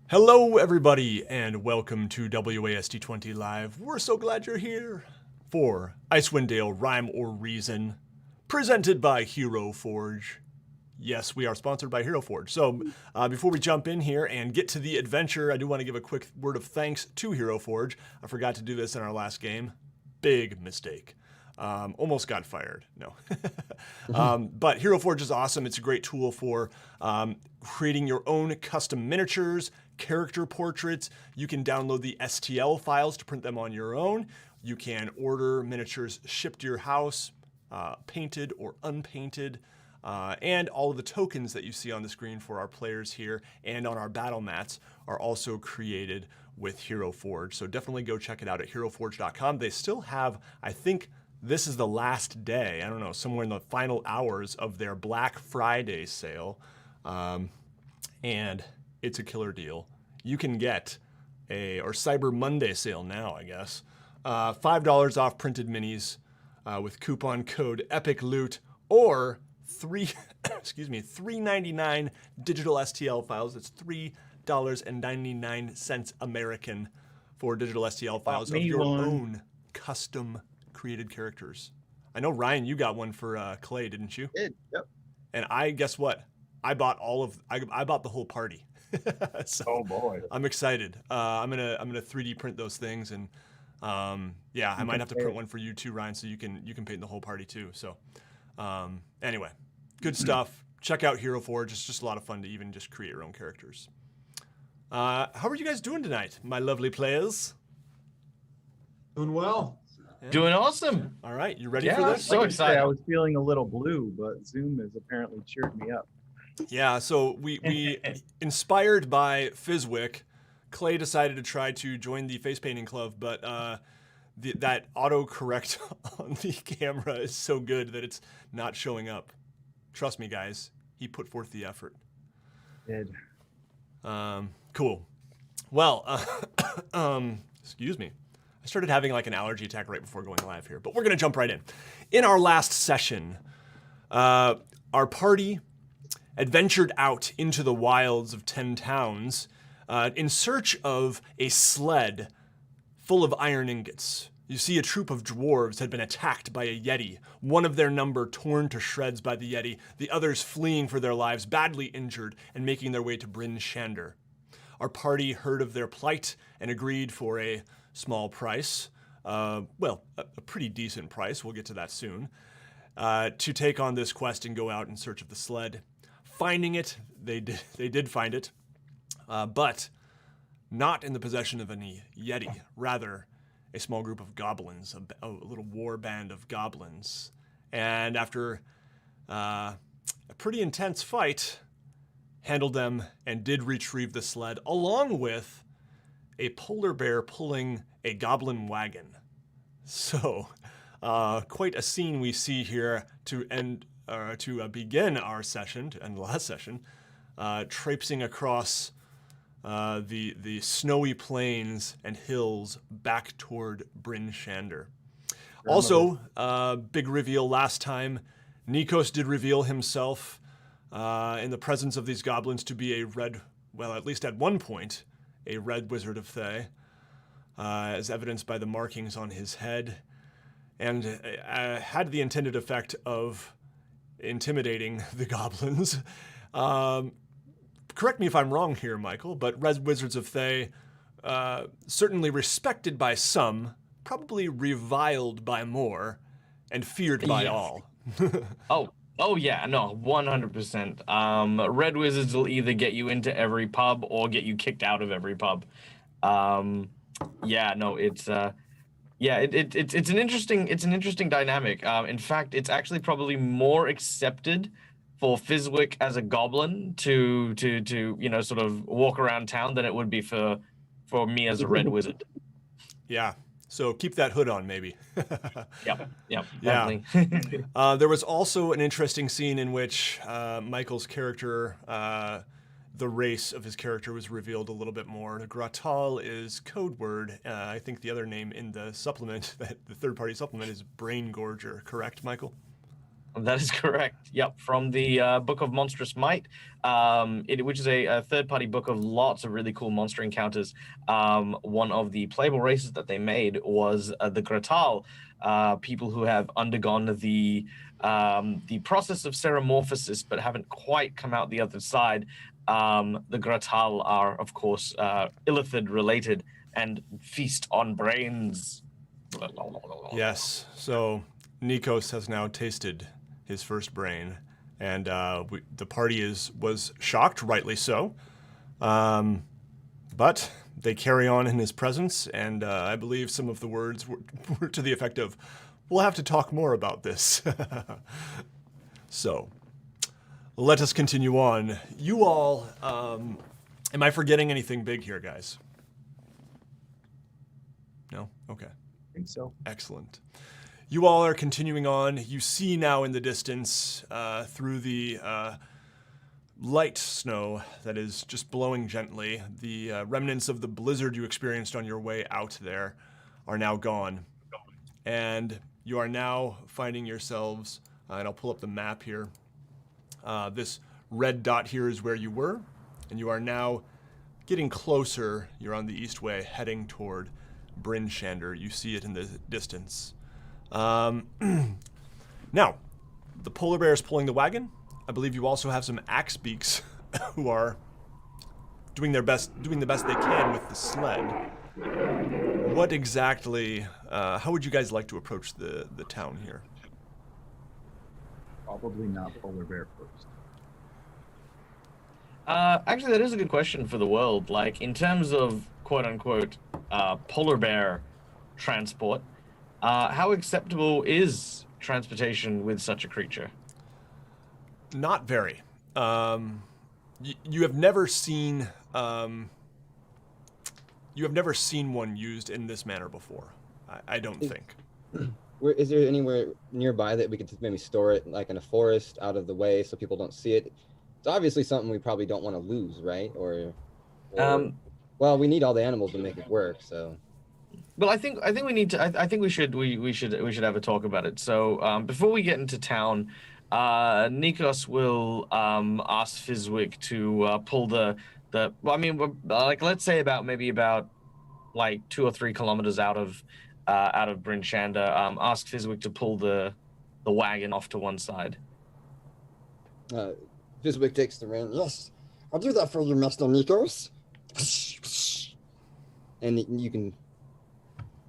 Hello, everybody, and welcome to WASD20 Live. We're so glad you're here for Icewind Dale, Rhyme or Reason, presented by Hero Forge. Yes, we are sponsored by Hero Forge. So before we jump in here and get to the adventure, I do want to give a quick word of thanks to Hero Forge. I forgot to do this in our last game. Big mistake. Almost got fired. No. But Hero Forge is awesome. It's a great tool for creating your own custom miniatures, character portraits. You can download the STL files to print them on your own. You can order miniatures shipped to your house, painted or unpainted. And all of the tokens that you see on the screen for our players here and on our battle mats are also created with Hero Forge. So definitely go check it out at heroforge.com. They still have, I think, this is the last day, I don't know, somewhere in the final hours of their Black Friday sale. And it's a killer deal. You can get or Cyber Monday sale now, I guess. $5 off printed minis with coupon code EPICLOOT or $3.99 digital STL files. It's $3.99 American for digital STL files of your own custom created characters. I know, Ryan, you got one for Clay, didn't you? Did, yep. And guess what? I bought I bought the whole party. So oh boy, I'm excited. I'm gonna 3D print those things, and yeah, I might have to print one for you too, Ryan, so you can paint the whole party too. So anyway, good stuff. Check out Hero Forge. It's just a lot of fun to even just create your own characters. How are you guys doing tonight, my lovely players? Doing well. Yeah. Doing awesome. All right, you ready for this? So excited. I was feeling a little blue, but Zoom has apparently cheered me up. Yeah, so we inspired by Fizwick, Clay decided to try to join the face painting club, but that autocorrect on the camera is so good that it's not showing up. Trust me, guys, he put forth the effort. Did. Cool. Well, excuse me. I started having like an allergy attack right before going live here, but we're gonna jump right in. In our last session, our party adventured out into the wilds of 10 towns in search of a sled full of iron ingots. You see a troop of dwarves had been attacked by a yeti, one of their number torn to shreds by the yeti, the others fleeing for their lives, badly injured and making their way to Bryn Shander. Our party heard of their plight and agreed for a small price, well, a pretty decent price, we'll get to that soon, to take on this quest and go out in search of the sled. Finding it, they did find it, but not in the possession of any yeti, rather a small group of goblins, a little war band of goblins. And after a pretty intense fight, handled them and did retrieve the sled, along with a polar bear pulling a goblin wagon. So, quite a scene we see here to begin our session, to end the last session, traipsing across the snowy plains and hills back toward Bryn Shander. Also, big reveal last time, Nikos did reveal himself in the presence of these goblins to be at least at one point, a red wizard of Thay, as evidenced by the markings on his head, and had the intended effect of intimidating the goblins. Correct me if I'm wrong here, Michael, but red wizards of Thay, certainly respected by some, probably reviled by more, and feared by all. Oh yeah, no, 100%. Red wizards will either get you into every pub or get you kicked out of every pub. Yeah, no, it's an interesting dynamic. In fact, it's actually probably more accepted for Fizwick as a goblin to sort of walk around town than it would be for me as a red wizard. Yeah. So keep that hood on, maybe. Yep, Yeah. definitely. There was also an interesting scene in which Michael's character, the race of his character was revealed a little bit more. The Gratal is code word. I think the other name in the supplement, the third-party supplement, is Brain Gorger. Correct, Michael? That is correct. Yep, from the Book of Monstrous Might, which is a third-party book of lots of really cool monster encounters. One of the playable races that they made was the Gratal, people who have undergone the process of ceremorphosis but haven't quite come out the other side. The Gratal are, of course, Illithid related and feast on brains. Yes. So Nikos has now tasted his first brain, and the party was shocked, rightly so. But they carry on in his presence, and I believe some of the words were to the effect of, "We'll have to talk more about this." So, let us continue on. You all, am I forgetting anything big here, guys? No? Okay. I think so. Excellent. You all are continuing on. You see now in the distance, through the light snow that is just blowing gently, the remnants of the blizzard you experienced on your way out there are now gone. And you are now finding yourselves, and I'll pull up the map here. This red dot here is where you were, and you are now getting closer. You're on the east way, heading toward Bryn Shander. You see it in the distance. Now, the polar bear is pulling the wagon. I believe you also have some axe beaks who are doing the best they can with the sled. What exactly, how would you guys like to approach the town here? Probably not polar bear first. Actually, that is a good question for the world. Like, in terms of quote-unquote polar bear transport, how acceptable is transportation with such a creature? Not very. You have never seen one used in this manner before. I don't think. Is there anywhere nearby that we could maybe store it, like in a forest, out of the way, so people don't see it? It's obviously something we probably don't want to lose, right? Or well, we need all the animals to make it work, so. Well, I think we need to. I think we should have a talk about it. So before we get into town, Nikos will ask Fizwick to pull the. Well, I mean, like, let's say about like 2 or 3 kilometers out of Bryn Shander. Ask Fizwick to pull the wagon off to one side. Fizwick takes the rein. Yes, I'll do that for you, Master Nikos. And you can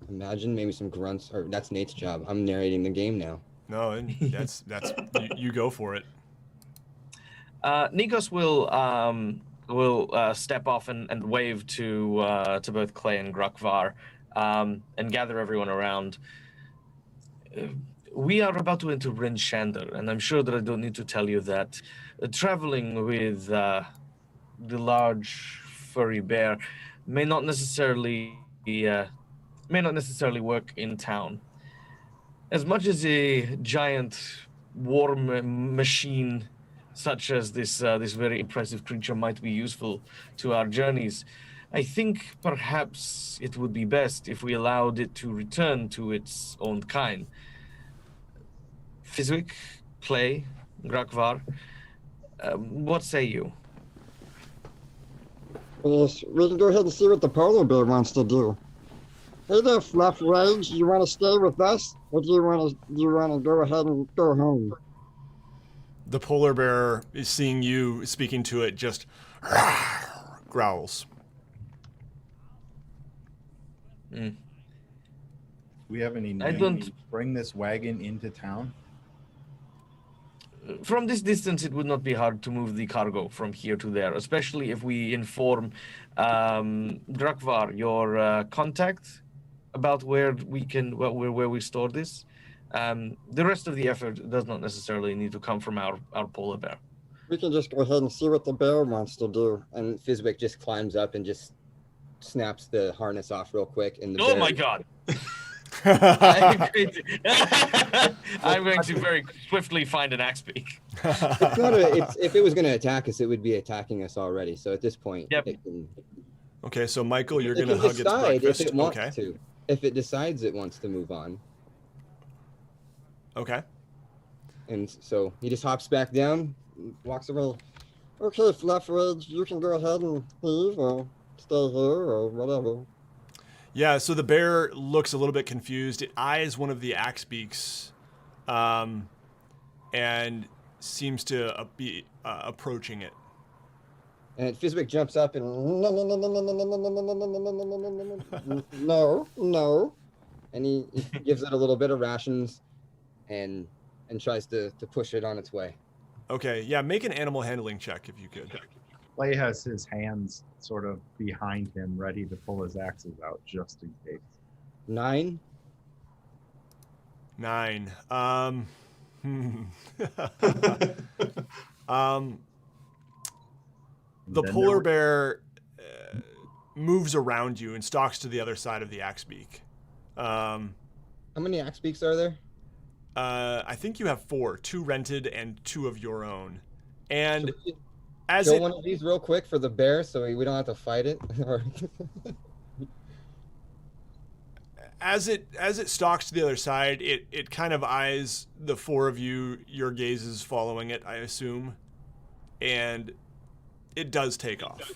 imagine maybe some grunts, or that's Nate's job. I'm narrating the game now. No, and that's you go for it. Nikos will step off and wave to both Clay and Grukvar, and gather everyone around. We are about to enter Bryn Shander, and I'm sure that I don't need to tell you that traveling with the large furry bear may not necessarily work in town. As much as a giant war machine such as this very impressive creature might be useful to our journeys, I think perhaps it would be best if we allowed it to return to its own kind. Fizwick, Clay, Grukvar, what say you? Yes, we can go ahead and see what the polar bear wants to do. Hey there, Fluff Rage. You want to stay with us, or do you want to go ahead and go home? The polar bear is seeing you speaking to it, just growls. Do we have any need to bring this wagon into town? From this distance, it would not be hard to move the cargo from here to there, especially if we inform Grukvar, your contact, about where we store this. The rest of the effort does not necessarily need to come from our polar bear. We can just go ahead and see what the bear wants to do. And Fizwick just climbs up and just snaps the harness off real quick. And Oh my god! I'm going to very swiftly find an axe beak. If it was going to attack us, it would be attacking us already. So at this point, Yep. it can. Okay, so Michael, you're going to can hug its decide breakfast. if it wants Okay. to. If it decides it wants to move on. Okay. And so he just hops back down, walks away. Okay, Fluff Rage, you can go ahead and leave or stay here or whatever. Yeah, so the bear looks a little bit confused. It eyes one of the axe beaks and seems to be approaching it. And Fizwick jumps up and no. And he gives it a little bit of rations and tries to push it on its way. Okay, yeah, make an animal handling check if you could. Clay has his hands sort of behind him, ready to pull his axes out just in case. 9. 9. The polar bear moves around you and stalks to the other side of the axe beak. How many axe beaks are there? I think you have 4, 2 rented and 2 of your own. And as show one of these real quick for the bear, so we don't have to fight it. As it stalks to the other side, it kind of eyes the 4 of you. Your gaze is following it, I assume, and it does take off.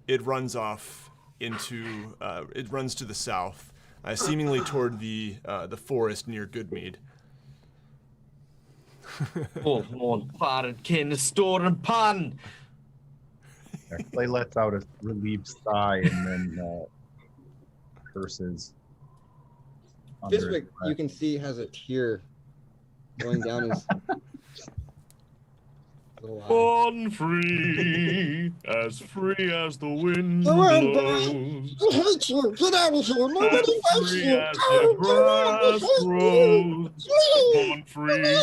It runs off into it runs to the south, seemingly toward the forest near Goodmead. Clay lets out a relieved sigh and then curses. Fizwick, you can see, has a tear going down his little eye. Born free as the wind blows. I hate you. Get out of here. Nobody likes Free you. as the grass grows. Born free to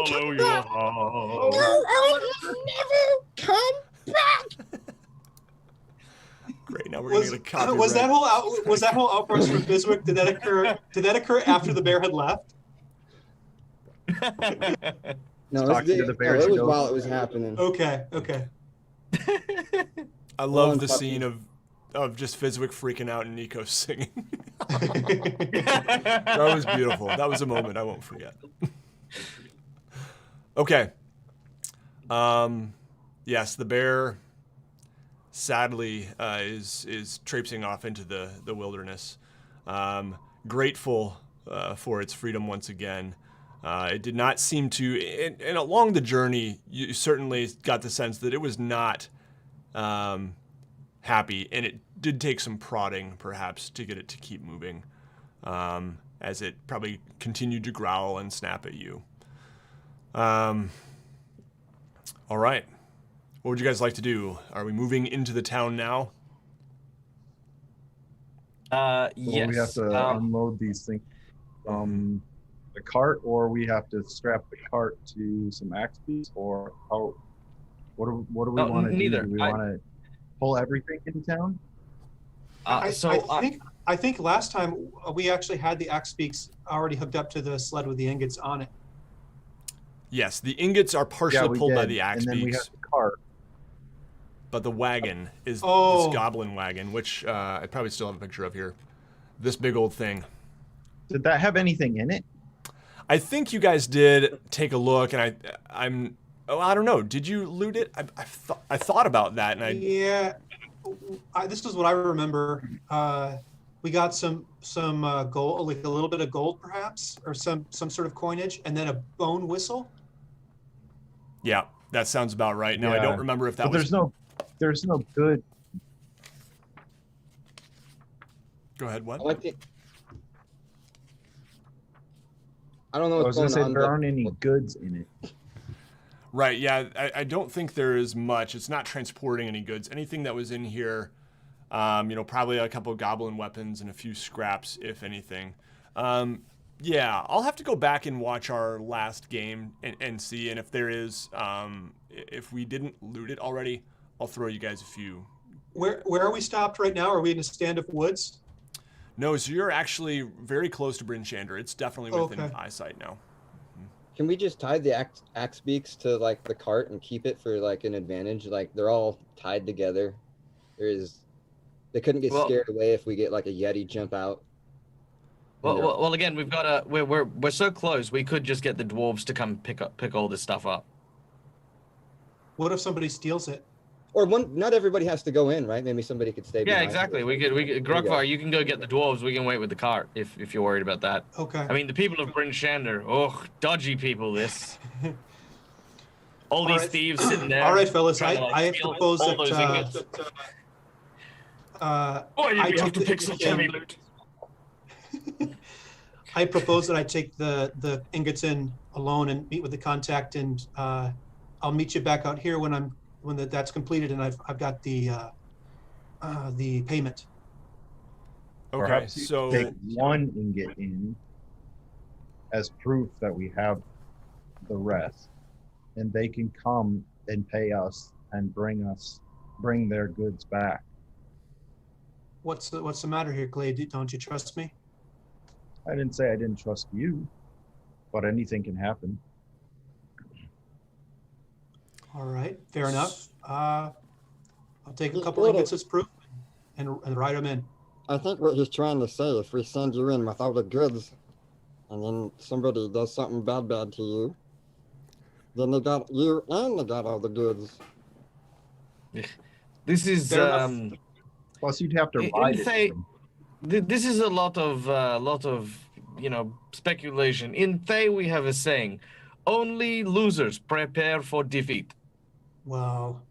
follow your heart. No, I will never come back. Great. Now we're gonna get a copyright. Was that whole outburst from Fizwick? Did that occur after the bear had left? No, it was while it was happening. Okay. I love the scene of just Fizwick freaking out and Nico singing. That was beautiful. That was a moment I won't forget. Okay. Yes, the bear sadly is traipsing off into the wilderness. Grateful for its freedom once again. It did not seem to, and along the journey, you certainly got the sense that it was not happy, and it did take some prodding, perhaps, to get it to keep moving, as it probably continued to growl and snap at you. All right. What would you guys like to do? Are we moving into the town now? Yes. Yes. We have to unload these things from the cart, or we have to strap the cart to some axe beaks, or how? What do we want to do? Neither. Do we want to pull everything into town? I think last time we actually had the axe beaks already hooked up to the sled with the ingots on it. Yes, the ingots are partially pulled by the axe and then beaks. we have the cart. But the wagon is this goblin wagon, which I probably still have a picture of here. This big old thing. Did that have anything in it? I think you guys did take a look, and I don't know. Did you loot it? I thought about that, and Yeah, this is what I remember. We got some gold, like a little bit of gold, perhaps, or some sort of coinage, and then a bone whistle. Yeah, that sounds about right. Now I don't remember if that but was. There's no good. Go ahead. What? I don't know what's going on. There aren't any goods in it. Right. Yeah. I don't think there is much. It's not transporting any goods. Anything that was in here, probably a couple of goblin weapons and a few scraps, if anything. Yeah, I'll have to go back and watch our last game and see. And if there is, if we didn't loot it already, I'll throw you guys a few. Where are we stopped right now? Are we in a stand of woods? No, so you're actually very close to Bryn Shander. It's definitely within eyesight now. Can we just tie the axe beaks to like the cart and keep it for like an advantage? Like they're all tied together. They couldn't get scared away if we get like a Yeti jump out. Well, again, we've got a we're so close. We could just get the dwarves to come pick all this stuff up. What if somebody steals it? Or not everybody has to go in, right? Maybe somebody could stay Yeah, behind. exactly. We could Grokvar, you can go get the dwarves. We can wait with the cart if you're worried about that. Okay. I mean, the people of Bryn Shander, dodgy people. This. All these thieves sitting there. All right, fellas. trying to, I steal propose all those ingots. Why did we have to pick such heavy loot? I propose that I take the ingots in alone and meet with the contact, and I'll meet you back out here when that's completed and I've got the payment. Okay, Perhaps you so take one ingot in as proof that we have the rest, and they can come and pay us and bring their goods back. What's the matter here, Clay? Don't you trust me? I didn't say I didn't trust you, but anything can happen. All right, fair enough. I'll take a couple ingots as proof and write them in. I think what he's trying to say, if we send you in with all the goods, and then somebody does something bad to you, then they got you and they got all the goods. This is Plus, you'd have to in ride Thay, it. this is a lot of speculation. In Thay, we have a saying: only losers prepare for defeat. Well,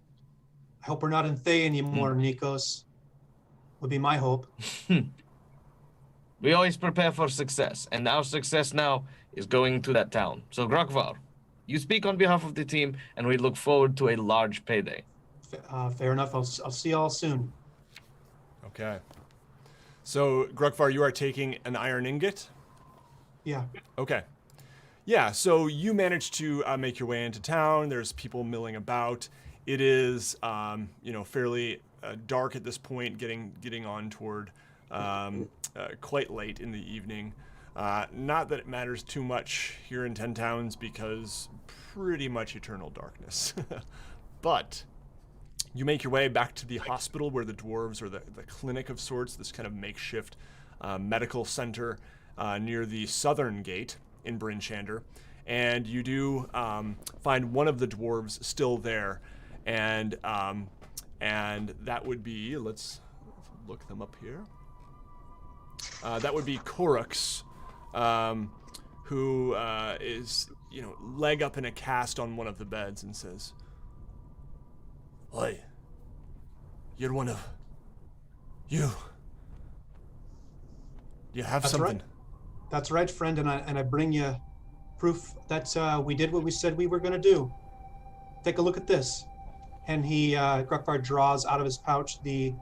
I hope we're not in Thay anymore, Nikos. Would be my hope. We always prepare for success, and our success now is going to that town. So, Grokvar, you speak on behalf of the team, and we look forward to a large payday. Fair enough. I'll see y'all soon. okay. So Grokvar, you are taking an iron ingot. Yeah. Okay. Yeah, so you manage to make your way into town. There's people milling about. It is, fairly dark at this point, getting on toward quite late in the evening. Not that it matters too much here in 10 Towns because pretty much eternal darkness. But you make your way back to the hospital where the dwarves, or the clinic of sorts, this kind of makeshift medical center near the southern gate in Bryn Shander, and you do find one of the dwarves still there, and that would be, let's look them up here. That would be Korux, who is leg up in a cast on one of the beds and says, "Oi, you're one of you. You have That's something." right. That's right, friend, and I bring you proof that we did what we said we were going to do. Take a look at this. And Grokvar draws out of his pouch the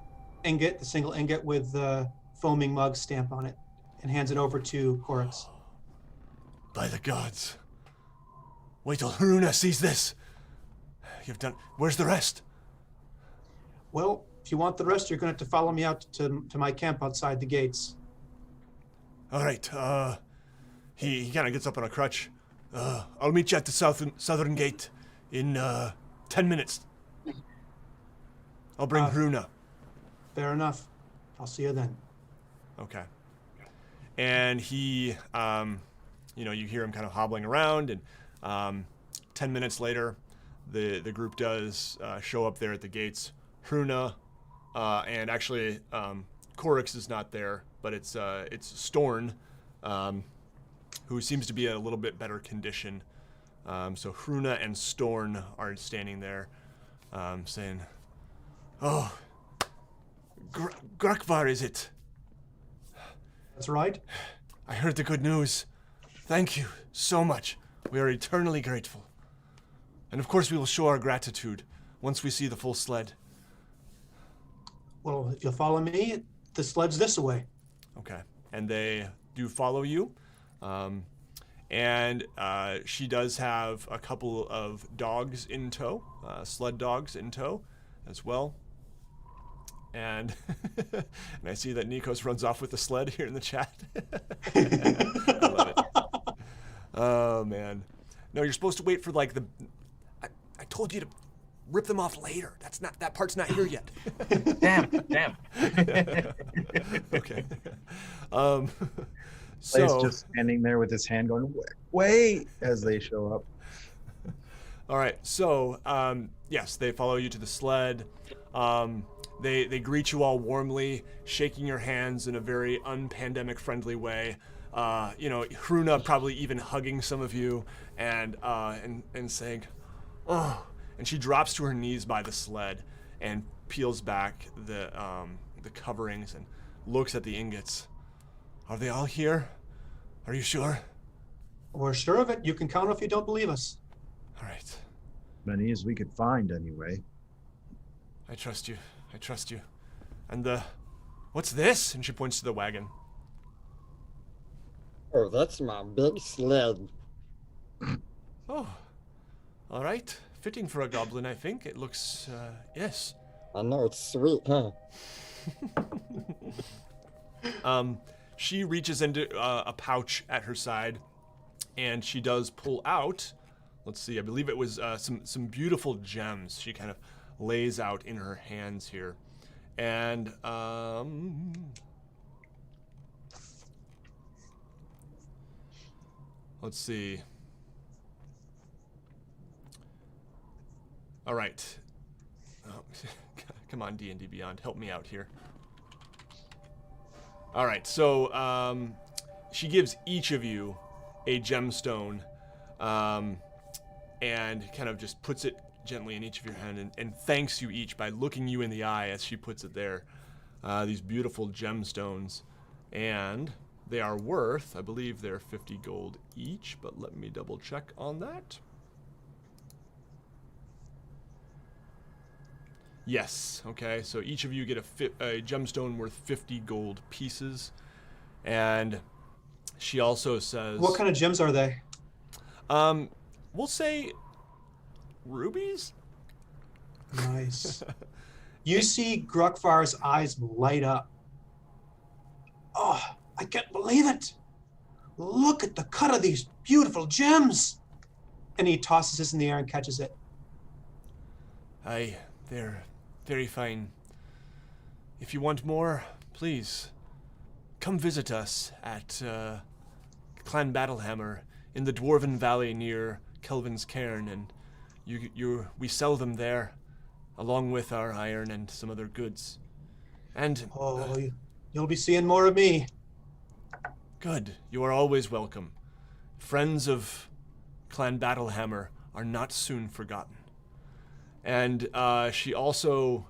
single ingot with the foaming mug stamp on it, and hands it over to Korux. By the gods. Wait till Haruna sees this. You've done. Where's the rest? Well, if you want the rest, you're going to have to follow me out to my camp outside the gates. All right. He kind of gets up on a crutch. I'll meet you at the southern gate in 10 minutes. I'll bring Haruna. Fair enough. I'll see you then. Okay. And he, you hear him kind of hobbling around, and 10 minutes later, the group does show up there at the gates. Haruna, and actually, Korux is not there, but it's Storn, who seems to be in a little bit better condition. So Haruna and Storn are standing there, saying, "Oh, Grokvar, is it? That's right. I heard the good news. Thank you so much. We are eternally grateful. And of course we will show our gratitude once we see the full sled." Well, if you'll follow me, the sled's this way. Okay. And they do follow you. And she does have a couple of dogs in tow, sled dogs in tow as well. And and I see that Nikos runs off with the sled here in the chat. I love it. Oh, man. No, you're supposed to wait for like I told you to rip them off later. That part's not here yet. Damn. Okay. Clay's So, just standing there with his hand going, wait, as they show up. all right. So, yes, they follow you to the sled. They greet you all warmly, shaking your hands in a very un-pandemic friendly way. Hruna probably even hugging some of you and saying, "Oh," and she drops to her knees by the sled and peels back the coverings and looks at the ingots. Are they all here? Are you sure? We're sure of it. You can count if you don't believe us. All right. Many as we could find, anyway. I trust you. I trust you. And what's this? And she points to the wagon. Oh, that's my big sled. Oh, all right. Fitting for a goblin, I think. It looks, yes. I know, it's sweet, huh? She reaches into a pouch at her side, and she does pull out, let's see, I believe it was some beautiful gems she kind of lays out in her hands here. And, let's see. All right. Oh, come on, D&D Beyond, help me out here. All right, so she gives each of you a gemstone, and kind of just puts it gently in each of your hand and thanks you each by looking you in the eye as she puts it there. These beautiful gemstones, and they are worth, I believe they're 50 gold each, but let me double check on that. Yes, okay, so each of you get a gemstone worth 50 gold pieces, and she also says... What kind of gems are they? We'll say rubies? Nice. You see Grukvar's eyes light up. Oh, I can't believe it. Look at the cut of these beautiful gems. And he tosses this in the air and catches it. Aye, they're very fine. If you want more, please come visit us at Clan Battlehammer in the Dwarven Valley near Kelvin's Cairn, and we sell them there, along with our iron and some other goods. And you'll be seeing more of me. Good. You are always welcome. Friends of Clan Battlehammer are not soon forgotten. And she also,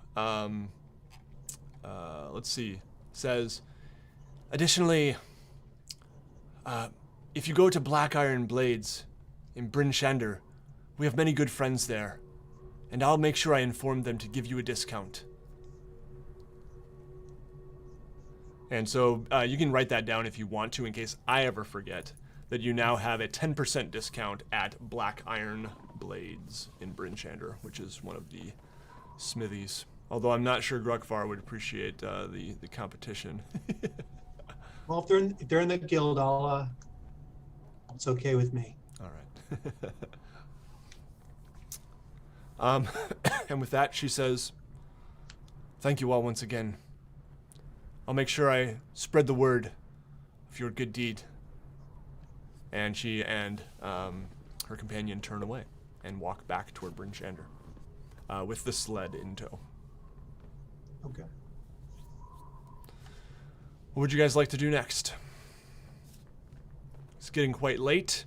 let's see, says, additionally, if you go to Black Iron Blades in Bryn Shander, we have many good friends there, and I'll make sure I inform them to give you a discount. And so you can write that down if you want to, in case I ever forget, that you now have a 10% discount at Black Iron Blades in Bryn Shander, which is one of the smithies. Although I'm not sure Grukvar would appreciate the competition. Well, if they're in the guild, it's okay with me. All right. And with that, she says, thank you all once again. I'll make sure I spread the word of your good deed. And she and her companion turn away and walk back toward Bryn Shander with the sled in tow. Okay. What would you guys like to do next? It's getting quite late.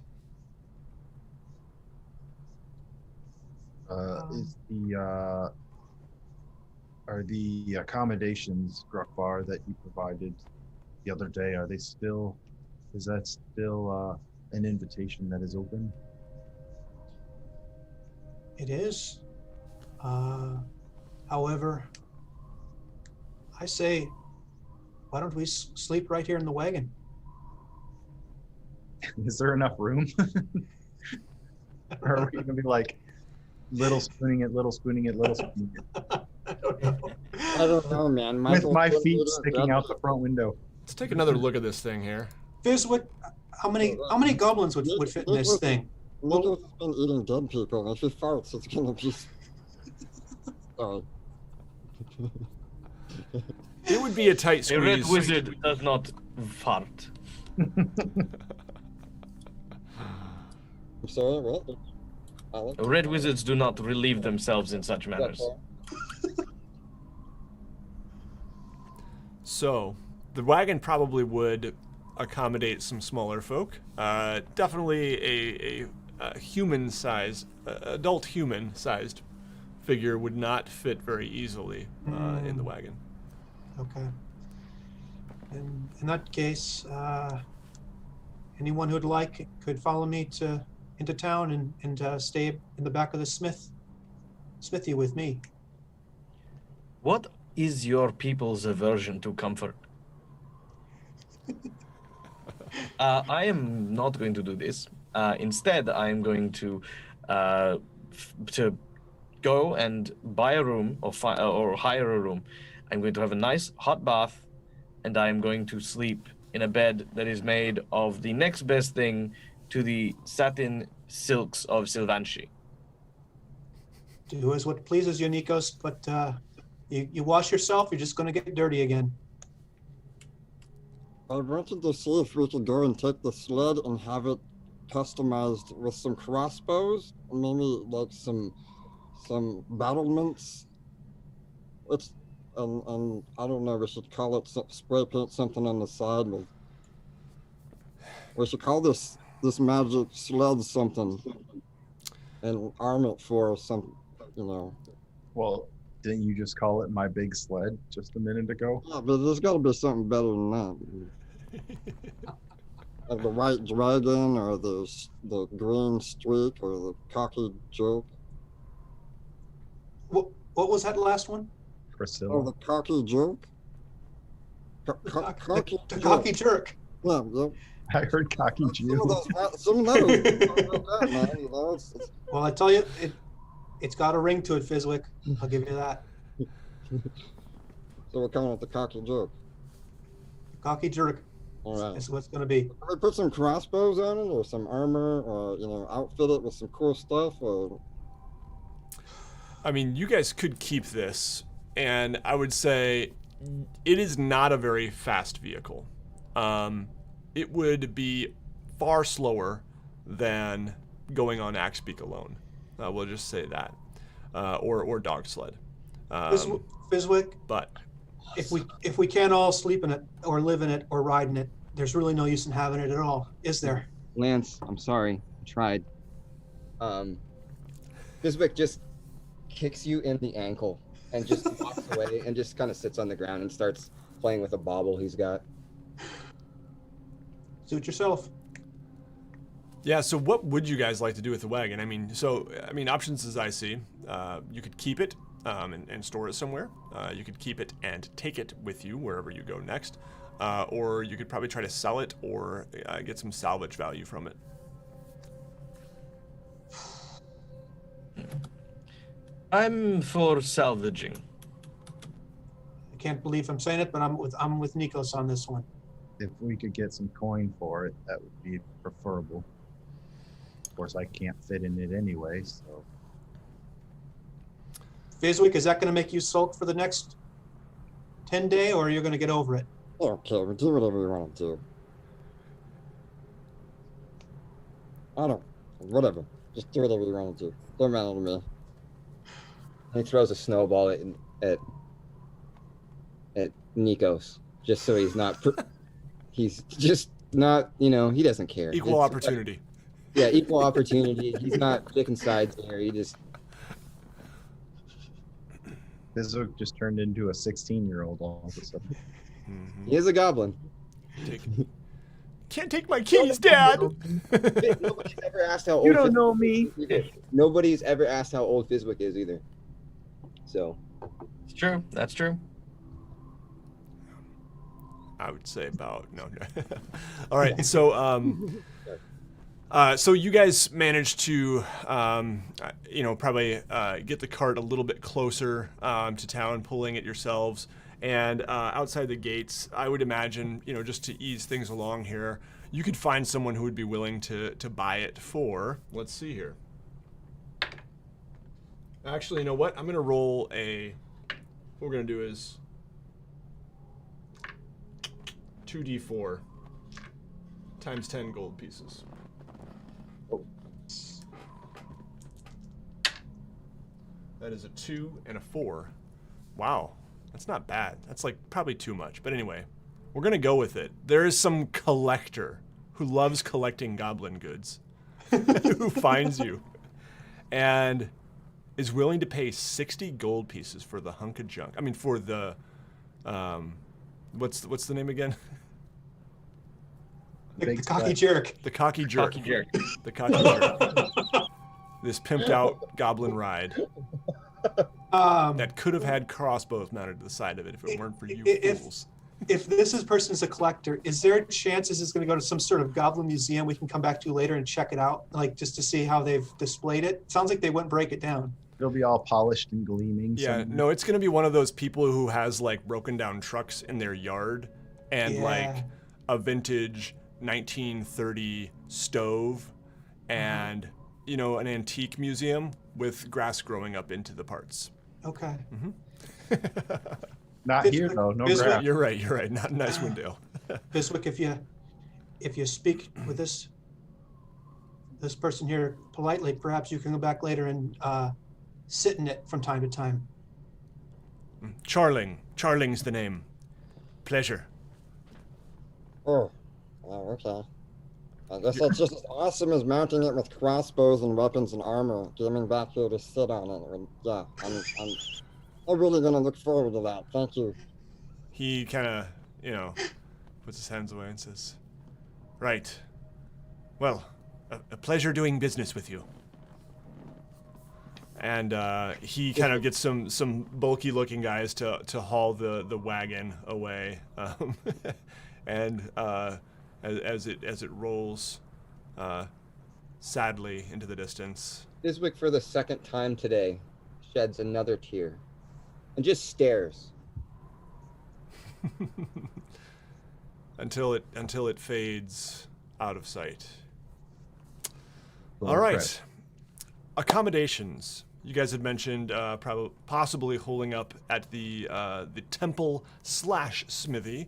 Are the accommodations, Grukvar, that you provided the other day, is that still an invitation that is open? It is. However, I say, why don't we sleep right here in the wagon? Is there enough room? Or are we going to be like little spooning it? I don't know, man. With my feet sticking out the front window. Let's take another look at this thing here. Fizwick, how many goblins would fit in this thing? Nicholas has been eating dead people, and if he farts, it's gonna be... Sorry. It would be a tight A red squeeze. wizard does not fart. I'm sorry, what? Alex? Red wizards do not relieve themselves in such manners. So, the wagon probably would accommodate some smaller folk. Definitely a human-sized, adult human-sized figure would not fit very easily in the wagon. Okay. In that case, anyone who'd like could follow me into town and stay in the back of the smithy with me. What is your people's aversion to comfort? I am not going to do this. Instead, I am going to go and buy a room or hire a room. I'm going to have a nice hot bath, and I am going to sleep in a bed that is made of the next best thing to the satin silks of Sylvanshi. Do as what pleases you, Nikos, but you wash yourself, you're just going to get dirty again. I wanted to see if we could go and take the sled and have it customized with some crossbows, maybe like some battlements. It's and I don't know. We should call it spray paint something on the side. We should call this magic sled something, and arm it for some, you know. Well, didn't you just call it my big sled just a minute ago? Yeah, but there's got to be something better than that. Like the white dragon, or the green streak, or the cocky joke. What was that last one? Priscilla. Oh, the cocky joke. Cocky jerk. Yeah, yep. I heard cocky Jew. Some of those. Man, you know, Well, I tell you, it's got a ring to it, Fizwick. I'll give you that. So we're coming with the cocky joke. Cocky jerk. All right. Is what's going to be. Can we put some crossbows on it, or some armor, or outfit it with some cool stuff, or? I mean, you guys could keep this, and I would say it is not a very fast vehicle. It would be far slower than going on Axbeak alone. We'll just say that, or dog sled. Fizwick, But if we can't all sleep in it, or live in it, or ride in it, there's really no use in having it at all, is there? Lance, I'm sorry. I tried. Fizwick just kicks you in the ankle and just walks away and just kind of sits on the ground and starts playing with a bauble he's got. Suit yourself. yeah, so what would you guys like to do with the wagon? I mean, options as I see, you could keep it and store it somewhere. You could keep it and take it with you wherever you go next. Or you could probably try to sell it or get some salvage value from it. I'm for salvaging. I can't believe I'm saying it, but I'm with Nikos on this one. If we could get some coin for it, that would be preferable. Of course, I can't fit in it anyway, so. Fizwick, is that going to make you sulk for the next 10 day, or are you going to get over it? Okay, we do whatever you want to do. Whatever. Just do whatever you want to do. Don't matter to me. He throws a snowball at Nikos, just so he's not. He's just not. He doesn't care. Equal opportunity. Yeah, equal opportunity. He's not picking sides here. He just. Fizwick just turned into a 16-year-old all of a sudden. He is a goblin. Can't take my keys, Dad. Nobody's ever asked how old. You don't know me. Nobody's ever asked how old Fizwick is either. So. It's true. That's true. I would say about no. All right, so so you guys managed to probably get the cart a little bit closer to town, pulling it yourselves, and outside the gates, I would imagine just to ease things along here, you could find someone who would be willing to buy it for. Let's see here. Actually, you know what? I'm gonna roll a. What we're gonna do is 2d4. times 10 gold pieces. That is a 2 and a 4. Wow, that's not bad. That's like probably too much. But anyway, we're going to go with it. There is some collector who loves collecting goblin goods who finds you and is willing to pay 60 gold pieces for the hunk of junk. I mean, for the, what's the name again? The cocky jerk. The cocky jerk. Cocky jerk. The cocky jerk. This pimped out goblin ride that could have had crossbows mounted to the side of it if it weren't for you fools. If this person's a collector, is there a chance this is going to go to some sort of goblin museum we can come back to later and check it out, like just to see how they've displayed it? Sounds like they wouldn't break it down. It'll be all polished and gleaming. Yeah, no, it's going to be one of those people who has like broken down trucks in their yard and like a vintage 1930 stove and, you know, an antique museum with grass growing up into the parts. Okay. Not here though. No Fizwick, grass. You're right. Not in Icewind Dale. Fizwick, if you speak with this person here politely, perhaps you can go back later and sit in it from time to time. Charling's the name. Pleasure. Oh, okay. I guess that's just as awesome as mounting it with crossbows and weapons and armor. Getting back here to sit on it. And, yeah, I'm really gonna look forward to that. Thank you. He kind of, you know, puts his hands away and says, "Right. Well, a pleasure doing business with you." And he kind of gets some bulky-looking guys to haul the wagon away, and as it rolls sadly into the distance. Fizwick, for the second time today, sheds another tear and just stares. until it fades out of sight. Little All right. credit. Accommodations. You guys had mentioned possibly holding up at the temple / smithy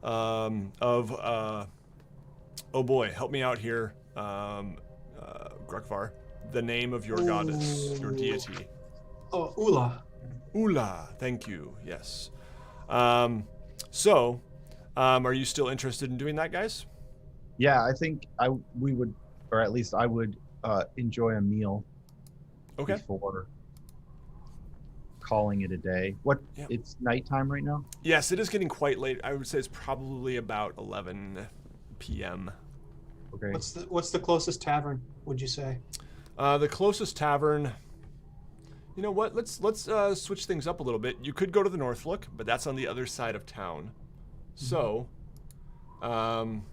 of oh boy, help me out here, Grukvar. The name of your goddess, your deity. Oh, Ula. Ula, thank you. Yes. So, are you still interested in doing that, guys? Yeah, I think we would, or at least I would, enjoy a meal Okay. before calling it a day. Yeah. It's nighttime right now? Yes, it is getting quite late. I would say it's probably about 11 p.m. Okay. What's the closest tavern, would you say? The closest tavern. You know what? Let's switch things up a little bit. You could go to the Northlook, but that's on the other side of town. So, there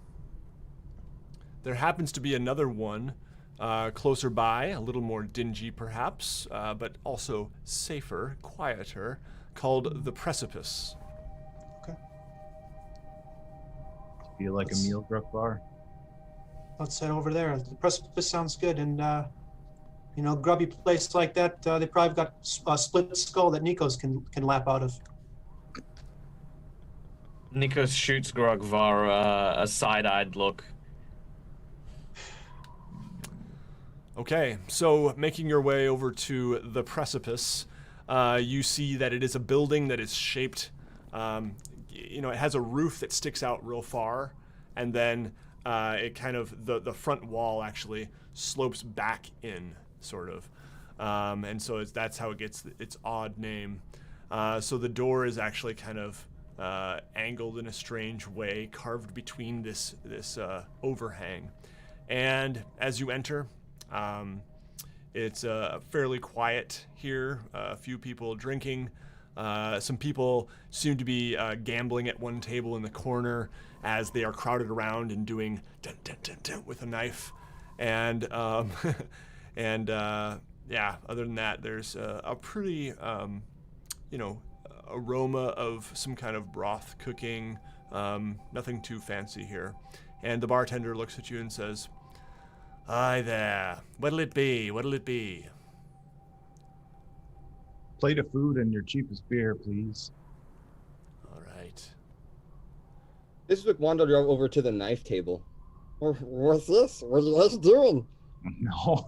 happens to be another one closer by, a little more dingy perhaps, but also safer, quieter, called the Precipice. Okay. Feel like a meal, Grukvar? Let's head over there. The Precipice sounds good, and grubby place like that, they probably got a split skull that Nikos can lap out of. Nikos shoots Grogvar a side-eyed look. Okay, so making your way over to the Precipice, you see that it is a building that is shaped, it has a roof that sticks out real far, and then it kind of, the front wall actually slopes back in, sort of. And so that's how it gets its odd name. So the door is actually kind of angled in a strange way, carved between this overhang. And as you enter, it's fairly quiet here. A few people drinking. Some people seem to be gambling at one table in the corner as they are crowded around and doing dun, dun, dun, dun, with a knife. And other than that, there's a pretty aroma of some kind of broth cooking. Nothing too fancy here. And the bartender looks at you and says, "Hi there. What'll it be? What'll it be?" Plate of food and your cheapest beer, please. All right. Fizwick wandered over to the knife table What's this? What are you guys doing? No.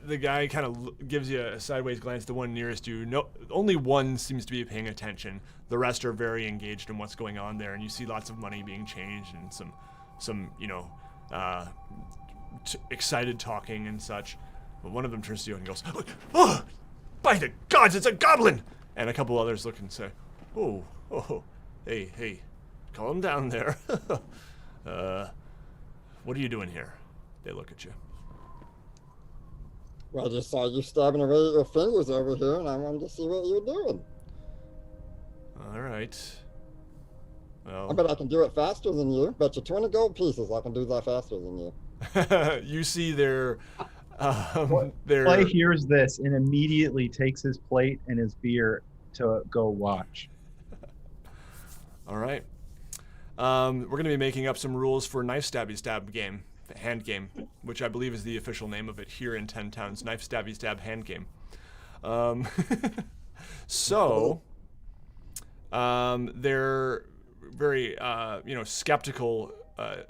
The guy kind of gives you a sideways glance. The one nearest you, no, only one seems to be paying attention. The rest are very engaged in what's going on there, and you see lots of money being changed and some excited talking and such. But one of them turns to you and goes, "Oh, by the gods, it's a goblin!" And a couple others look and say, "Oh, hey, calm down there." What are you doing here? They look at you. Well, I just saw you stabbing away at your fingers over here, and I wanted to see what you're doing. All right. Well, I bet I can do it faster than you. Bet you 20 gold pieces I can do that faster than you. you see their Clay hears this and immediately takes his plate and his beer to go watch. All right. We're going to be making up some rules for knife stabby stab game, hand game, which I believe is the official name of it here in 10 Towns, knife stabby stab hand game. So they're very skeptical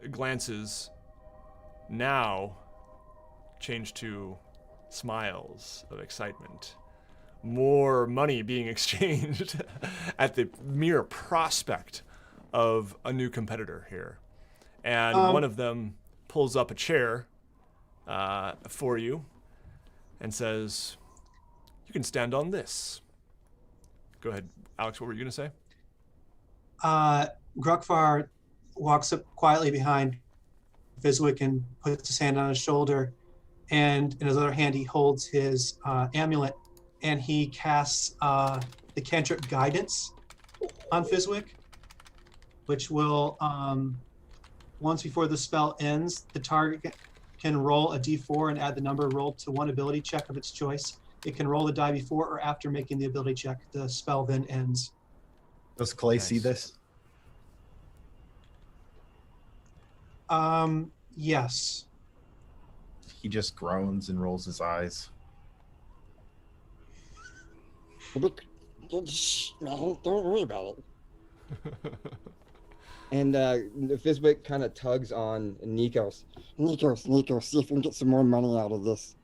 glances now change to smiles of excitement. More money being exchanged at the mere prospect of a new competitor here. And one of them pulls up a chair for you and says, "You can stand on this." Go ahead, Alex, what were you going to say? Grukvar walks up quietly behind Fizwick and puts his hand on his shoulder, and in his other hand he holds his amulet, and he casts the cantrip Guidance on Fizwick, which will, once before the spell ends, the target can roll a d4 and add the number rolled to one ability check of its choice. It can roll the die before or after making the ability check. The spell then ends. Does Clay see this? Yes. He just groans and rolls his eyes. No, don't worry about it. And Fizwick kind of tugs on Nikos. Nikos, see if we can get some more money out of this.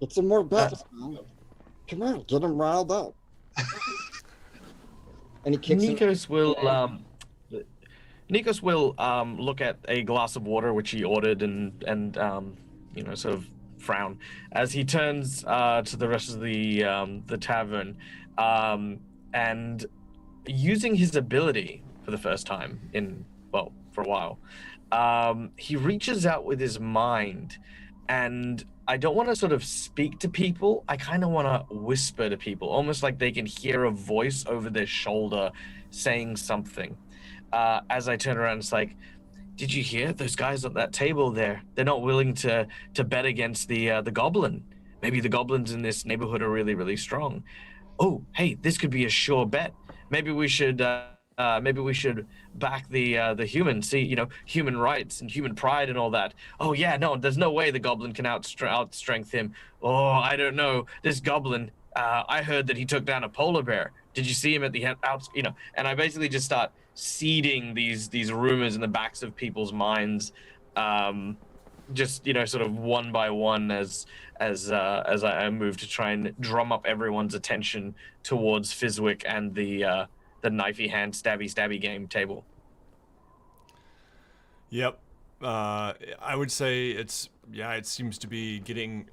Get some more bets, man. Come on, get him riled up. And he kicks him. Nikos will look at a glass of water which he ordered and sort of frown as he turns to the rest of the tavern, and using his ability for the first time for a while, he reaches out with his mind, and I don't want to sort of speak to people. I kind of want to whisper to people, almost like they can hear a voice over their shoulder saying something. As I turn around, it's like, "Did you hear those guys at that table there? They're not willing to bet against the goblin. Maybe the goblins in this neighborhood are really, really strong. Oh, hey, this could be a sure bet. Maybe we should back the human. See, human rights and human pride and all that. Oh yeah, no, there's no way the goblin can outstrength him. Oh, I don't know. This goblin. I heard that he took down a polar bear. Did you see him at the out? And I basically just start seeding these rumors in the backs of people's minds, just sort of one by one as I move to try and drum up everyone's attention towards Fizwick and the knifey hand stabby game table. Yep. I would say it seems to be getting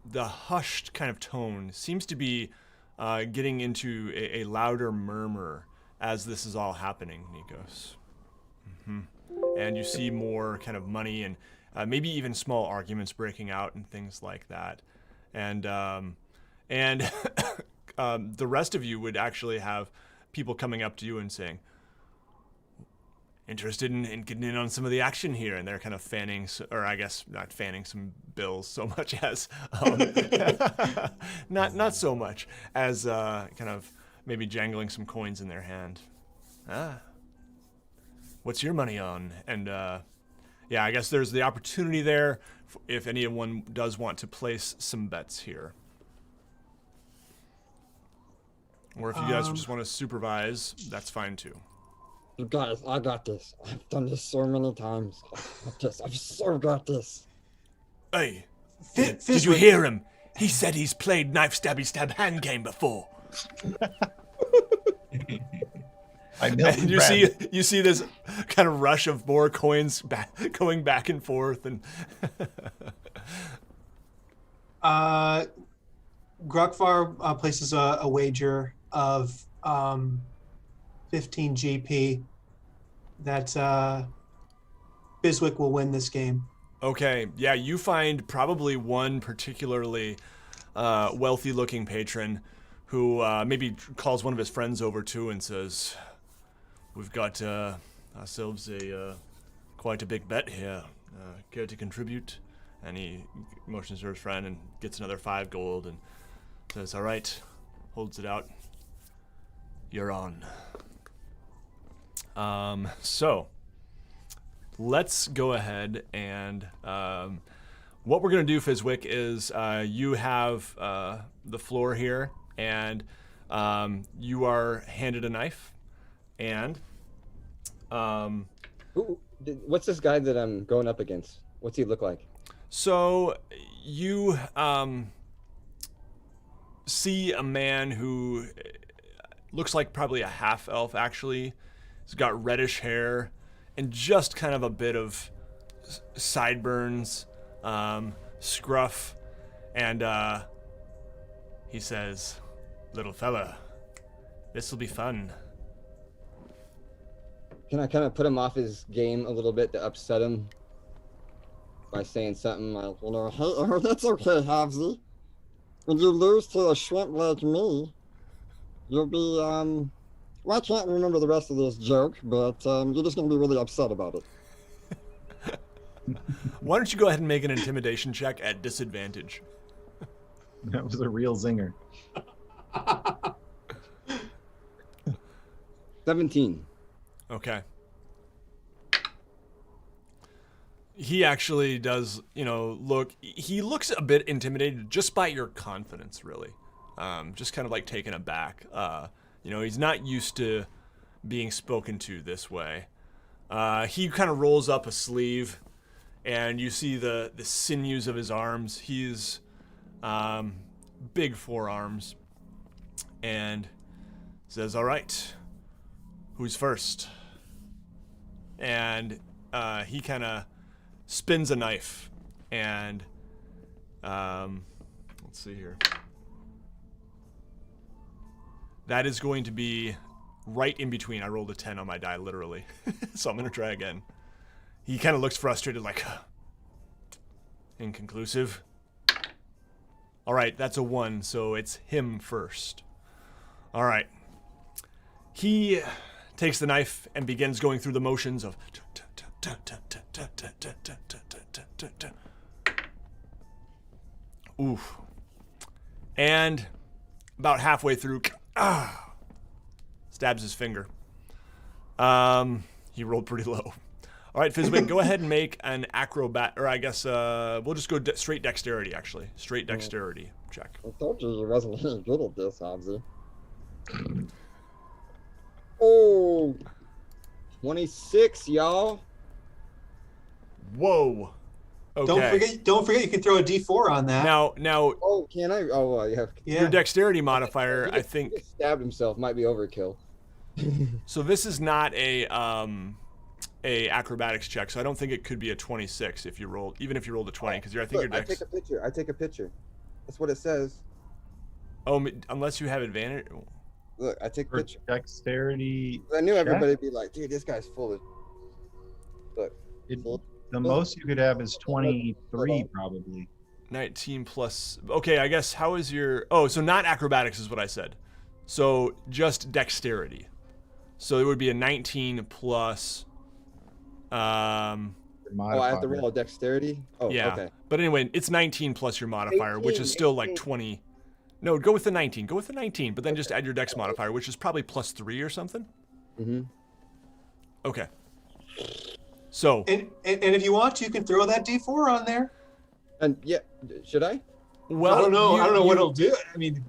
the hushed kind of tone seems to be getting into a louder murmur as this is all happening, Nikos. Mm-hmm. And you see more kind of money and maybe even small arguments breaking out and things like that. And the rest of you would actually have people coming up to you and saying, "Interested in getting in on some of the action here," and they're kind of fanning, or I guess not fanning some bills so much as not so much as kind of maybe jangling some coins in their hand. What's your money on? And I guess there's the opportunity there if anyone does want to place some bets here. Or if you guys just want to supervise, that's fine too. You guys, I got this. I've done this so many times. I've so got this. Hey, Fizwick, did you hear him? He said he's played knife stabby stab hand game before. And you see this kind of rush of more coins going back and forth, and Grokvar places a wager of 15 GP that Fizwick will win this game. okay, yeah, you find probably one particularly wealthy-looking patron who maybe calls one of his friends over too and says, "We've got ourselves quite a big bet here. Care to contribute?" And he motions to his friend and gets another 5 gold and says, "All right," holds it out. "You're on." So let's go ahead and what we're going to do, Fizwick, is you have the floor here, and you are handed a knife, and What's this guy that I'm going up against? What's he look like? so you see a man who looks like probably a half-elf, actually. He's got reddish hair and just kind of a bit of sideburns, scruff, and he says, "Little fella, this'll be fun." Can I kind of put him off his game a little bit to upset him by saying something like, You know, hey, that's okay, Havsy. When you lose to a shrimp like me, you'll be, well, I can't remember the rest of this joke, but you're just going to be really upset about it. Why don't you go ahead and make an intimidation check at disadvantage? That was a real zinger. 17. Okay. He actually does, he looks a bit intimidated just by your confidence, really. Just kind of like taken aback. He's not used to being spoken to this way. He kind of rolls up a sleeve, and you see the sinews of his arms. He's big forearms, and says, "All right, who's first?" And he kind of spins a knife, and let's see here. That is going to be right in between. I rolled a 10 on my die, literally. So I'm going to try again. He kind of looks frustrated, like, inconclusive. All right, that's a 1, so it's him first. All right. He takes the knife and begins going through the motions of oof. And about halfway through, stabs his finger. He rolled pretty low. All right, Fizwick, go ahead and make an acrobat, or I guess we'll just go straight dexterity, actually. Straight dexterity check. I told you wasn't any good at this, Havsy. Oh, 26, y'all. Whoa. Okay. Don't forget you can throw a D4 on that. Now, Oh, can I? Oh, yeah. your dexterity modifier, I think. He stabbed himself. Might be overkill. So this is not a acrobatics check, so I don't think it could be a 26 if you rolled, even if you rolled a 20, because I think your dex. I take a picture. That's what it says. Oh, unless you have advantage. Look, I take a For picture. dexterity. I knew everybody'd be like, dude, this guy's full of. Look. The most you could have is 23, probably. 19 plus. Okay, I guess how is your? Oh, so not acrobatics is what I said. So just dexterity. So it would be a 19 plus. Oh, I have to roll a dexterity? Oh, yeah. Okay. But anyway, it's 19 plus your modifier, which is still like 20. No, go with the 19. Go with the 19, but then just add your dex modifier, which is probably plus 3 or something. Mm-hmm. Okay. So. And if you want, you can throw that D4 on there. And yeah, should I? Well, I don't know what it'll do. I mean,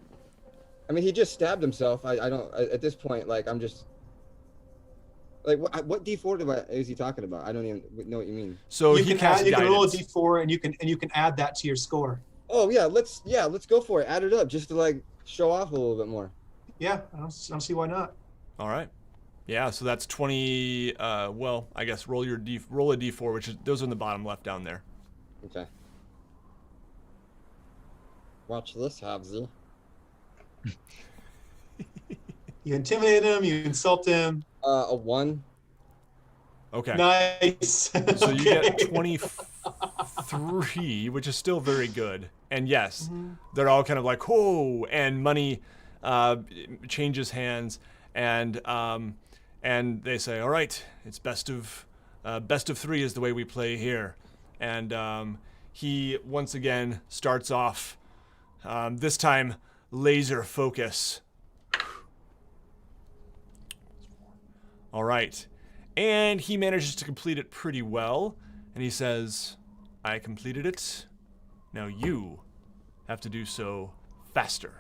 I mean, he just stabbed himself. I don't at this point. Like, I'm just like, what D4 is he talking about? I don't even know what you mean. So you he can cast add, you can roll a guidance. d4 and you can add that to your score. Oh yeah, let's go for it. Add it up just to like show off a little bit more. Yeah, I don't see why not. All right. Yeah, so that's 20. Well, I guess roll a d4, which is those are in the bottom left down there. Okay. Watch this, Habsy. You intimidate him, you insult him. A 1. Okay. Nice. So you get 23, which is still very good. And yes, they're all kind of like, whoa, and money changes hands, and they say, all right, it's best of 3 is the way we play here. And he once again starts off, this time laser focus. All right. And he manages to complete it pretty well. And he says, I completed it. Now you have to do so faster.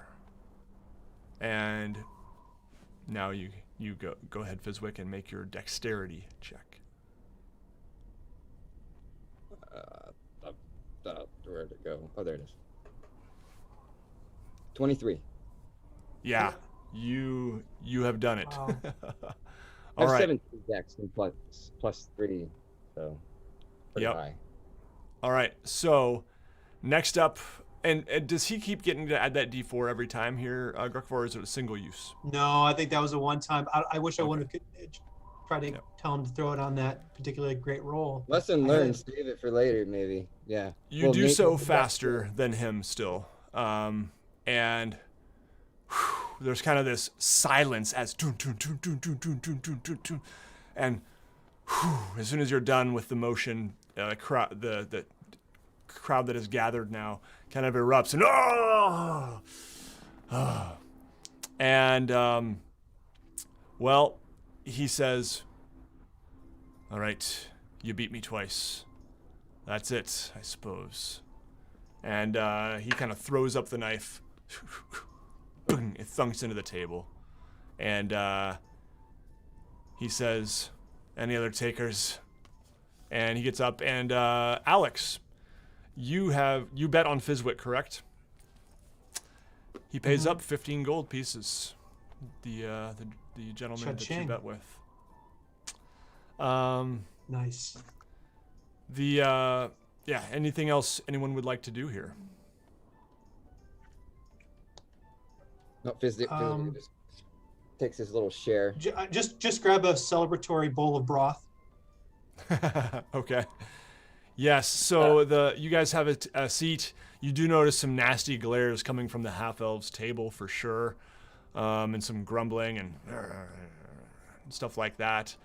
And now you go ahead, Fizwick, and make your dexterity check. Where'd it go? Oh, there it is. 23. Yeah, you have done it. Wow. I All have right. 17 dex and plus 3, so pretty Yep. high. All right. So next up, and does he keep getting to add that D4 every time here, Grukvar, or is it a single use? No, I think that was a one-time. I wish I Okay. would have tried to tell him to throw it on that particularly great roll. Lesson learned. Save it for later, maybe. Yeah. You Well, do Nate- so faster than him still. And there's kind of this silence as dun, dun, dun, dun, dun, dun, dun, dun, dun, dun. And as soon as you're done with the motion, the crowd that is gathered now kind of erupts and well, he says, all right, you beat me twice. That's it, I suppose. And he kind of throws up the knife. It thunks into the table. And he says, any other takers? And he gets up and Alex, you bet on Fizwick, correct? He pays up 15 gold pieces. The gentleman that you Cha-ching. bet with. Nice. Yeah, anything else anyone would like to do here? No, Fizwick just takes his little share. Just grab a celebratory bowl of broth. Okay. Yes, so you guys have a seat. You do notice some nasty glares coming from the half-elves table for sure, and some grumbling and stuff like that.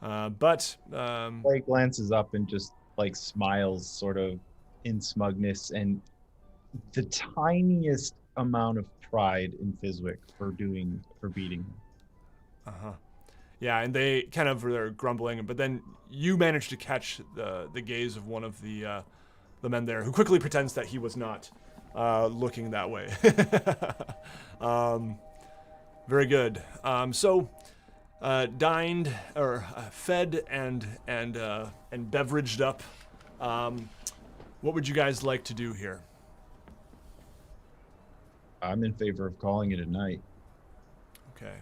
But Clay glances up and just like smiles sort of in smugness and the tiniest amount of pride in Fizwick for beating him. uh-huh. Yeah, and they kind of are grumbling, but then you manage to catch the gaze of one of the men there, who quickly pretends that he was not looking that way. Very good. So, dined or fed and beveraged up. What would you guys like to do here? I'm in favor of calling it a night. Okay.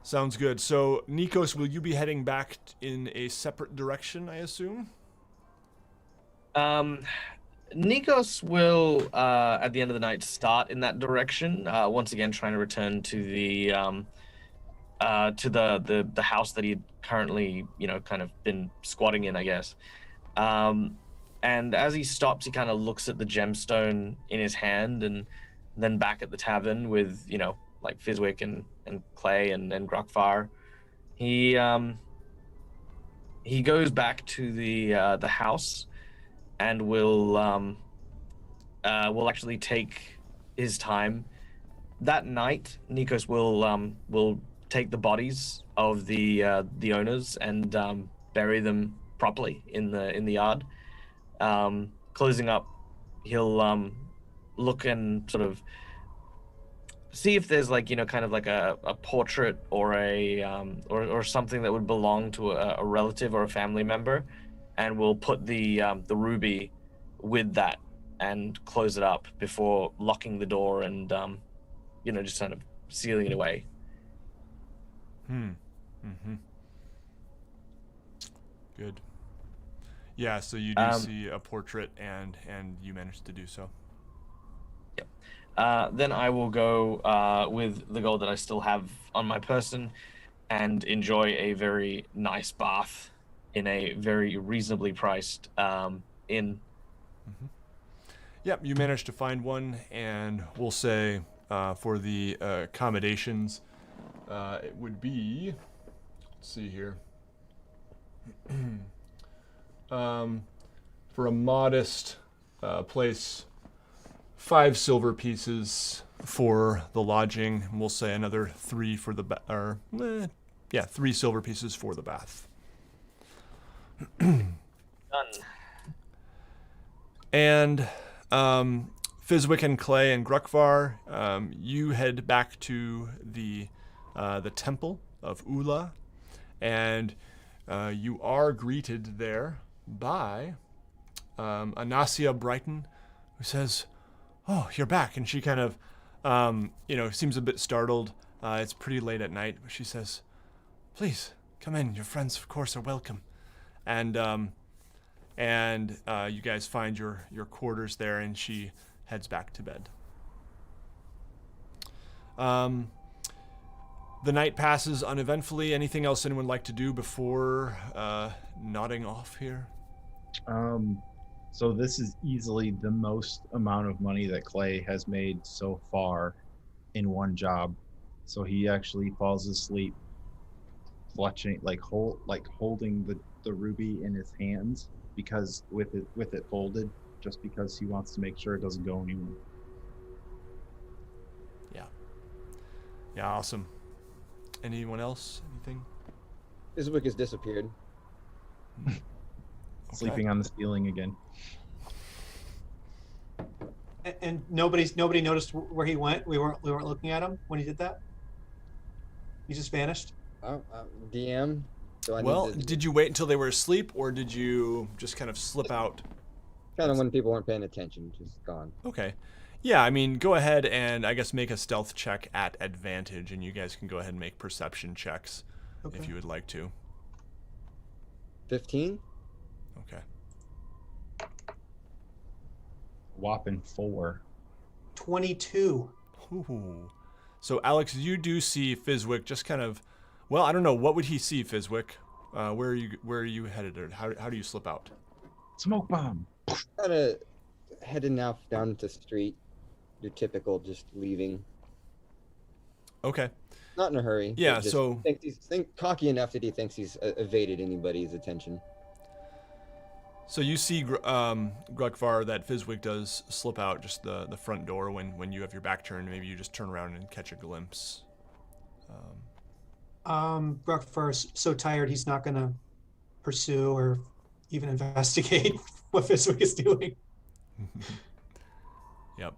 Sounds good. So, Nikos, will you be heading back in a separate direction, I assume? Nikos will, at the end of the night, start in that direction. Once again, trying to return to the house that he'd currently, kind of been squatting in, I guess. And as he stops, he kind of looks at the gemstone in his hand, and then back at the tavern with, like Fizwick and Clay and Grukvar. He goes back to the house and will actually take his time. That night, Nikos will take the bodies of the owners and bury them properly in the yard. Closing up, he'll look and sort of see if there's like kind of like a portrait or a or something that would belong to a relative or a family member, and we'll put the ruby with that and close it up before locking the door and just kind of sealing it away. Good. Yeah, so you do see a portrait, and you managed to do so. Then I will go with the gold that I still have on my person and enjoy a very nice bath in a very reasonably priced inn. Yep, you managed to find one, and we'll say for the accommodations, it would be, let's see here, for a modest place, 5 silver pieces for the lodging, and we'll say another 3 for the 3 silver pieces for the bath. Done. And Fizwick and Clay and Grukvar, you head back to the temple of Ula, and you are greeted there by Anasia Brighton, who says, "Oh, you're back." And she kind of, seems a bit startled. It's pretty late at night, but she says, "Please, come in. Your friends, of course, are welcome." And you guys find your quarters there, and she heads back to bed. The night passes uneventfully. Anything else anyone would like to do before nodding off here? So this is easily the most amount of money that Clay has made so far in one job. So he actually falls asleep, clutching, holding the ruby in his hands, because with it folded, just because he wants to make sure it doesn't go anywhere. Yeah, awesome. Anyone else? Anything? Fizwick has disappeared. Sleeping on the ceiling again. And nobody noticed where he went. We weren't looking at him when he did that. He just vanished. DM. Did you wait until they were asleep, or did you just kind of slip out? Kind of when people weren't paying attention, just gone. Okay. Yeah, I mean, go ahead and I guess make a stealth check at advantage, and you guys can go ahead and make perception checks if you would like to. 15? Okay. Whopping 4. 22. Ooh. So, Alex, you do see Fizwick just kind of, well, I don't know. What would he see, Fizwick? Where are you headed? Or how do you slip out? Smoke bomb. Kind of heading now down the street. Your typical just leaving. Okay. Not in a hurry. Yeah, just so... He's cocky enough that he thinks he's evaded anybody's attention. So you see, Grukvar, that Fizwick does slip out just the front door when you have your back turned. Maybe you just turn around and catch a glimpse. Grukvar's so tired he's not going to pursue or even investigate what Fizwick is doing. Yep.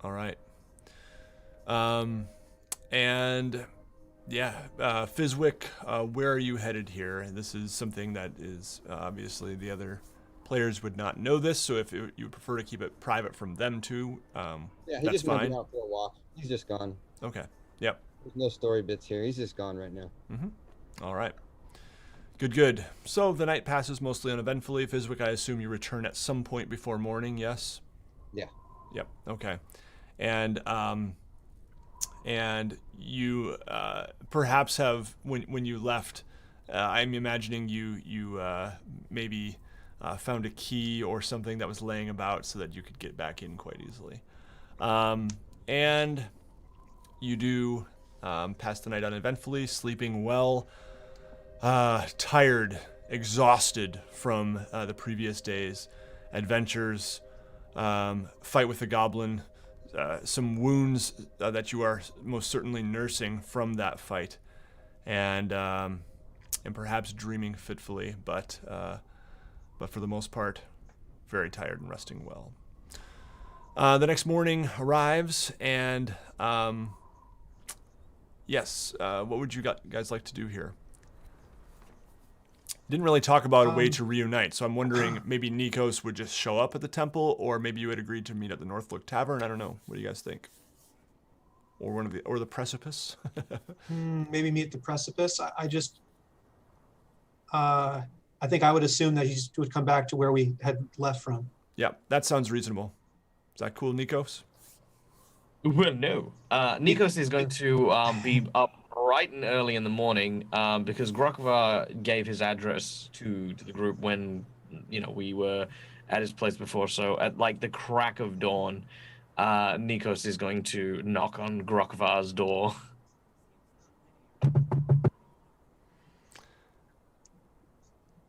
All right. And yeah, Fizwick, where are you headed here? This is something that is obviously the other players would not know this, so if you prefer to keep it private from them too, he that's just went fine. out for a walk. He's just gone. Okay. Yep. There's no story bits here. He's just gone right now. All right. Good. So the night passes mostly uneventfully. Fizwick, I assume you return at some point before morning, yes? Yeah. Yep. Okay. And you perhaps have, when you left, I'm imagining you maybe found a key or something that was laying about so that you could get back in quite easily. And you do pass the night uneventfully, sleeping well, tired, exhausted from the previous day's adventures, fight with the goblin, some wounds that you are most certainly nursing from that fight, and perhaps dreaming fitfully, but for the most part, very tired and resting well. The next morning arrives, and Yes. What would you guys like to do here? Didn't really talk about a way to reunite, so I'm wondering maybe Nikos would just show up at the temple, or maybe you had agreed to meet at the Northlook Tavern. I don't know. What do you guys think? Or the precipice? Maybe meet at the precipice. I think I would assume that he would come back to where we had left from. Yeah, that sounds reasonable. Is that cool, Nikos? Well, no. Nikos is going to be up bright and early in the morning because Grokvar gave his address to the group when we were at his place before. So at like the crack of dawn, Nikos is going to knock on Grokvar's door.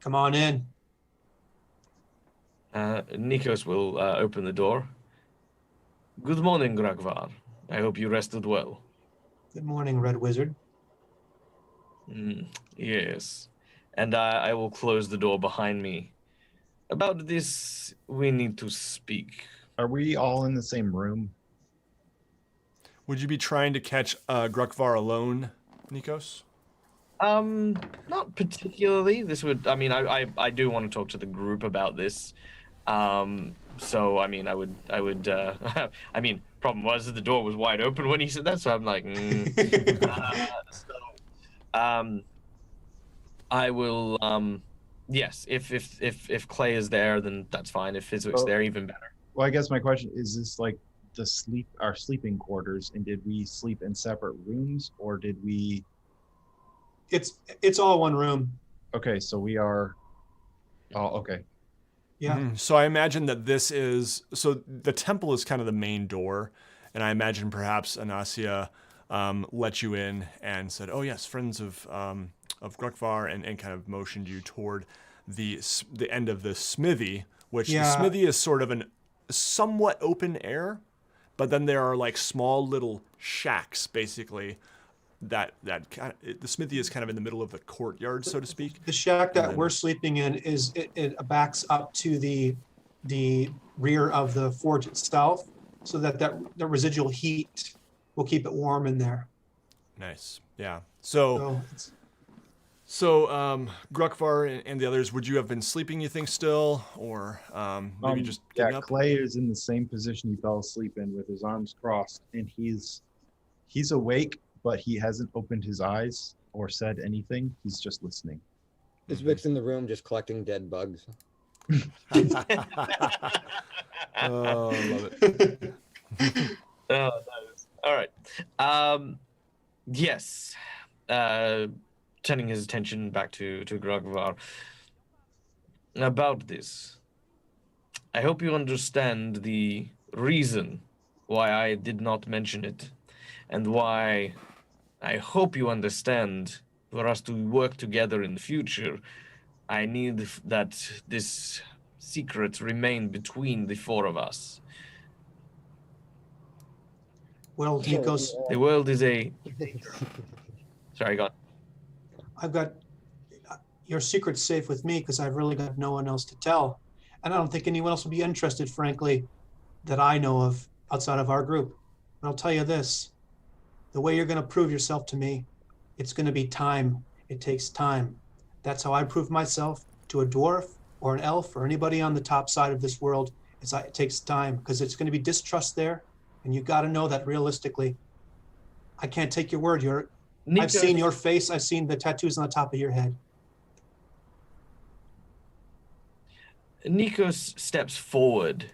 Come on in. Nikos will open the door. Good morning, Grokvar. I hope you rested well. Good morning, Red Wizard. Yes. And I will close the door behind me. About this, we need to speak. Are we all in the same room? Would you be trying to catch Grokvar alone, Nikos? Not particularly. I do want to talk to the group about this. So, I would, problem was that the door was wide open when he said that, so I'm like, I will, yes, if Clay is there, then that's fine. If Fizwick's there, even better. Well, I guess my question is this like our sleeping quarters, and did we sleep in separate rooms, or did we? It's all one room. Okay, so we are. Oh, okay. Yeah. Mm-hmm. So I imagine that the temple is kind of the main door, and I imagine perhaps Anasia let you in and said, "Oh yes, friends of Grokvar," and kind of motioned you toward the end of the smithy, which the smithy is sort of an somewhat open air, but then there are like small little shacks basically. That kind of, the smithy is kind of in the middle of the courtyard, so to speak. The shack that we're sleeping in is it backs up to the rear of the forge itself, so that the residual heat will keep it warm in there. Nice, yeah. So Grokvar and the others, would you have been sleeping, you think, still, or maybe just getting up? Clay is in the same position he fell asleep in, with his arms crossed, and he's awake. But he hasn't opened his eyes or said anything. He's just listening. Fizwick's in the room just collecting dead bugs. Oh, love it. Oh, nice. All right. Yes. Turning his attention back to Grokvar. About this, I hope you understand the reason why I did not mention it, and why I hope you understand, for us to work together in the future, I need that this secret remain between the four of us. Well, Nikos, the world is a... Sorry, go on. Your secret's safe with me because I've really got no one else to tell. And I don't think anyone else would be interested, frankly, that I know of outside of our group. But I'll tell you this. The way you're going to prove yourself to me, it's going to be time. It takes time. That's how I prove myself to a dwarf or an elf or anybody on the top side of this world. It takes time because it's going to be distrust there. And you got to know that realistically. I can't take your word. I've seen your face. I've seen the tattoos on the top of your head. Nikos steps forward.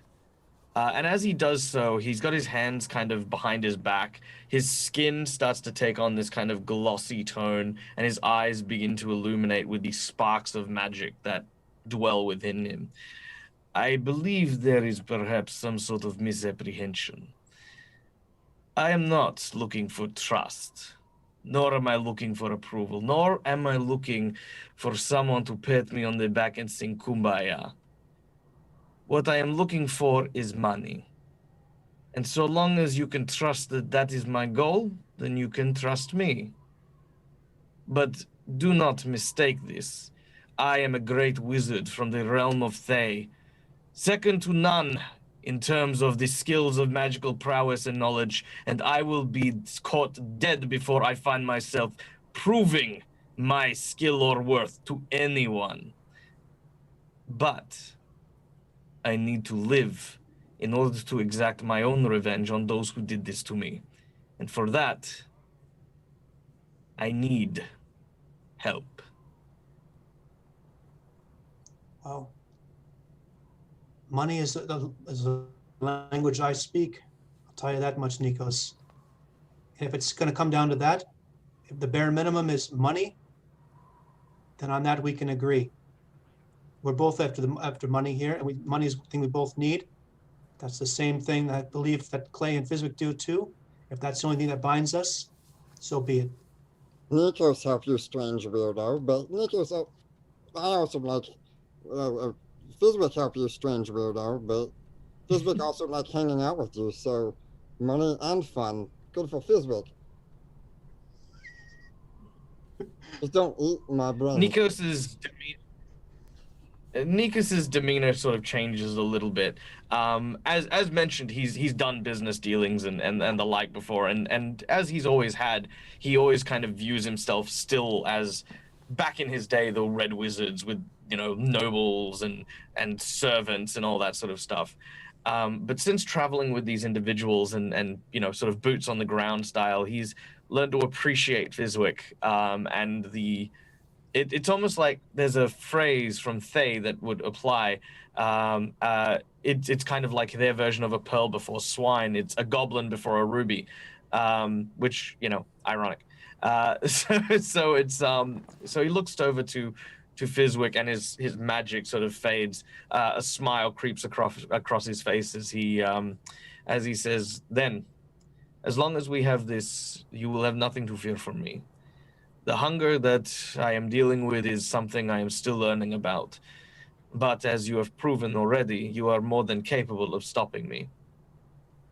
And as he does so, he's got his hands kind of behind his back. His skin starts to take on this kind of glossy tone, and his eyes begin to illuminate with these sparks of magic that dwell within him. I believe there is perhaps some sort of misapprehension. I am not looking for trust, nor am I looking for approval, nor am I looking for someone to pat me on the back and sing Kumbaya. What I am looking for is money. And so long as you can trust that that is my goal, then you can trust me. But do not mistake this. I am a great wizard from the realm of Thay, second to none in terms of the skills of magical prowess and knowledge, and I will be caught dead before I find myself proving my skill or worth to anyone. But I need to live in order to exact my own revenge on those who did this to me. And for that, I need help. Well, money is the language I speak. I'll tell you that much, Nikos. And if it's going to come down to that, if the bare minimum is money, then on that we can agree. We're both after money here, and money is the thing we both need. That's the same thing I believe that Clay and Fizwick do too. If that's the only thing that binds us, so be it. Nikos help you, strange weirdo, but Nikos, I also like, Fizwick help you, strange weirdo, but Fizwick also like hanging out with you, so money and fun, good for Fizwick. Just don't eat my brain. Nikos's demeanor sort of changes a little bit. As mentioned, he's done business dealings and the like before, and as he's always had, he always kind of views himself still as back in his day the Red Wizards with, you know, nobles and servants and all that sort of stuff. But since traveling with these individuals and you know, sort of boots on the ground style, he's learned to appreciate Fizwick and the. It's almost like there's a phrase from Thay that would apply. It's kind of like their version of a pearl before swine. It's a goblin before a ruby, which, you know, ironic. So he looks over to Fizwick, and his magic sort of fades. A smile creeps across his face as he says, "Then, as long as we have this, you will have nothing to fear from me. The hunger that I am dealing with is something I am still learning about. But as you have proven already, you are more than capable of stopping me.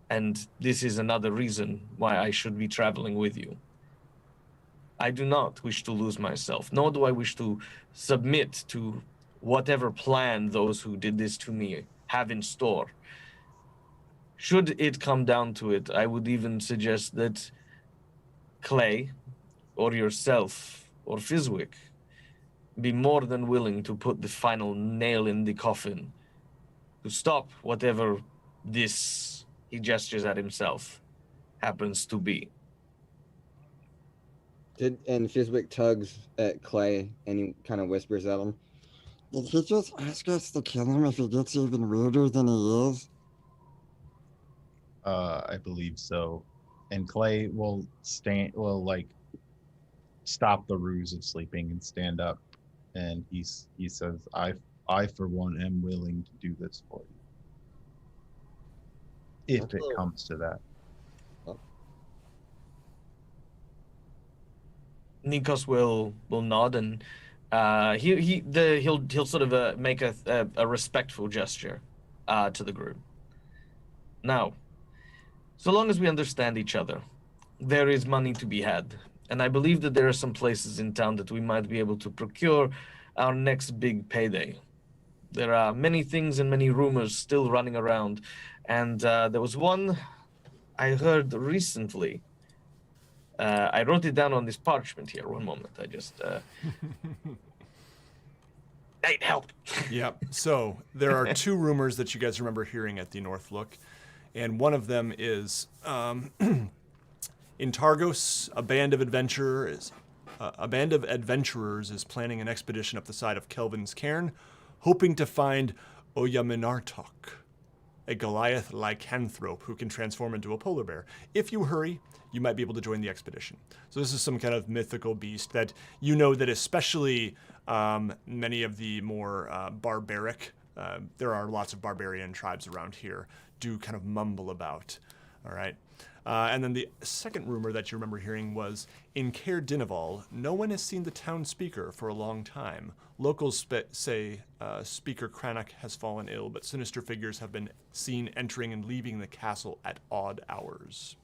And this is another reason why I should be traveling with you. I do not wish to lose myself, nor do I wish to submit to whatever plan those who did this to me have in store. Should it come down to it, I would even suggest that Clay, or yourself, or Fizwick, be more than willing to put the final nail in the coffin to stop whatever this," he gestures at himself, "happens to be." And Fizwick tugs at Clay and he kind of whispers at him, Did he just ask us to kill him if he gets even weirder than he is? I believe so. And Clay will stop the ruse of sleeping and stand up, and he says, I for one am willing to do this for you, if it comes to that. Nikos will nod, and he'll sort of make a respectful gesture to the group. Now, so long as we understand each other, there is money to be had. And I believe that there are some places in town that we might be able to procure our next big payday. There are many things and many rumors still running around. And there was one I heard recently. I wrote it down on this parchment here. One moment. I just... Need help. Yep. So there are two rumors that you guys remember hearing at the North Look. And one of them is... in Targos, a band of adventurers is planning an expedition up the side of Kelvin's Cairn, hoping to find Oyaminartok, a Goliath lycanthrope who can transform into a polar bear. If you hurry, you might be able to join the expedition. So this is some kind of mythical beast that you know that especially many of the more barbaric, there are lots of barbarian tribes around here, do kind of mumble about. All right. And then the second rumor that you remember hearing was, in Caer-Konig, no one has seen the town speaker for a long time. Locals say Speaker Cranach has fallen ill, but sinister figures have been seen entering and leaving the castle at odd hours.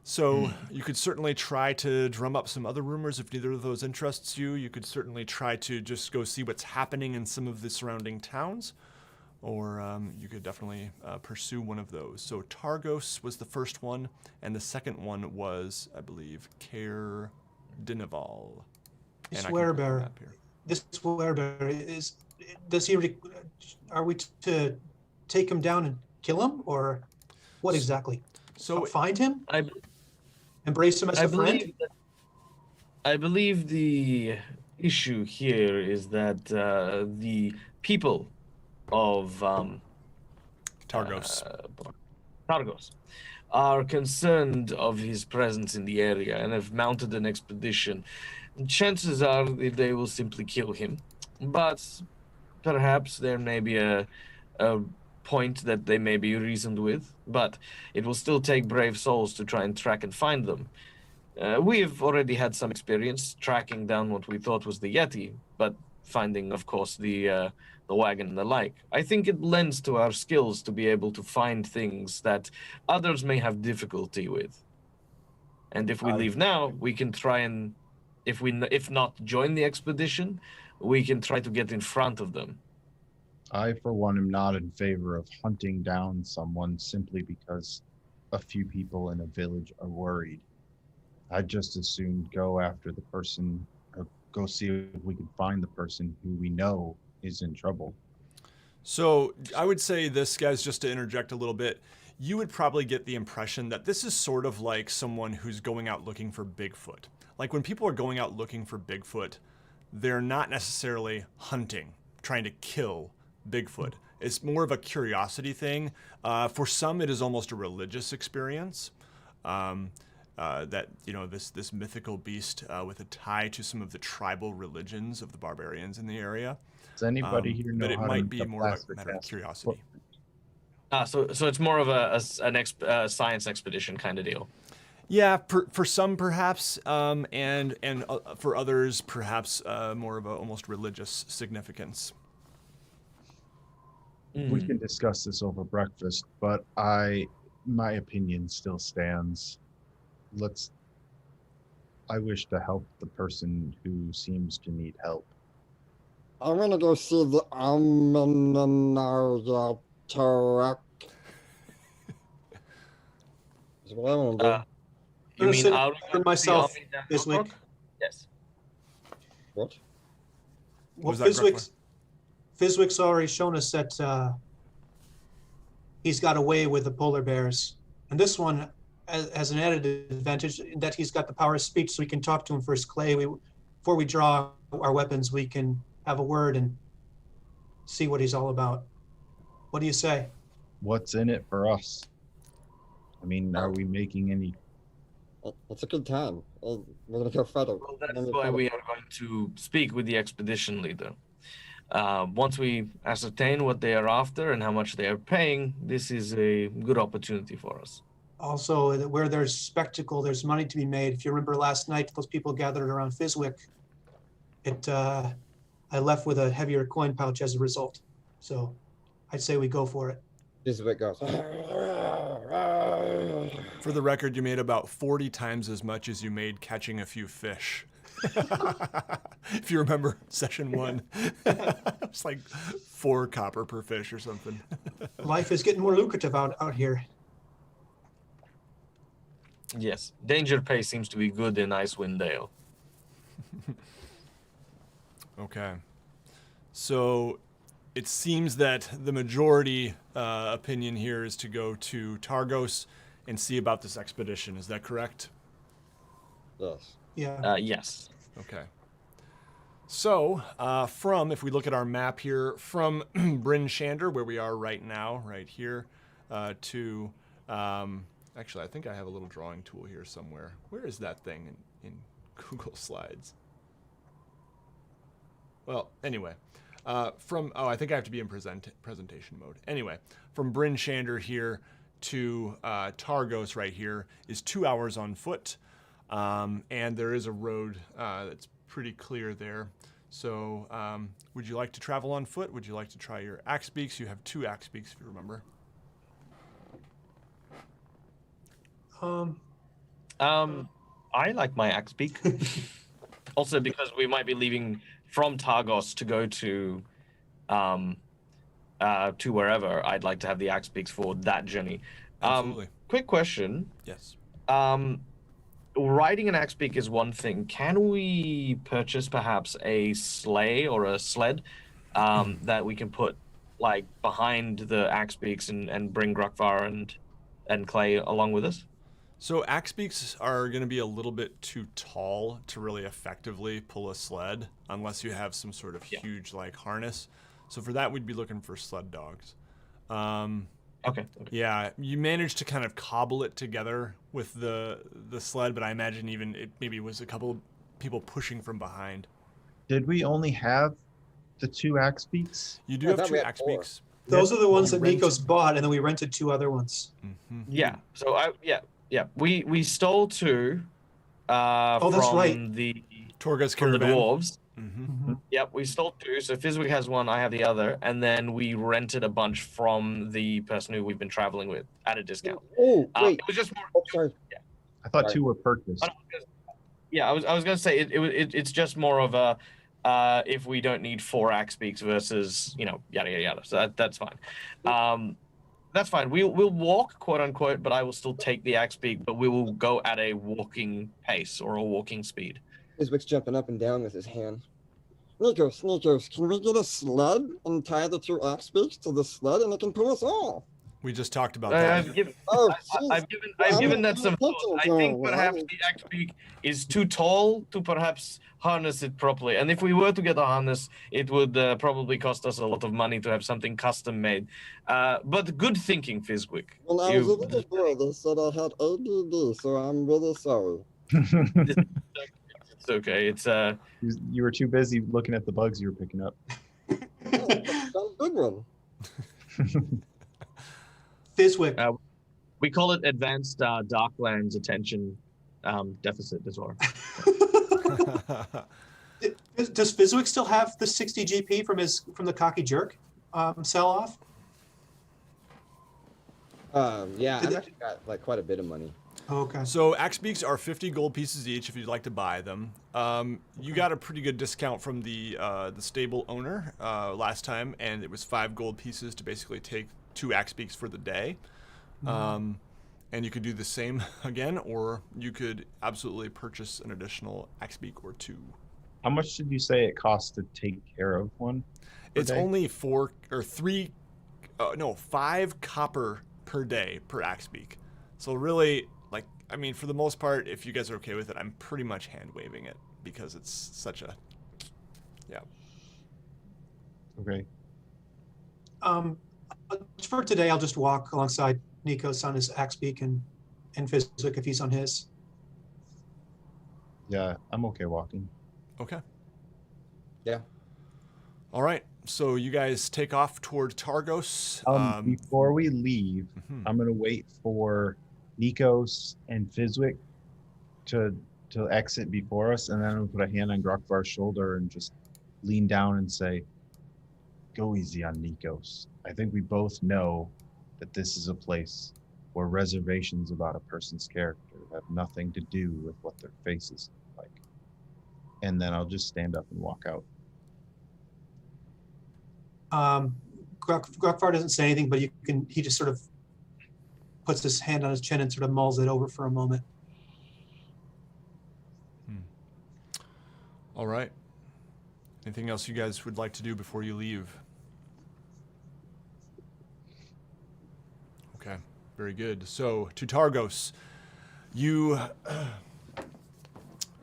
So you could certainly try to drum up some other rumors if neither of those interests you. You could certainly try to just go see what's happening in some of the surrounding towns, or you could definitely pursue one of those. So Targos was the first one, and the second one was, I believe, Caer-Konig. This werebear. This werebear does he? Are we to take him down and kill him, or what exactly? So find him. Embrace him as a friend? I believe the issue here is that the people of Targos. Targos are concerned of his presence in the area and have mounted an expedition. Chances are that they will simply kill him, but perhaps there may be a point that they may be reasoned with, but it will still take brave souls to try and track and find them. We've already had some experience tracking down what we thought was the Yeti, but finding, of course, the wagon and the like. I think it lends to our skills to be able to find things that others may have difficulty with. And if we leave now, we can try and, if not join the expedition, we can try to get in front of them. I, for one, am not in favor of hunting down someone simply because a few people in a village are worried. I'd just as soon go after the person, or go see if we can find the person who we know is in trouble. So I would say this, guys, just to interject a little bit, you would probably get the impression that this is sort of like someone who's going out looking for Bigfoot. Like when people are going out looking for Bigfoot, they're not necessarily hunting, trying to kill Bigfoot. It's more of a curiosity thing. For some, it is almost a religious experience. That, you know, this mythical beast with a tie to some of the tribal religions of the barbarians in the area. Does anybody here know but it how might to be make a more of plaster a matter of cast? curiosity. So it's more of a science expedition kind of deal. Yeah, for some perhaps, and for others perhaps more of a almost religious significance. We can discuss this over breakfast, but my opinion still stands. I wish to help the person who seems to need help. I want to go see the Almanara. That's what I want to do. You mean for myself this week? Yes. What? Well, Fizwick's already shown us that he's got away with the polar bears, and this one has an added advantage in that he's got the power of speech, so we can talk to him first. Clay, before we draw our weapons, we can have a word and see what he's all about. What do you say? What's in it for us? I mean, are we making any? It's a good time. We're gonna go further. Well, that's why we are going to speak with the expedition leader. Once we ascertain what they are after and how much they are paying, this is a good opportunity for us. Also, where there's spectacle, there's money to be made. If you remember last night, those people gathered around Fizwick. I left with a heavier coin pouch as a result. So I'd say we go for it. Fizwick goes. For the record, you made about 40 times as much as you made catching a few fish. If you remember session 1, it's like 4 copper per fish or something. Life is getting more lucrative out here. Yes, danger pay seems to be good in Icewind Dale. Okay. So it seems that the majority opinion here is to go to Targos and see about this expedition. Is that correct? Yes. Yeah. Yes. Okay. So, if we look at our map here, from Bryn Shander, where we are right now, right here, to, actually, I think I have a little drawing tool here somewhere. Where is that thing in Google Slides? Well, anyway, I think I have to be in presentation mode. Anyway, from Bryn Shander here to Targos right here is 2 hours on foot. And there is a road that's pretty clear there. So would you like to travel on foot? Would you like to try your axe beaks? You have 2 axe beaks, if you remember. I like my axe beak. Also, because we might be leaving from Targos to go to wherever, I'd like to have the axe beaks for that journey. Absolutely. Quick question. Yes. Riding an axe beak is one thing. Can we purchase perhaps a sleigh or a sled that we can put like behind the axe beaks and bring Grukvar and Clay along with us? So axe beaks are going to be a little bit too tall to really effectively pull a sled unless you have some sort of huge like harness. So for that, we'd be looking for sled dogs. Okay. Yeah, you managed to kind of cobble it together with the sled, but I imagine even it maybe was a couple of people pushing from behind. Did we only have the 2 axe beaks? You do I have thought 2 we had axe 4. beaks. Those are the ones that rented- Nikos bought, and then we rented 2 other ones. Mm-hmm. Yeah. So we stole 2 Oh, that's from right. the Torga's from the caravan. dwarves. Mm-hmm. Yep, we stole 2. So Fizwick has 1, I have the other, and then we rented a bunch from the person who we've been traveling with at a discount. Oh, wait. It was just more. Oh, sorry. I thought Sorry. 2 were purchased. Yeah, I was gonna say it's just more of a if we don't need 4 axe beaks versus yada yada yada. So that's fine. That's fine. We'll walk, quote unquote, but I will still take the axe beak, but we will go at a walking pace or a walking speed. Fizwick's jumping up and down with his hand. Nikos, can we get a sled and tie the 2 axe beaks to the sled and it can pull us all? We just talked about that. I've given Oh, I've given that some thought. I think perhaps the axe beak is too tall to perhaps harness it properly. And if we were to get a harness, it would probably cost us a lot of money to have something custom made. But good thinking, Fizwick. When I was a little boy, they said I had ADD, so I'm really sorry. It's okay. It's You were too busy looking at the bugs you were picking up. Oh, that's a good one. Fizwick. we call it advanced Darklands attention deficit disorder. Does Fizwick still have the 60 GP from the cocky jerk sell off? Yeah, I've actually got like quite a bit of money. Oh, okay. So axe beaks are 50 gold pieces each if you'd like to buy them. You got a pretty good discount from the stable owner last time, and it was 5 gold pieces to basically take 2 axe beaks for the day. And you could do the same again, or you could absolutely purchase an additional axe beak or 2. How much did you say it costs to take care of one? It's day? only 5 copper per day per axe beak. So really, like, I mean, for the most part, if you guys are okay with it, I'm pretty much hand waving it because it's such a, yeah. Okay. For today, I'll just walk alongside Nikos on his axe beak and Fizwick if he's on his. Yeah, I'm okay walking. Okay. Yeah. All right. So you guys take off toward Targos. Before we leave, mhm. I'm gonna wait for Nikos and Fizwick to exit before us, and then I'm gonna put a hand on Grukvar's shoulder and just lean down and say, "Go easy on Nikos. I think we both know that this is a place where reservations about a person's character have nothing to do with what their faces look like." And then I'll just stand up and walk out. Grukvar doesn't say anything, but he just sort of puts his hand on his chin and sort of mulls it over for a moment. All right. Anything else you guys would like to do before you leave? Okay, very good. So to Targos, you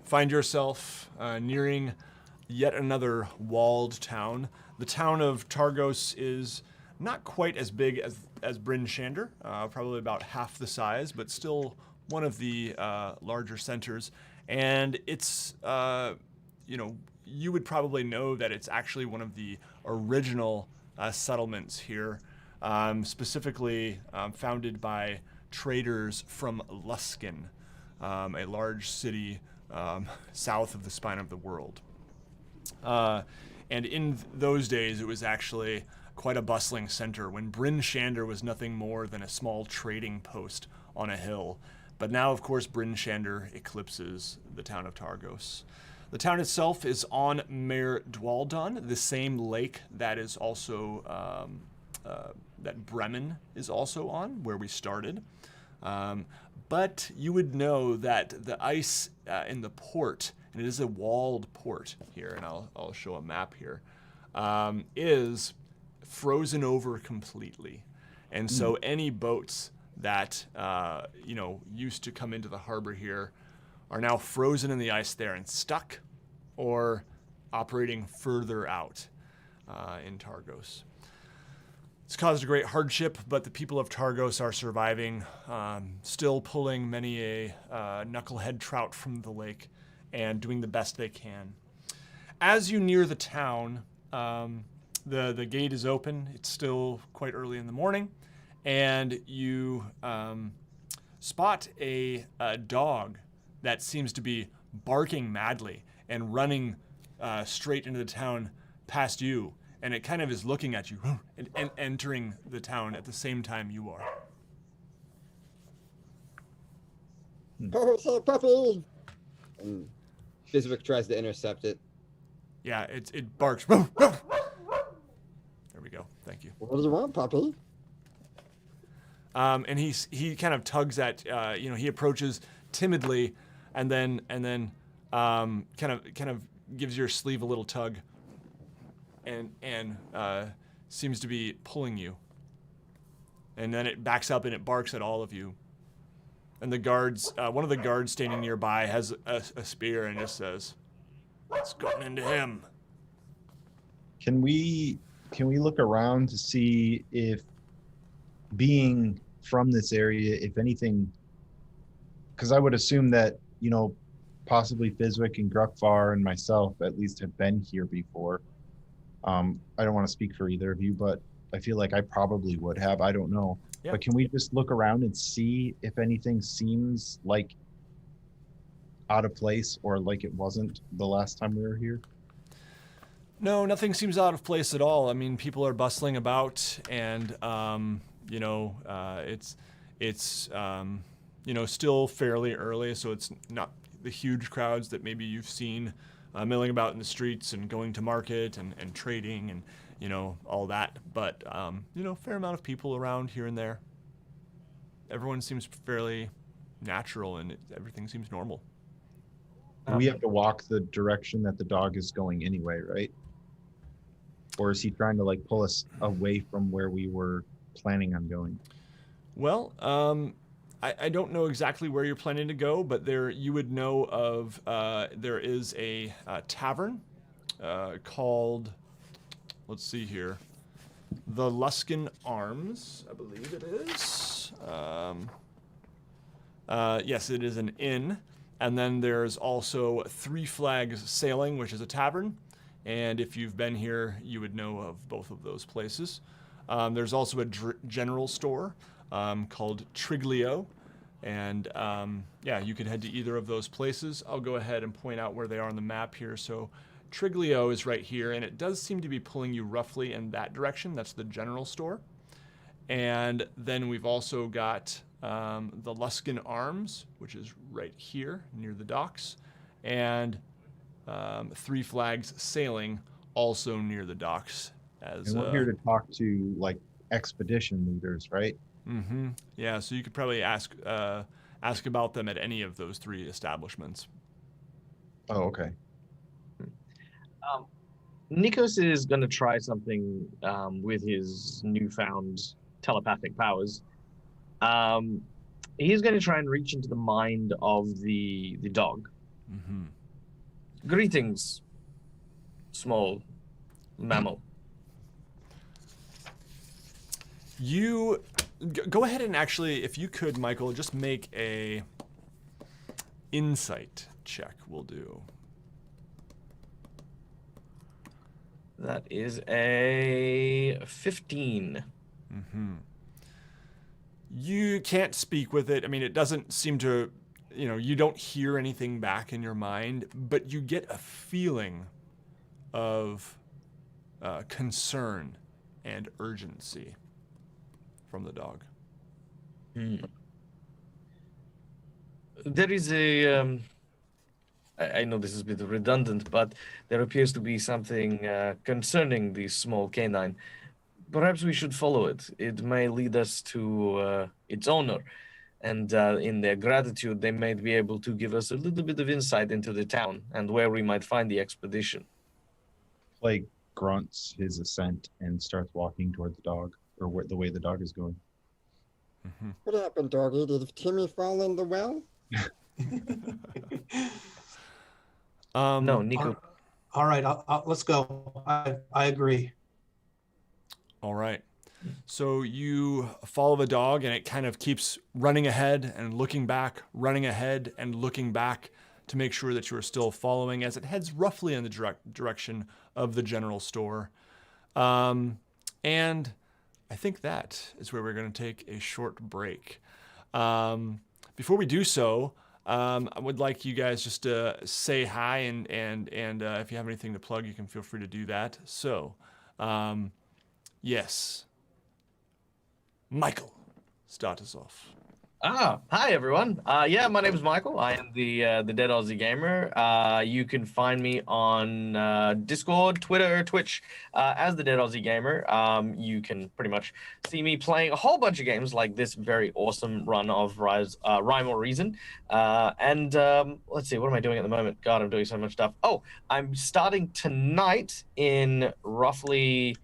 find yourself nearing yet another walled town. The town of Targos is not quite as big as Bryn Shander, probably about half the size, but still one of the larger centers. And it's, you would probably know that it's actually one of the original settlements here, specifically founded by traders from Luskin, a large city south of the spine of the world. And in those days, it was actually quite a bustling center when Bryn Shander was nothing more than a small trading post on a hill. But now, of course, Bryn Shander eclipses the town of Targos. The town itself is on Mer Dwaldon, the same lake that is also that Bremen is also on, where we started. But you would know that the ice in the port, and it is a walled port here, and I'll show a map here, is frozen over completely. And so any boats that used to come into the harbor here are now frozen in the ice there and stuck, or operating further out in Targos. It's caused a great hardship, but the people of Targos are surviving, still pulling many a knucklehead trout from the lake and doing the best they can. As you near the town, the gate is open. It's still quite early in the morning, and you spot a dog that seems to be barking madly and running straight into the town past you. And it kind of is looking at you and entering the town at the same time you are. Oh, puppy! And Fizwick tries to intercept it. Yeah, it barks. There we go. Thank you. What do you want, puppy? And he kind of tugs at he approaches timidly, and then kind of gives your sleeve a little tug. And seems to be pulling you. And then it backs up and it barks at all of you. And the guards, one of the guards standing nearby has a spear and just says, "It's gotten into him." Can we look around to see if, being from this area, if anything, because I would assume that, possibly Fizwick and Gruckvar and myself at least have been here before. I don't want to speak for either of you, but I feel like I probably would have. I don't know. Yeah. But can we just look around and see if anything seems like out of place or like it wasn't the last time we were here? No, nothing seems out of place at all. I mean, people are bustling about, and it's still fairly early, so it's not the huge crowds that maybe you've seen milling about in the streets and going to market and trading and all that. But fair amount of people around here and there. Everyone seems fairly natural, and everything seems normal. We have to walk the direction that the dog is going anyway, right? Or is he trying to pull us away from where we were planning on going? Well, I don't know exactly where you're planning to go, but you would know of there is a tavern called, let's see here, the Luskin Arms, I believe it is. Yes, it is an inn. And then there's also Three Flags Sailing, which is a tavern. And if you've been here, you would know of both of those places. There's also a general store called Triglio. And you could head to either of those places. I'll go ahead and point out where they are on the map here. So Triglio is right here, and it does seem to be pulling you roughly in that direction. That's the general store. And then we've also got the Luskin Arms, which is right here near the docks. And Three Flags Sailing, also near the docks. And we're here to talk to expedition leaders, right? Mm-hmm. Yeah, so you could probably ask about them at any of those three establishments. Oh, okay. Nikos is going to try something with his newfound telepathic powers. He's going to try and reach into the mind of the dog. Mm-hmm. Greetings, small mammal. You go ahead and actually, if you could, Michael, just make a insight check. Will do. That is a 15. Mm-hmm. You can't speak with it. I mean, it doesn't seem to, you don't hear anything back in your mind, but you get a feeling of concern and urgency from the dog. There is a. I know this is a bit redundant, but there appears to be something concerning the small canine. Perhaps we should follow it. It may lead us to its owner, and in their gratitude, they might be able to give us a little bit of insight into the town and where we might find the expedition. Clay grunts his assent and starts walking toward the dog, or the way the dog is going. What happened, doggy? Did Timmy fall in the well? No, Nico. All right, let's go. I agree. All right. So you follow the dog, and it kind of keeps running ahead and looking back, running ahead and looking back to make sure that you are still following as it heads roughly in the direction of the general store. And I think that is where we're going to take a short break. Before we do so, I would like you guys just to say hi, and if you have anything to plug, you can feel free to do that. So, yes. Michael, start us off. Hi everyone. Yeah, my name is Michael. I am the Dead Aussie Gamer. You can find me on Discord, Twitter, Twitch as the Dead Aussie Gamer. You can pretty much see me playing a whole bunch of games like this very awesome run of Rime or Reason. Let's see, what am I doing at the moment? God, I'm doing so much stuff. Oh, I'm starting tonight in roughly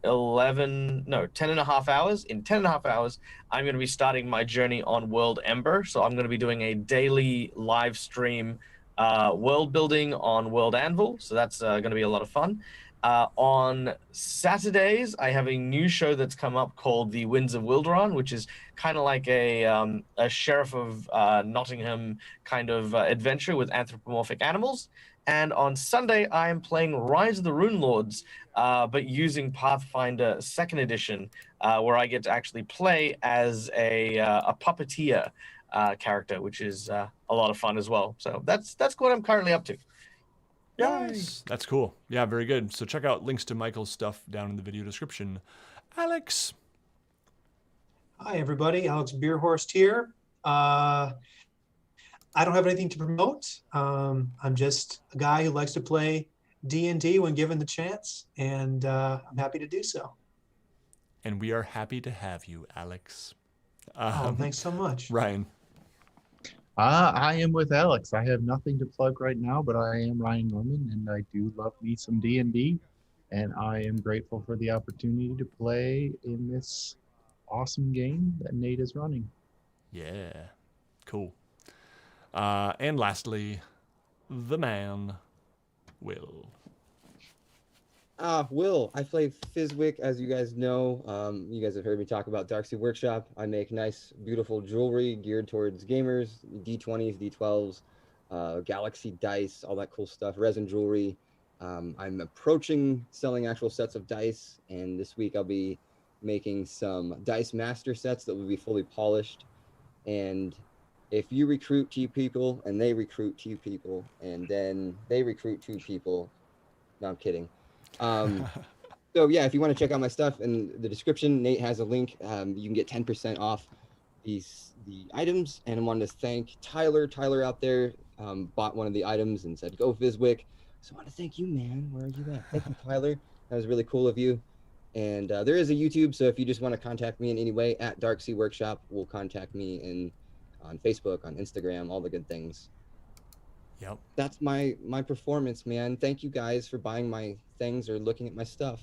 10 and a half hours. In 10 and a half hours, I'm going to be starting my journey on World Ember. So I'm going to be doing a daily live stream world building on World Anvil. So that's going to be a lot of fun. On Saturdays, I have a new show that's come up called The Winds of Wilderon, which is kind of like a Sheriff of Nottingham kind of adventure with anthropomorphic animals. And on Sunday, I am playing Rise of the Rune Lords, but using Pathfinder 2nd Edition, where I get to actually play as a puppeteer character, which is a lot of fun as well. So that's what I'm currently up to. Nice. That's cool. Yeah, very good. So check out links to Michael's stuff down in the video description. Alex. Hi, everybody. Alex Beerhorst here. I don't have anything to promote. I'm just a guy who likes to play D&D when given the chance, and I'm happy to do so. And we are happy to have you, Alex. Thanks so much. Ryan. I am with Alex. I have nothing to plug right now, but I am Ryan Norman, and I do love me some D&D, and I am grateful for the opportunity to play in this awesome game that Nate is running. Yeah, cool. And lastly, the man, Will. Will, I play Fizwick, as you guys know. You guys have heard me talk about Darksea Workshop. I make nice, beautiful jewelry geared towards gamers, D20s, D12s, Galaxy dice, all that cool stuff, resin jewelry. I'm approaching selling actual sets of dice, and this week I'll be making some Dice Master sets that will be fully polished. And if you recruit 2 people, and they recruit 2 people, and then they recruit 2 people, no, I'm kidding. So yeah, if you want to check out my stuff in the description, Nate has a link. You can get 10% off the items. And I wanted to thank Tyler. Tyler out there bought one of the items and said, "Go Fizwick." So I want to thank you, man. Where are you at? Thank you, Tyler. That was really cool of you. And there is a YouTube, so if you just want to contact me in any way, at Darksea Workshop, will contact me on Facebook, on Instagram, all the good things. Yep. That's my performance, man. Thank you guys for buying my things or looking at my stuff.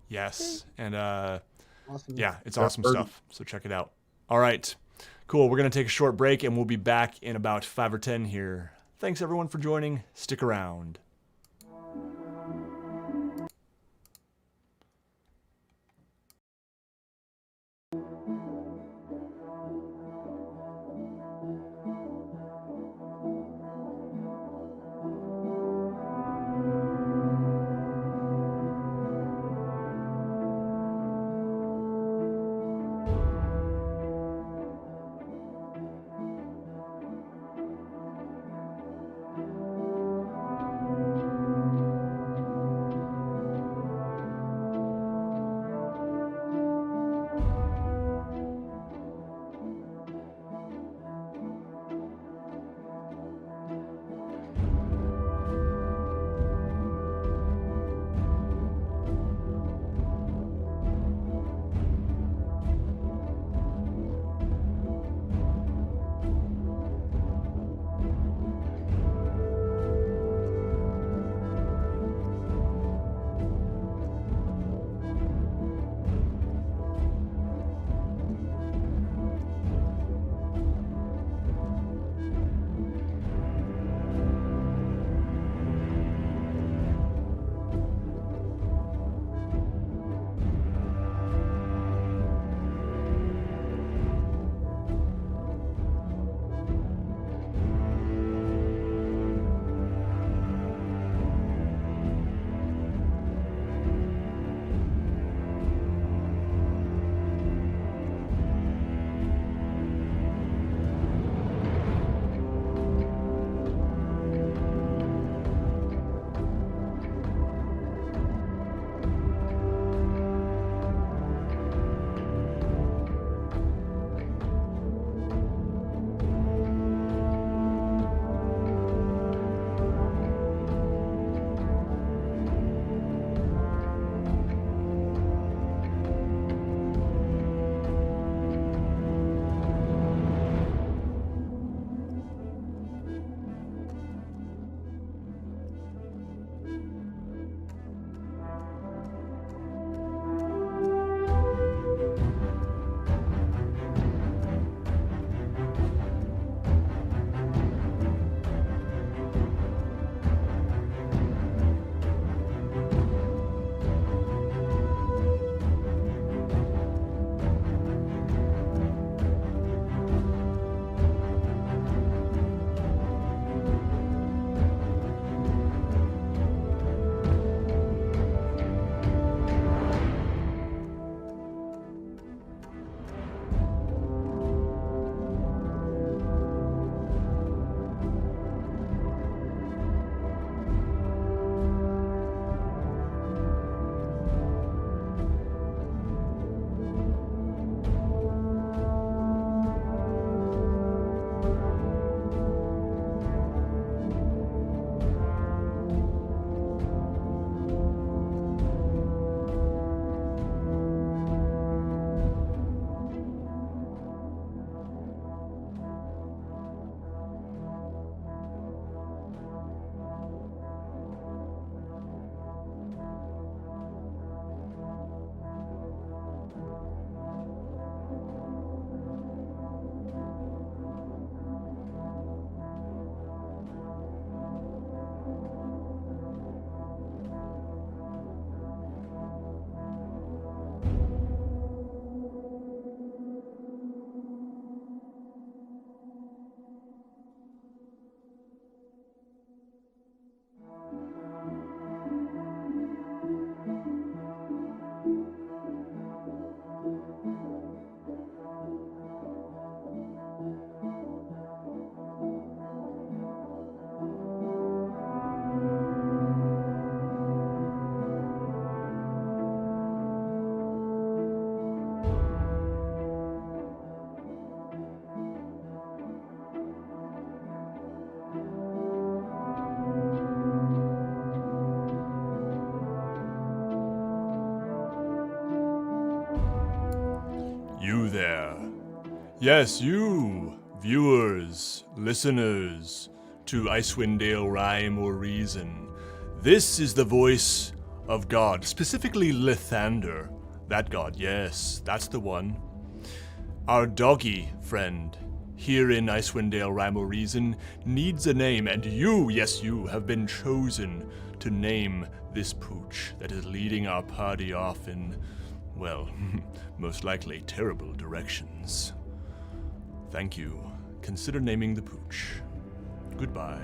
Yes. And Awesome. yeah, it's awesome stuff. So check it out. All right. Cool. We're going to take a short break, and we'll be back in about 5 or 10 here. Thanks, everyone, for joining. Stick around. there. Yes, you, viewers, listeners to Icewind Dale Rime or Reason. This is the voice of God, specifically Lithander. That God, yes, that's the one. Our doggy friend here in Icewind Dale Rime or Reason needs a name, and you, yes, you have been chosen to name this pooch that is leading our party off in, well, most likely terrible directions. Thank you. Consider naming the pooch. Goodbye.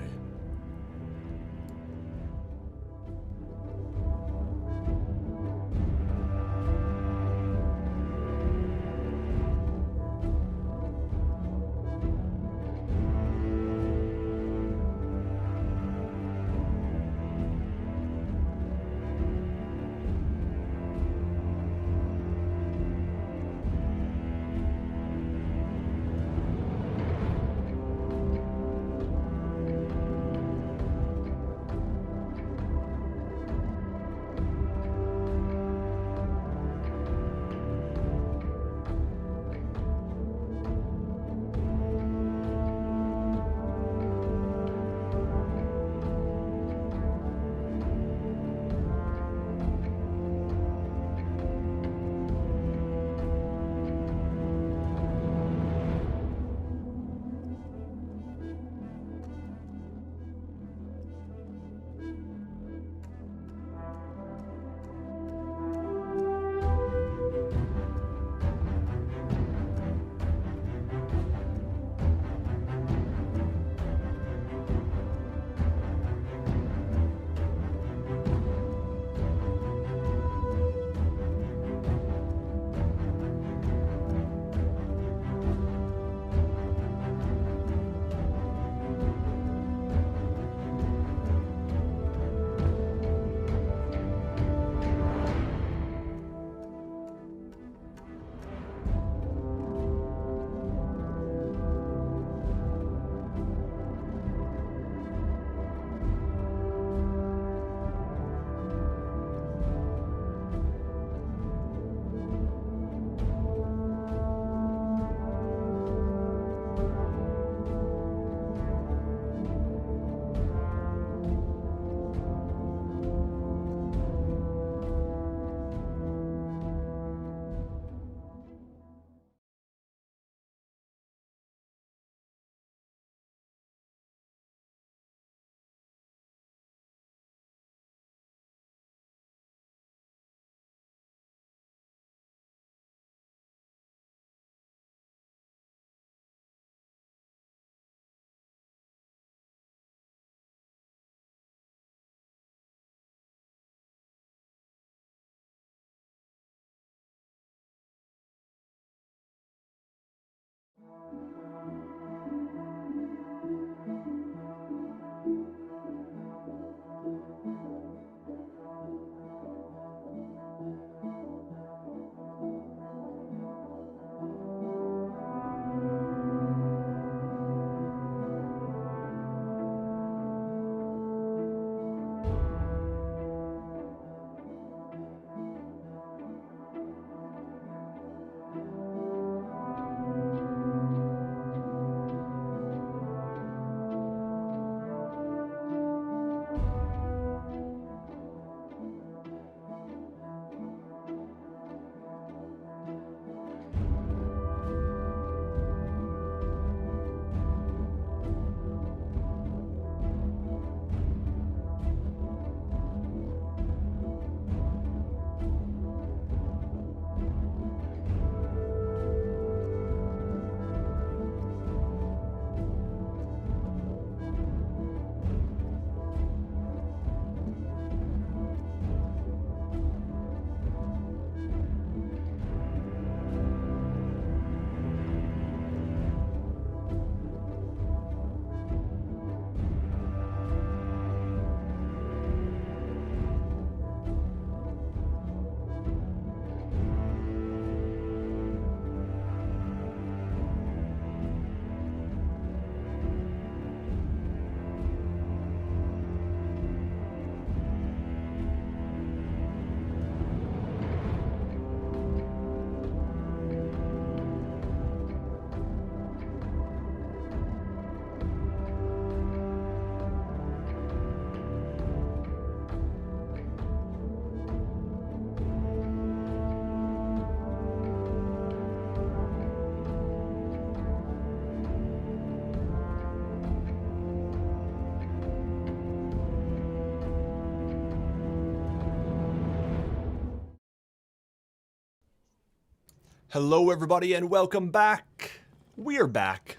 Hello, everybody, and welcome back. We're back.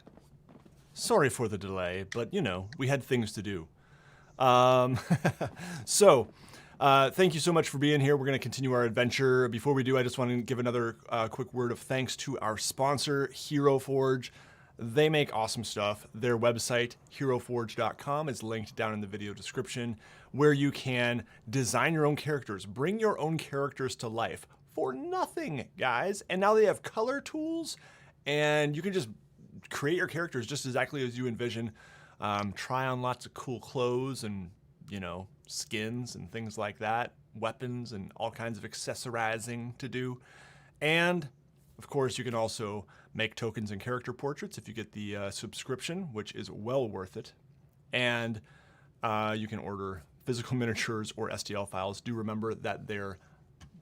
Sorry for the delay, but, you know, we had things to do. Thank you so much for being here. We're going to continue our adventure. Before we do, I just want to give another quick word of thanks to our sponsor, Hero Forge. They make awesome stuff. Their website, heroforge.com, is linked down in the video description, where you can design your own characters, bring your own characters to life for nothing, guys. And now they have color tools, and you can just create your characters just exactly as you envision. Try on lots of cool clothes and, you know, skins and things like that, weapons and all kinds of accessorizing to do. And, of course, you can also make tokens and character portraits if you get the subscription, which is well worth it. And you can order physical miniatures or STL files. Do remember that their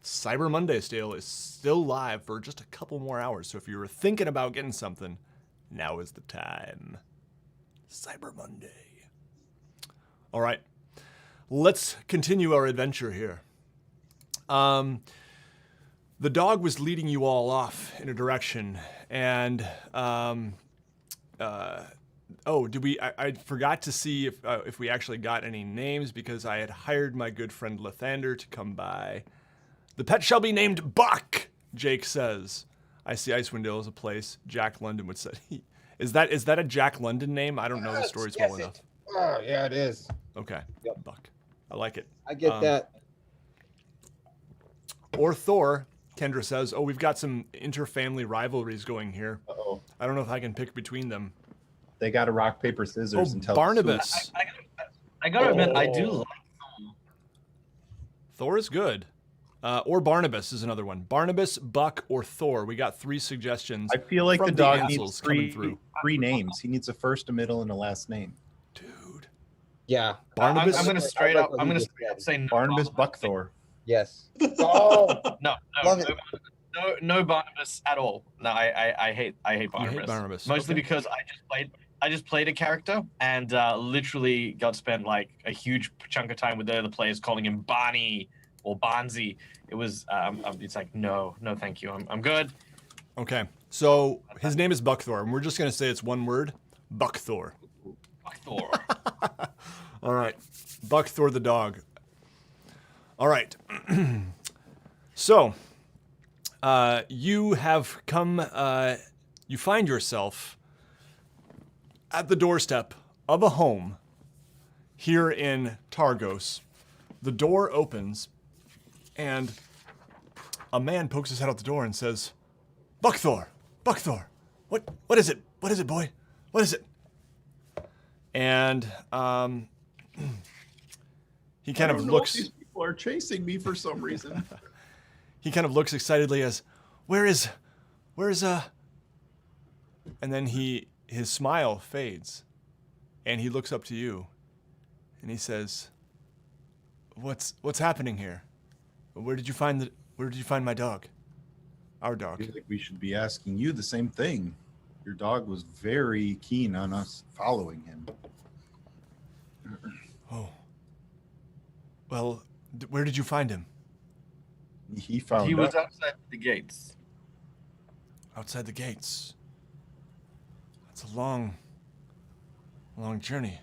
Cyber Monday sale is still live for just a couple more hours. So if you were thinking about getting something, now is the time. Cyber Monday. All right, let's continue our adventure here. The dog was leading you all off in a direction, and I forgot to see if we actually got any names, because I had hired my good friend Lathander to come by. The pet shall be named Buck, Jake says. I see Icewind Dale as a place. Jack London would say. Is that a Jack London name? I don't know the stories well enough. Oh, yeah, it is. Okay, Yep. Buck. I like it. I get that. Or Thor, Kendra says. Oh, we've got some inter-family rivalries going here. Uh-oh. I don't know if I can pick between them. They got to rock, paper, scissors Oh, until Barnabas. I gotta admit, I do like. Thor is good. Or Barnabas is another one. Barnabas, Buck, or Thor. We got 3 suggestions. I feel like from the dog Ansels needs coming through. three names. He needs a first, a middle, and a last name. Dude. Yeah. Barnabas. I'm gonna straight up. I'm gonna straight up say no. Barnabas Buckthor. Yes. Oh, No, Love no, it. no Barnabas at all. No, I hate Barnabas. You hate Barnabas. Mostly Okay. because I just played a character and literally got spent like a huge chunk of time with the other players calling him Barney or Bonzi. It was it's like no, thank you. I'm good. Okay, so his name is Buckthor, and we're just gonna say it's one word, Buckthor. Thor. All right, Buckthor the dog. All right, so you have come. You find yourself at the doorstep of a home here in Targos. The door opens, and a man pokes his head out the door and says, Buckthor, what is it? What is it, boy? What is it? And he kind of looks. These people are chasing me for some reason. He kind of looks excitedly as, where is and then his smile fades, and he looks up to you, and he says, what's happening here? Where did you find my dog? Our I dog. feel like we should be asking you the same thing. Your dog was very keen on us following him. Oh. Well, where did you find him? He found He was us. outside the gates. Outside the gates. That's a long journey.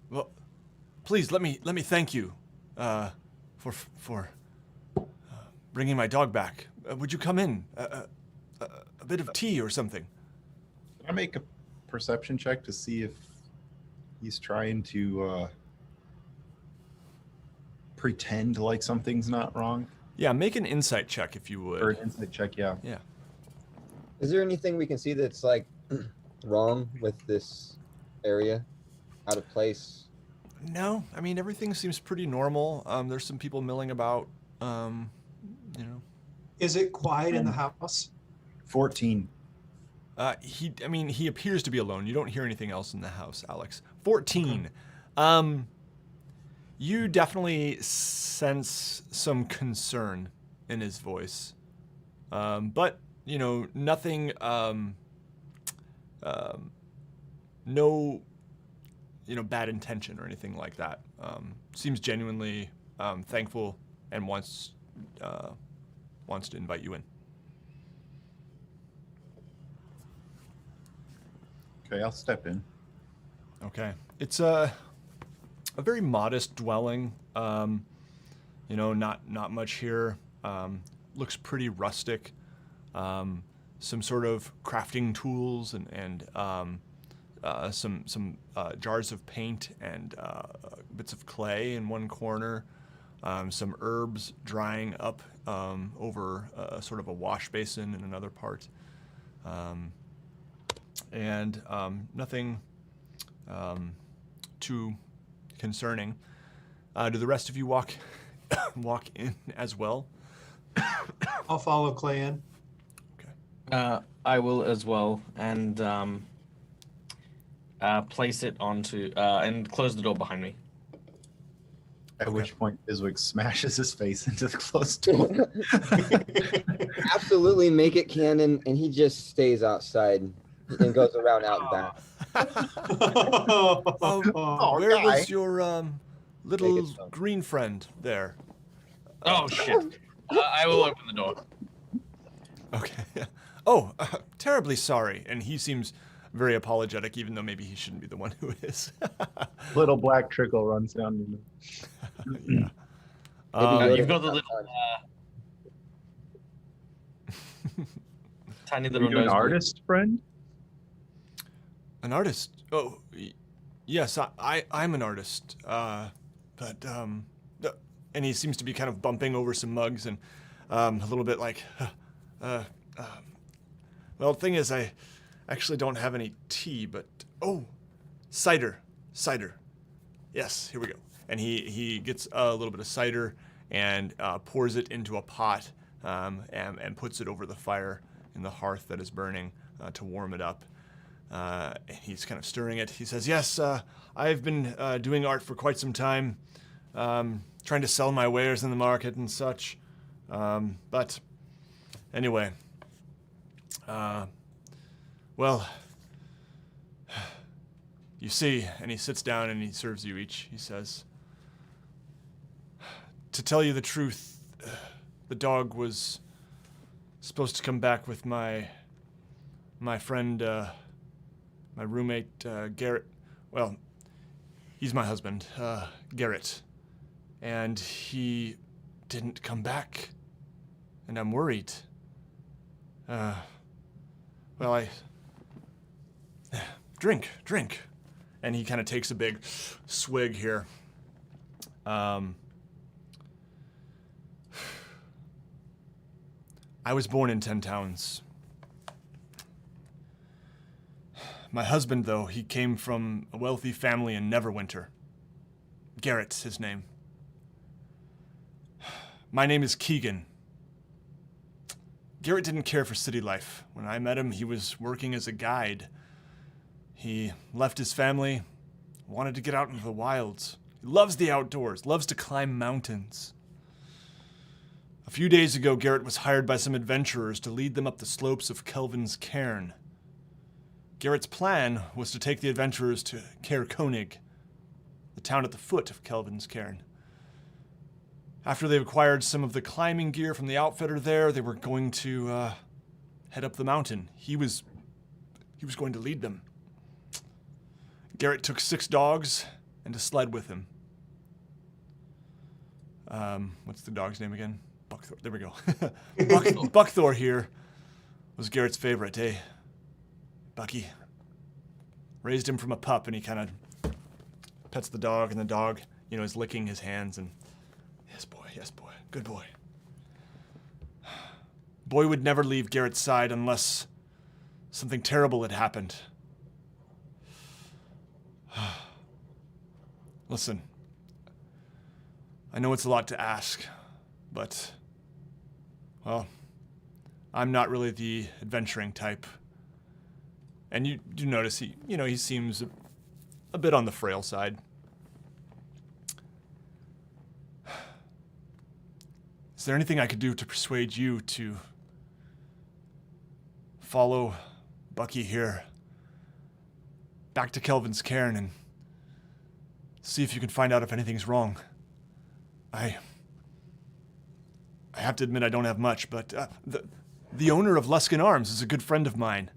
Well, please let me thank you for bringing my dog back. Would you come in? A bit of tea or something. Can I make a perception check to see if he's trying to pretend like something's not wrong? Yeah, make an insight check if you would. Or an insight check, yeah. Yeah. is there anything we can see that's like wrong with this area? Out of place? No, I mean everything seems pretty normal. There's some people milling about. You know. Is it quiet in the house? 14. He appears to be alone. You don't hear anything else in the house, Alex. 14. You definitely sense some concern in his voice. But, you know, nothing, no, you know, bad intention or anything like that. Seems genuinely thankful and wants to invite you in. Okay, I'll step in. Okay. It's a very modest dwelling. Not much here. Looks pretty rustic. Some sort of crafting tools and some jars of paint and bits of clay in one corner. Some herbs drying up over sort of a wash basin in another part. And nothing too concerning. Do the rest of you walk in as well? I'll follow Clay in. I will as well, and place it onto and close the door behind me. At which point Fizwick smashes his face into the closed door. Absolutely make it canon, and he just stays outside and goes around out back. Where was your little green friend there? Oh shit! I will open the door. Okay. Oh, terribly sorry. And he seems very apologetic, even though maybe he shouldn't be the one who is. Little black trickle runs down. Yeah. You've got the little tiny little Are you an nose. artist friend? An artist? Oh, yes, I'm an artist. And he seems to be kind of bumping over some mugs and a little bit like, well, the thing is, I actually don't have any tea, but, cider. Yes, here we go. And he gets a little bit of cider and pours it into a pot and puts it over the fire in the hearth that is burning to warm it up. He's kind of stirring it. He says, yes, I've been doing art for quite some time, trying to sell my wares in the market and such. But anyway, well, you see, and he sits down and he serves you each. He says, to tell you the truth, the dog was supposed to come back with my friend, my roommate, Garrett. Well, he's my husband, Garrett. And he didn't come back. And I'm worried. Well, drink. And he kind of takes a big swig here. I was born in 10 Towns. My husband, though, he came from a wealthy family in Neverwinter. Garrett's his name. My name is Keegan. Garrett didn't care for city life. When I met him, he was working as a guide. He left his family, wanted to get out into the wilds. He loves the outdoors, loves to climb mountains. A few days ago, Garrett was hired by some adventurers to lead them up the slopes of Kelvin's Cairn. Garrett's plan was to take the adventurers to Caer-Konig, the town at the foot of Kelvin's Cairn. After they acquired some of the climbing gear from the outfitter there, they were going to head up the mountain. He was going to lead them. Garrett took 6 dogs and a sled with him. What's the dog's name again? Buckthor. There we go. Buckthor here was Garrett's favorite, eh? Bucky. Raised him from a pup, and he kind of pets the dog, and the dog, is licking his hands, and yes, boy, good boy. Boy would never leave Garrett's side unless something terrible had happened. Listen, I know it's a lot to ask, but, well, I'm not really the adventuring type. And you do notice he seems a bit on the frail side. Is there anything I could do to persuade you to follow Bucky here back to Kelvin's Cairn and see if you can find out if anything's wrong? I have to admit I don't have much, but the owner of Luskin Arms is a good friend of mine.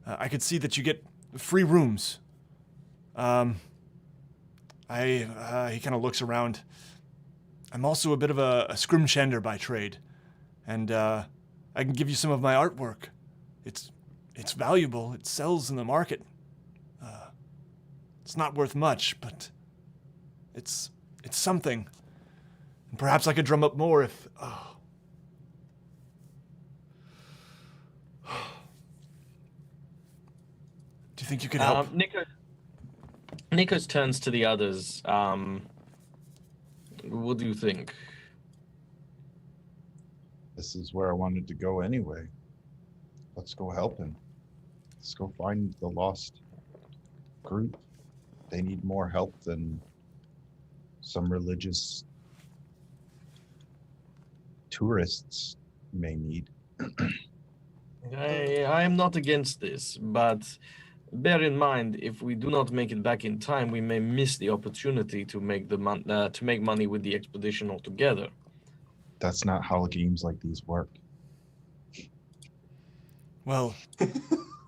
I could see that you get free rooms. He kind of looks around. I'm also a bit of a scrimshander by trade, and I can give you some of my artwork. It's valuable. It sells in the market. It's not worth much, but it's something. And perhaps I could drum up more if. Do you think you could help? Nikos turns to the others. What do you think? This is where I wanted to go anyway. Let's go help him. Let's go find the lost group. They need more help than some religious tourists may need. I am not against this, but bear in mind, if we do not make it back in time, we may miss the opportunity to make make money with the expedition altogether. That's not how games like these work. Well,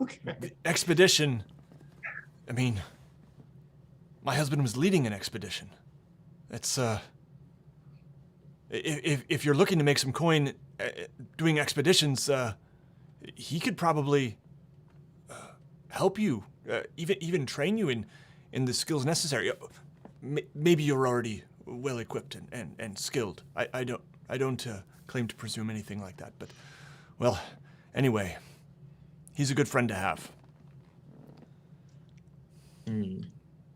Okay. the expedition. I mean, my husband was leading an expedition. It's if you're looking to make some coin doing expeditions, he could probably help you, even train you in the skills necessary. Maybe you're already well equipped and skilled. I don't claim to presume anything like that. But well, anyway, he's a good friend to have.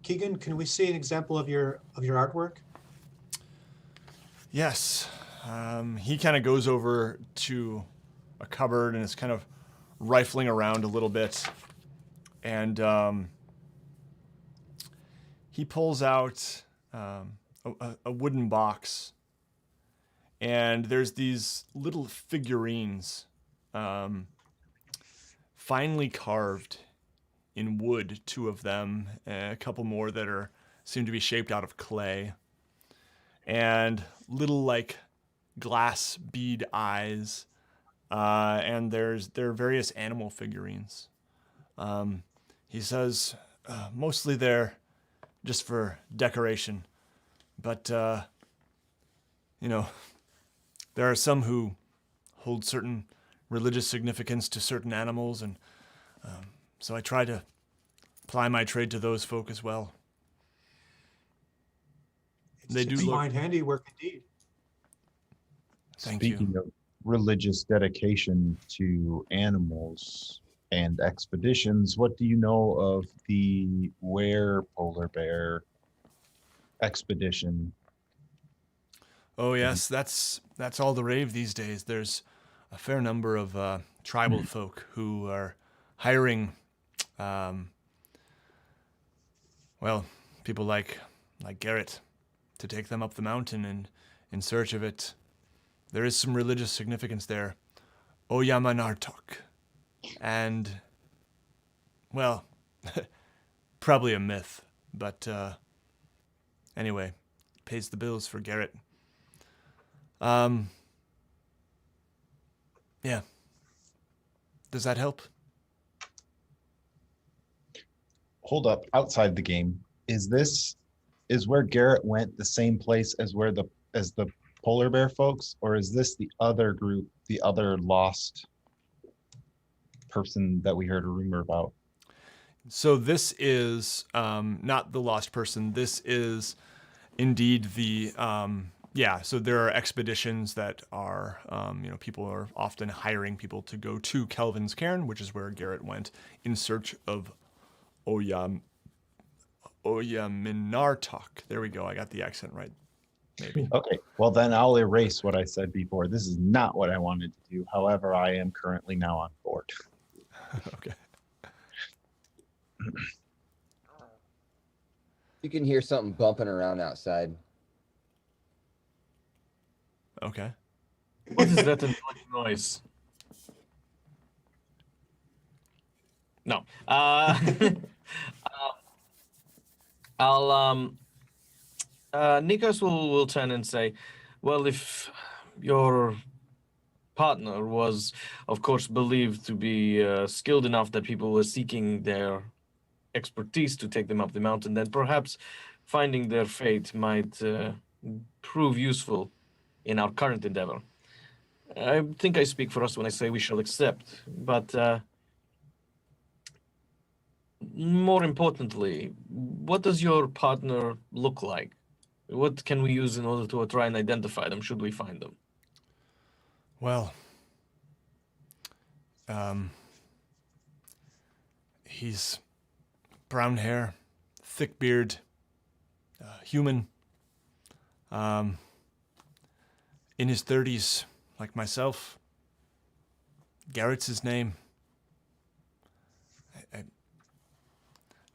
Keegan, can we see an example of your artwork? Yes. He kind of goes over to a cupboard and is kind of rifling around a little bit. And he pulls out a wooden box. And there's these little figurines, finely carved in wood, 2 of them, a couple more that seem to be shaped out of clay. And little like glass bead eyes, and there are various animal figurines. He says mostly they're just for decoration, but there are some who hold certain religious significance to certain animals, and so I try to apply my trade to those folk as well. They do look fine handiwork indeed. Thank Speaking you. of religious dedication to animals and expeditions, what do you know of the Were Polar Bear expedition? Oh yes, that's all the rave these days. There's a fair number of tribal folk who are hiring, people like Garrett to take them up the mountain and in search of it. There is some religious significance there. Oyamanartok. And, well, probably a myth, but anyway, pays the bills for Garrett. Yeah. Does that help? Hold up, outside the game, is where Garrett went the same place as the polar bear folks, or is this the other group, the other lost person that we heard a rumor about? So this is not the lost person. This is indeed the so there are expeditions that are people are often hiring people to go to Kelvin's Cairn, which is where Garrett went in search of Oyaminartok. There we go. I got the accent right. Maybe. Okay, well then I'll erase what I said before. This is not what I wanted to do. However, I am currently now on board. Okay. You can hear something bumping around outside. Okay. What is that annoying noise? No. Nikos will turn and say, well, if your partner was, of course, believed to be skilled enough that people were seeking their expertise to take them up the mountain, then perhaps finding their fate might prove useful in our current endeavor. I think I speak for us when I say we shall accept, but more importantly, what does your partner look like? What can we use in order to try and identify them should we find them? Well, he's brown hair, thick beard, human, in his 30s, like myself. Garrett's his name.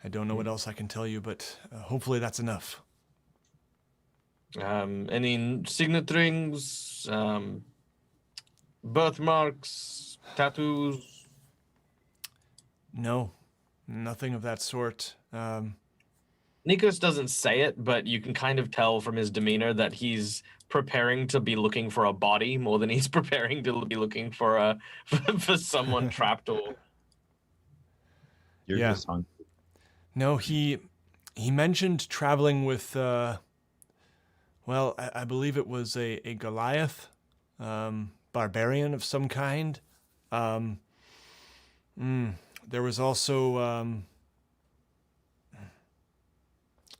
I don't know what else I can tell you, but hopefully that's enough. Any signet rings, birthmarks, tattoos? No, nothing of that sort. Nikos doesn't say it, but you can kind of tell from his demeanor that he's preparing to be looking for a body more than he's preparing to be looking for for someone trapped or. You're Yeah. just hungry. No, he mentioned traveling with, well, I believe it was a Goliath, barbarian of some kind. There was also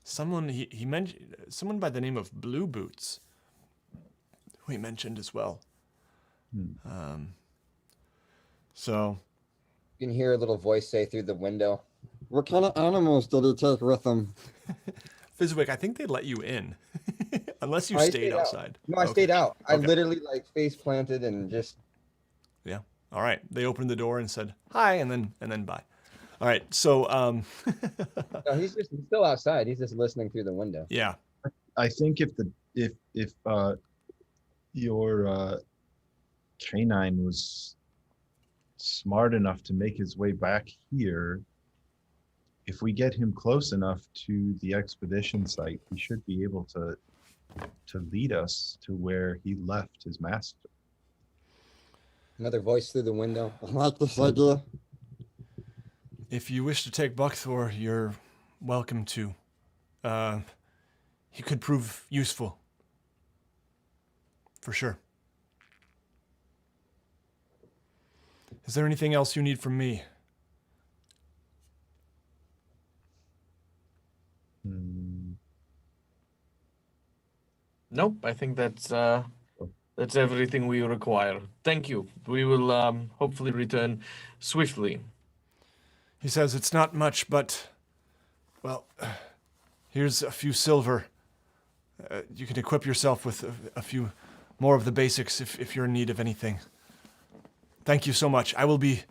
someone he mentioned, someone by the name of Blue Boots, who he mentioned as well. So You can hear a little voice say through the window, What kind of animals did he take with him? Fizwick, I think they let you in, unless you I stayed stayed out. outside. no, I Okay. stayed out. I Okay. literally like face planted and just, Yeah. All right. They opened the door and said hi, and then bye. All right. So no, he's still outside. He's just listening through the window. yeah. I think if your canine was smart enough to make his way back here, if we get him close enough to the expedition site, he should be able to lead us to where he left his master. Another voice through the window. I like this idea. If you wish to take Buckthor, you're welcome to. He could prove useful. For sure. Is there anything else you need from me? Nope, I think that's everything we require. Thank you. We will hopefully return swiftly. He says it's not much, but, well, here's a few silver. You can equip yourself with a few more of the basics if you're in need of anything. Thank you so much. I will be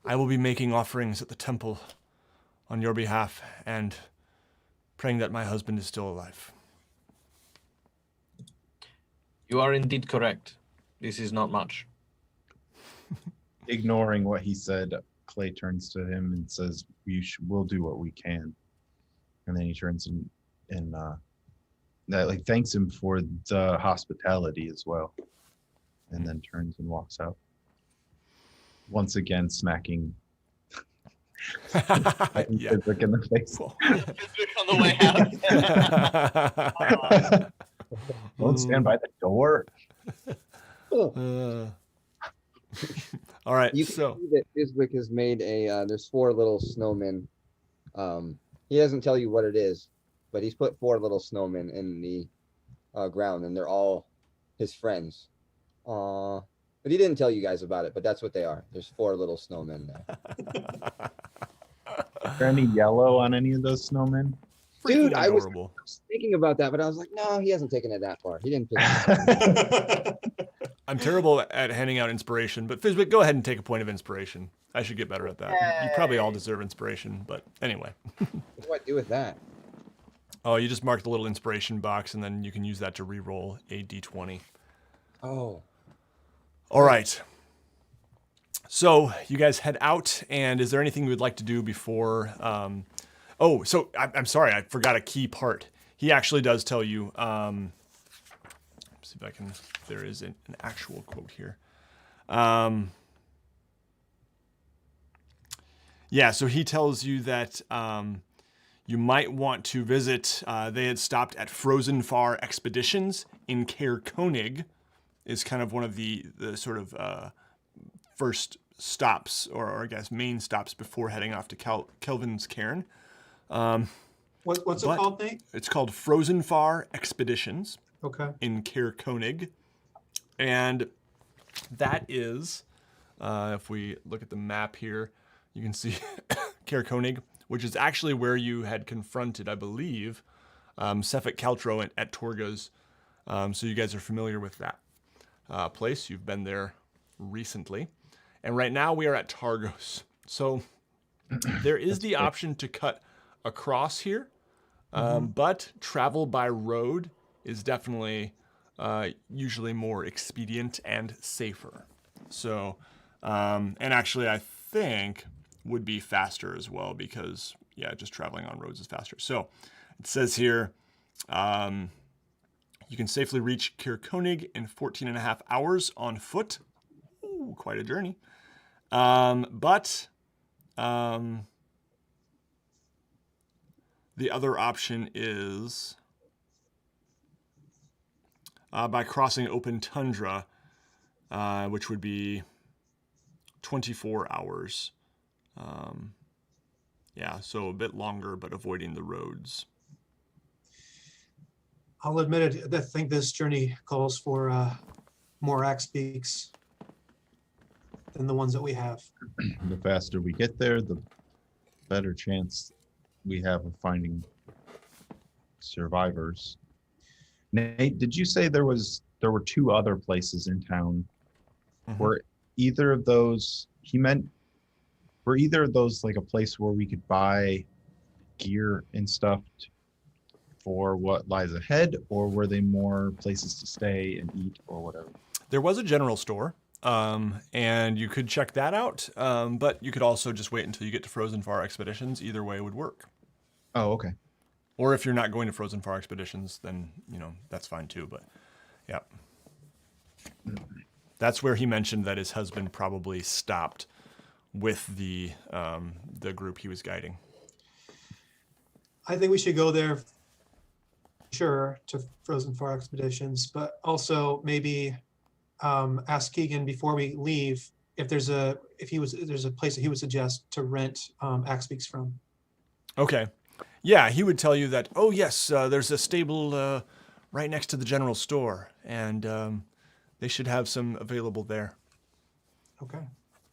making offerings at the temple on your behalf and praying that my husband is still alive. You are indeed correct. This is not much. Ignoring what he said, Clay turns to him and says, "We'll do what we can." And then he turns and thanks him for the hospitality as well, and then turns and walks out. Once again, smacking Yeah. Fizwick in the face. Cool. On the way out. Don't stand by the door. All right. You can So see that Fizwick has made there's 4 little snowmen. He doesn't tell you what it is, but he's put 4 little snowmen in the ground, and they're all his friends. But he didn't tell you guys about it, but that's what they are. There's 4 little snowmen there. Is there any yellow on any of those snowmen? Dude, freaking I was adorable. thinking about that, but I was like, no, he hasn't taken it that far. He didn't pick I'm terrible at handing out inspiration, but Fizwick, go ahead and take a point of inspiration. I should get better at that. You probably all deserve inspiration, but anyway. What do I do with that? Oh, you just mark the little inspiration box, and then you can use that to re-roll a d20. Oh. All right. So you guys head out, and is there anything you would like to do before? So I'm sorry, I forgot a key part. He actually does tell you. Let's see if there is an actual quote here. Yeah, so he tells you that you might want to visit. They had stopped at Frozen Far Expeditions in Caer-Konig, is kind of one of the sort of first stops, or I guess main stops before heading off to Kelvin's Cairn. What's it called, Nate? It's called Frozen Far Expeditions Okay. in Caer-Konig. And that is, if we look at the map here, you can see Caer-Konig, which is actually where you had confronted, I believe, Sefik Caltro at Targos. So you guys are familiar with that place. You've been there recently. And right now we are at Targos. So there is the option to cut across here, but travel by road is definitely usually more expedient and safer. So, and actually I think would be faster as well because, yeah, just traveling on roads is faster. So it says here, you can safely reach Caer-Konig in 14 and a half hours on foot. Ooh, quite a journey. But the other option is by crossing open tundra, which would be 24 hours. Yeah, so a bit longer, but avoiding the roads. I'll admit it. I think this journey calls for more axe beaks than the ones that we have. The faster we get there, the better chance we have of finding survivors. Nate, did you say there were two other places in town? Were either of those were either of those like a place where we could buy gear and stuff for what lies ahead, or were they more places to stay and eat or whatever? There was a general store, and you could check that out, but you could also just wait until you get to Frozen Far Expeditions. Either way would work. Oh, okay. Or if you're not going to Frozen Far Expeditions, then, that's fine too, but yeah. That's where he mentioned that his husband probably stopped with the group he was guiding. I think we should go there, sure, to Frozen Far Expeditions, but also maybe ask Keegan before we leave if there's a place that he would suggest to rent axe beaks from. Okay. Yeah, he would tell you that, oh yes, there's a stable right next to the general store, and they should have some available there. Okay,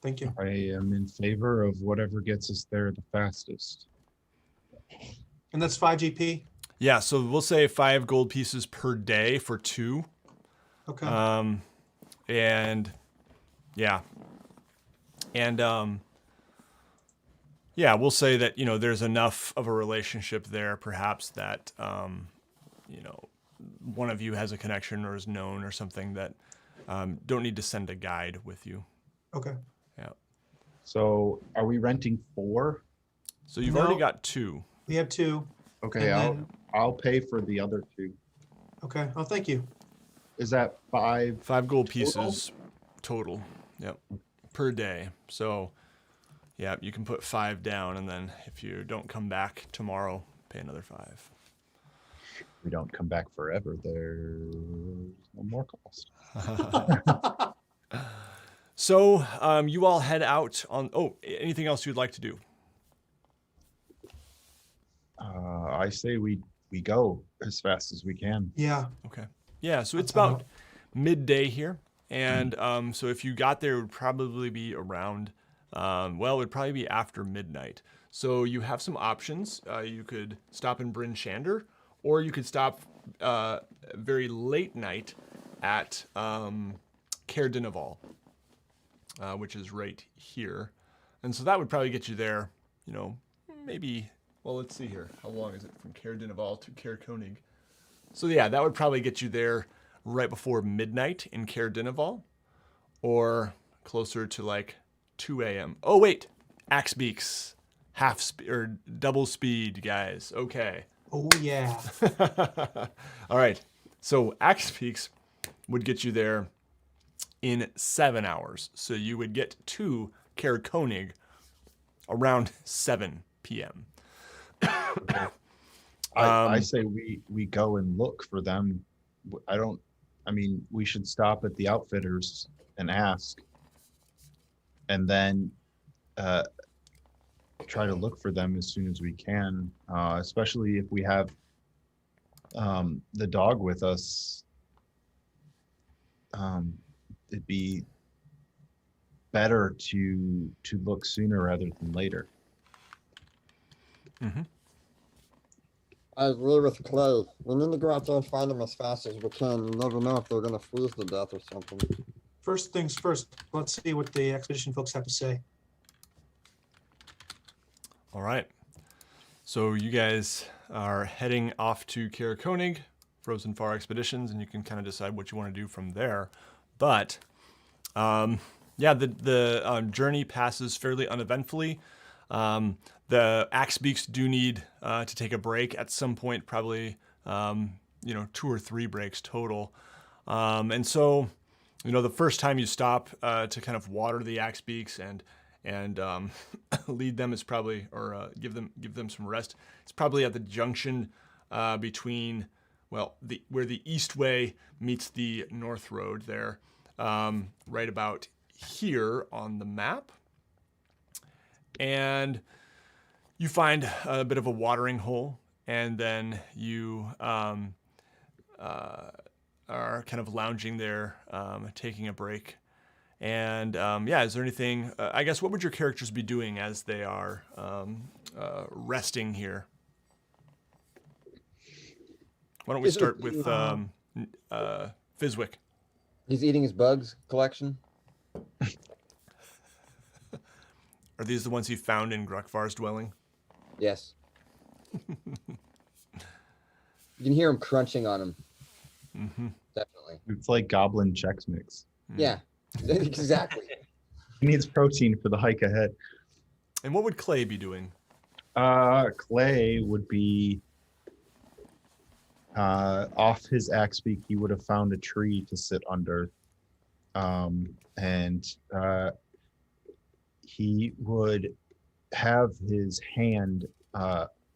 thank you. I am in favor of whatever gets us there the fastest. And that's 5 GP? Yeah, so we'll say 5 gold pieces per day for 2. Okay. And yeah. And yeah, we'll say that, there's enough of a relationship there perhaps that, one of you has a connection or is known or something that don't need to send a guide with you. Okay. Yeah. So are we renting 4? So you've already got 2. We have 2. Okay, And I'll pay for the other 2. Okay. Oh, thank you. Is that 5? 5 gold pieces total. Yep. Per day. So yeah, you can put 5 down, and then if you don't come back tomorrow, pay another 5. We don't come back forever. There's no more cost. So you all head out on. Oh, anything else you'd like to do? I say we go as fast as we can. Yeah. Okay. Yeah. So it's about midday here, and so if you got there, it would probably be around. It would probably be after midnight. So you have some options. You could stop in Bryn Shander, or you could stop very late night at Cair-Konig, which is right here. And so that would probably get you there, maybe, well, let's see here. How long is it from Cair-Konig to Caer-Konig? So yeah, that would probably get you there right before midnight in Cair-Konig, or closer to like 2 a.m. Oh, wait, axe beaks, or double speed, guys. Okay. Oh, yeah. All right. So axe peaks would get you there in 7 hours. So you would get to Caer-Konig around 7 p.m. I say we go and look for them. We should stop at the outfitters and ask, and then try to look for them as soon as we can, especially if we have the dog with us. It'd be better to look sooner rather than later. Mm-hmm. I agree with Clay. We need to go out there and find them as fast as we can. You never know if they're gonna freeze to death or something. First things first, let's see what the expedition folks have to say. All right. So you guys are heading off to Caer-Konig, Frozen Far Expeditions, and you can kind of decide what you want to do from there. But the journey passes fairly uneventfully. The Axebeaks do need to take a break at some point, probably 2 or 3 breaks total. And so, the first time you stop to kind of water the Axebeaks and lead them is probably, or give them some rest. It's probably at the junction between, where the East Way meets the North Road there, right about here on the map. And you find a bit of a watering hole, and then you are kind of lounging there, taking a break. And is there anything, I guess, what would your characters be doing as they are resting here? Why don't we start with Fizwick? He's eating his bugs collection. Are these the ones he found in Grukvar's dwelling? Yes. You can hear him crunching on him. Mm-hmm. Definitely. It's like Goblin Chex Mix. Yeah, exactly. He needs protein for the hike ahead. And what would Clay be doing? Clay would be off his Axebeak. He would have found a tree to sit under, and he would have his hand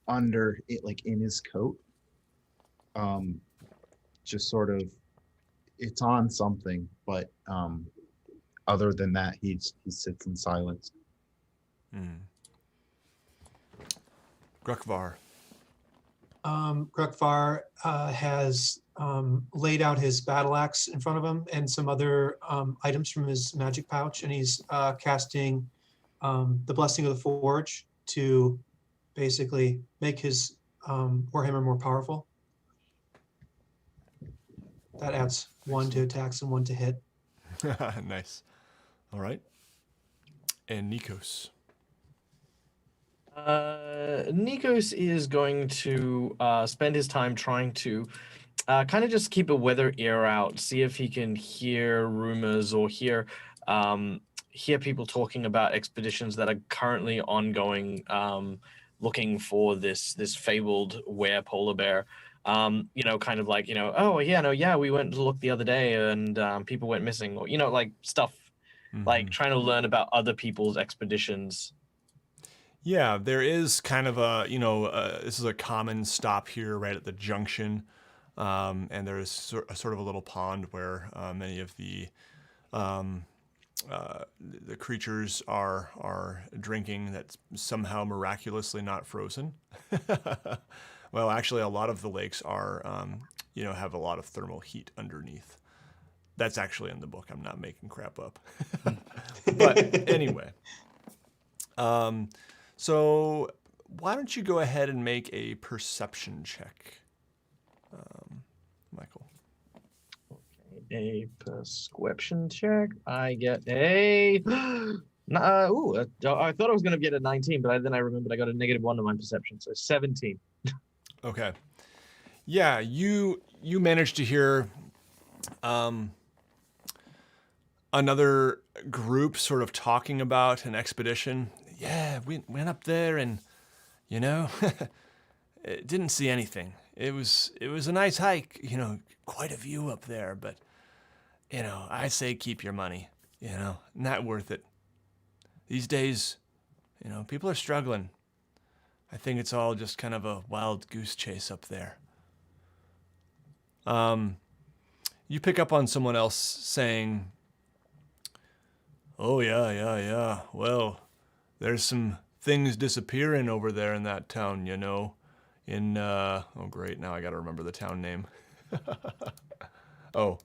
under it, like in his coat, just sort of, it's on something, but other than that, he sits in silence. Grukvar. Grukvar has laid out his battle axe in front of him and some other items from his magic pouch, and he's casting the Blessing of the Forge to basically make his Warhammer more powerful. That adds 1 to attacks and 1 to hit. Nice. All right. And Nikos. Nikos is going to spend his time trying to kind of just keep a weather ear out, see if he can hear rumors or hear people talking about expeditions that are currently ongoing, looking for this fabled were-polar bear. Kind of like, we went to look the other day and people went missing, or, like stuff, like trying to learn about other people's expeditions. Yeah, there is kind of a, this is a common stop here right at the junction. And there's sort of a little pond where many of the creatures are drinking that's somehow miraculously not frozen. Well, actually, a lot of the lakes are, have a lot of thermal heat underneath. That's actually in the book. I'm not making crap up. But anyway. So why don't you go ahead and make a perception check, Michael? Okay, a perception check. I get a... I thought I was going to get a 19, but then I remembered I got a -1 to my perception, so 17. Okay. Yeah, you managed to hear another group sort of talking about an expedition. Yeah, we went up there and, didn't see anything. It was a nice hike, quite a view up there, but, I say keep your money, not worth it. These days, You know, people are struggling. I think it's all just kind of a wild goose chase up there. You pick up on someone else saying, "Oh, yeah. Well, there's some things disappearing over there in that town, you know. Oh, great, now I gotta remember the town name. Oh.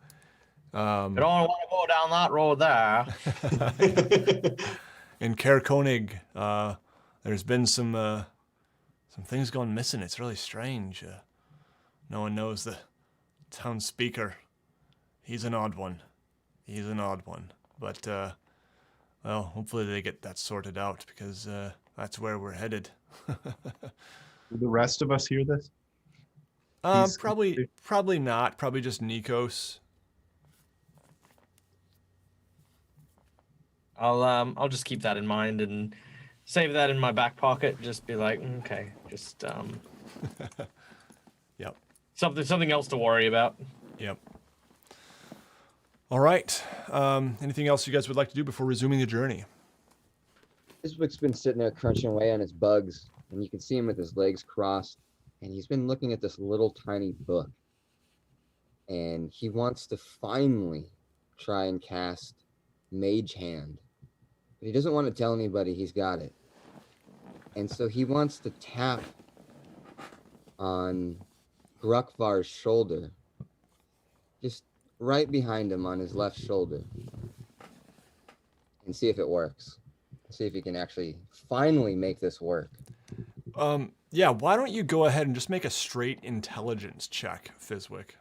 You don't want to go down that road there. In Caer-Konig, there's been some things gone missing. It's really strange. No one knows the town speaker. He's an odd one. But, well, hopefully they get that sorted out because that's where we're headed. Will the rest of us hear this? Probably not. Probably just Nikos. I'll just keep that in mind and save that in my back pocket. Just be like, okay, just Yep. Something else to worry about. Yep. All right. Anything else you guys would like to do before resuming the journey? Fizwick's been sitting there crunching away on his bugs, and you can see him with his legs crossed, and he's been looking at this little tiny book. And he wants to finally try and cast Mage Hand. But he doesn't want to tell anybody he's got it. And so he wants to tap on Grukvar's shoulder. Just right behind him on his left shoulder. And see if it works. See if he can actually finally make this work. Yeah, why don't you go ahead and just make a straight intelligence check, Fizwick?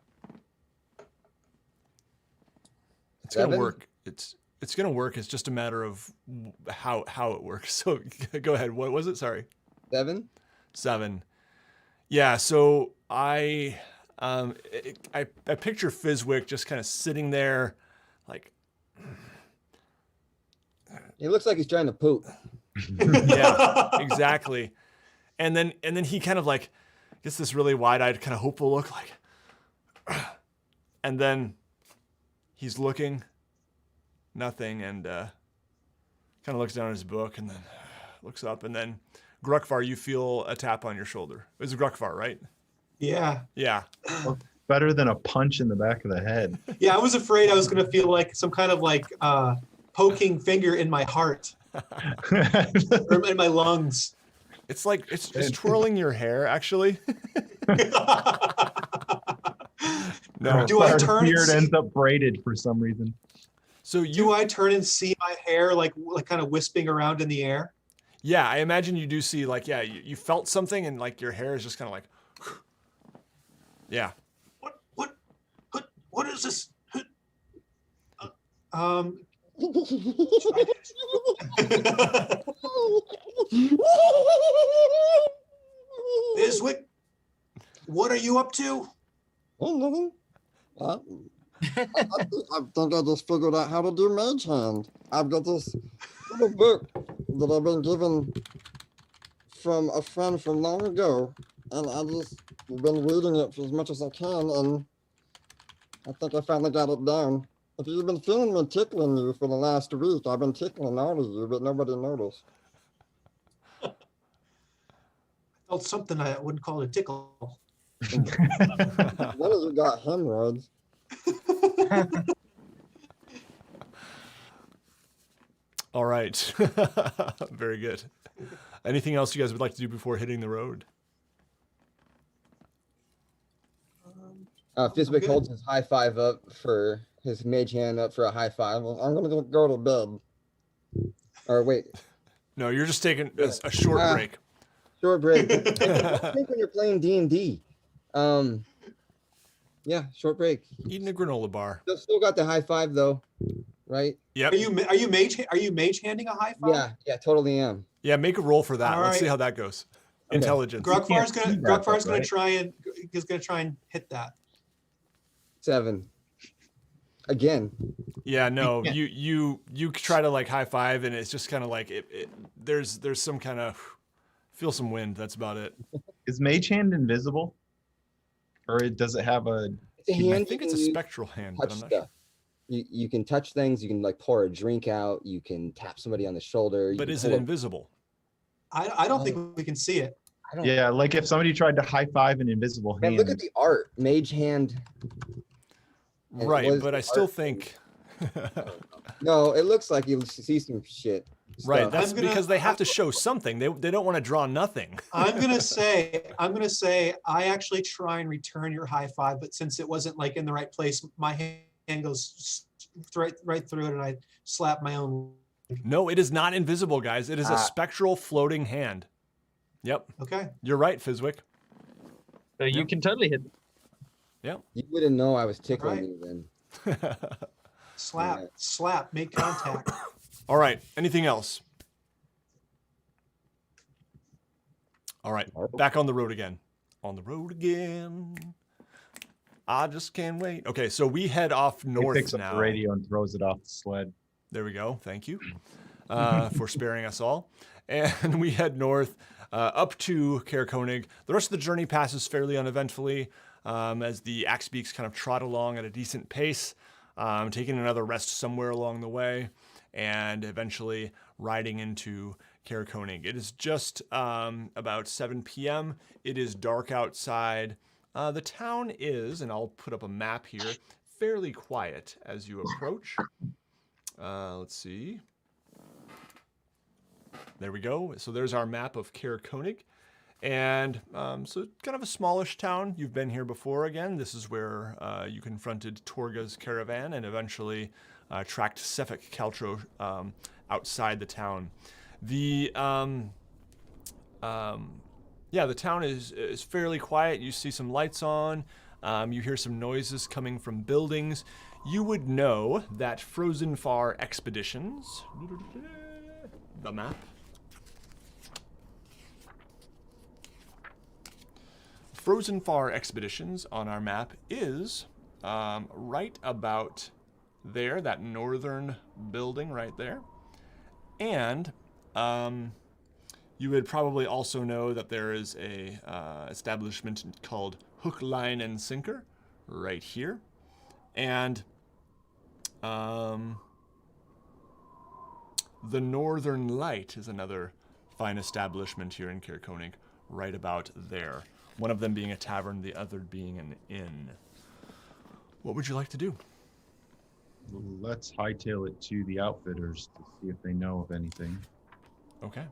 It's gonna work. It's gonna work. It's just a matter of how it works. So go ahead. What was it? Sorry. 7? 7. Yeah. So I picture Fizwick just kind of sitting there, like. He looks like he's trying to poop. Yeah, exactly. And then he kind of like gets this really wide-eyed, kind of hopeful look, like, and then he's looking, nothing, and kind of looks down at his book, and then looks up, and then Grukvar, you feel a tap on your shoulder. It was Grukvar, right? Yeah. Yeah. Better than a punch in the back of the head. Yeah, I was afraid I was going to feel like some kind of like poking finger in my heart or in my lungs. It's like it's twirling your hair, actually. No. Do I Our turn and beard see, ends up braided for some reason. So do I turn and see my hair like kind of wisping around in the air? Yeah, I imagine you do see, like, yeah, you felt something and like your hair is just kind of like, yeah. What is this? Fizwick, what are you up to? Oh, nothing. I think I just figured out how to do Mage Hand. I've got this little book that I've been given from a friend from long ago, and I just been reading it for as much as I can, and I think I finally got it down. If you've been feeling me tickling you for the last week, I've been tickling all of you, but nobody noticed. I felt something I wouldn't call it a tickle. None of you got hemorrhoids. All right. Very good. Anything else you guys would like to do before hitting the road? Fizwick holds his high five up for his mage hand up for a high five. I'm gonna go to bed. Or wait, No, you're just taking a short break. short break. I think when you're playing D&D. Yeah, short break. Eating a granola bar. Still got the high five though, right? Yep. Are you mage handing a high five? Yeah, totally am. Yeah, make a roll for that. All Let's see right. how that goes. Okay. Intelligence. Grukvar's see that, gonna right? try and hit that. 7. Again. Yeah, no, Yeah. you try to like high five and it's just kind of like there's some kind of feel some wind. That's about it. Is Mage Hand invisible? Or does it have a... It's a hand I think it's a spectral hand, but touch I'm not stuff. You can touch things. You can like pour a drink out. You can tap somebody on the shoulder. But you is can it pull invisible? I don't think we can see it. I don't. Yeah, like if somebody tried to high five an invisible Man, hand. look at the art. Mage hand. And Right, what is but the I still art? think. No, it looks like you see some shit. Right, stuff. that's I'm gonna- because they have to show something. They don't want to draw nothing. I'm gonna say I actually try and return your high five, but since it wasn't like in the right place, my hand goes right through it, and I slap my own. No, it is not invisible, guys. It is a Ah. spectral floating hand. Yep, Okay. you're right, Fizwick. So you can totally hit. You wouldn't know I was tickling Right. you then. Slap, make contact. All right, anything else? All right, back on the road again. On the road again. I just can't wait. Okay, so we head off He north picks up now. the radio and throws it off the sled. There we go. Thank you for sparing us all. And we head north up to Caer-Konig. The rest of the journey passes fairly uneventfully as the Axebeaks kind of trot along at a decent pace, taking another rest somewhere along the way, and eventually riding into Caer-Konig. It is just about 7 p.m. It is dark outside. The town is, and I'll put up a map here, fairly quiet as you approach. Let's see. There we go. So there's our map of Caer-Konig. And so kind of a smallish town. You've been here before again. This is where you confronted Torga's caravan and eventually tracked Sefik Caltro outside the town. The the town is fairly quiet. You see some lights on. You hear some noises coming from buildings. You would know that Frozen Far Expeditions, the map. Frozen Far Expeditions on our map is right about there, that northern building right there. And you would probably also know that there is a establishment called Hook, Line, and Sinker right here. And the Northern Light is another fine establishment here in Caer-Konig, right about there. One of them being a tavern, the other being an inn. What would you like to do? Let's hightail it to the outfitters to see if they know of anything. Okay.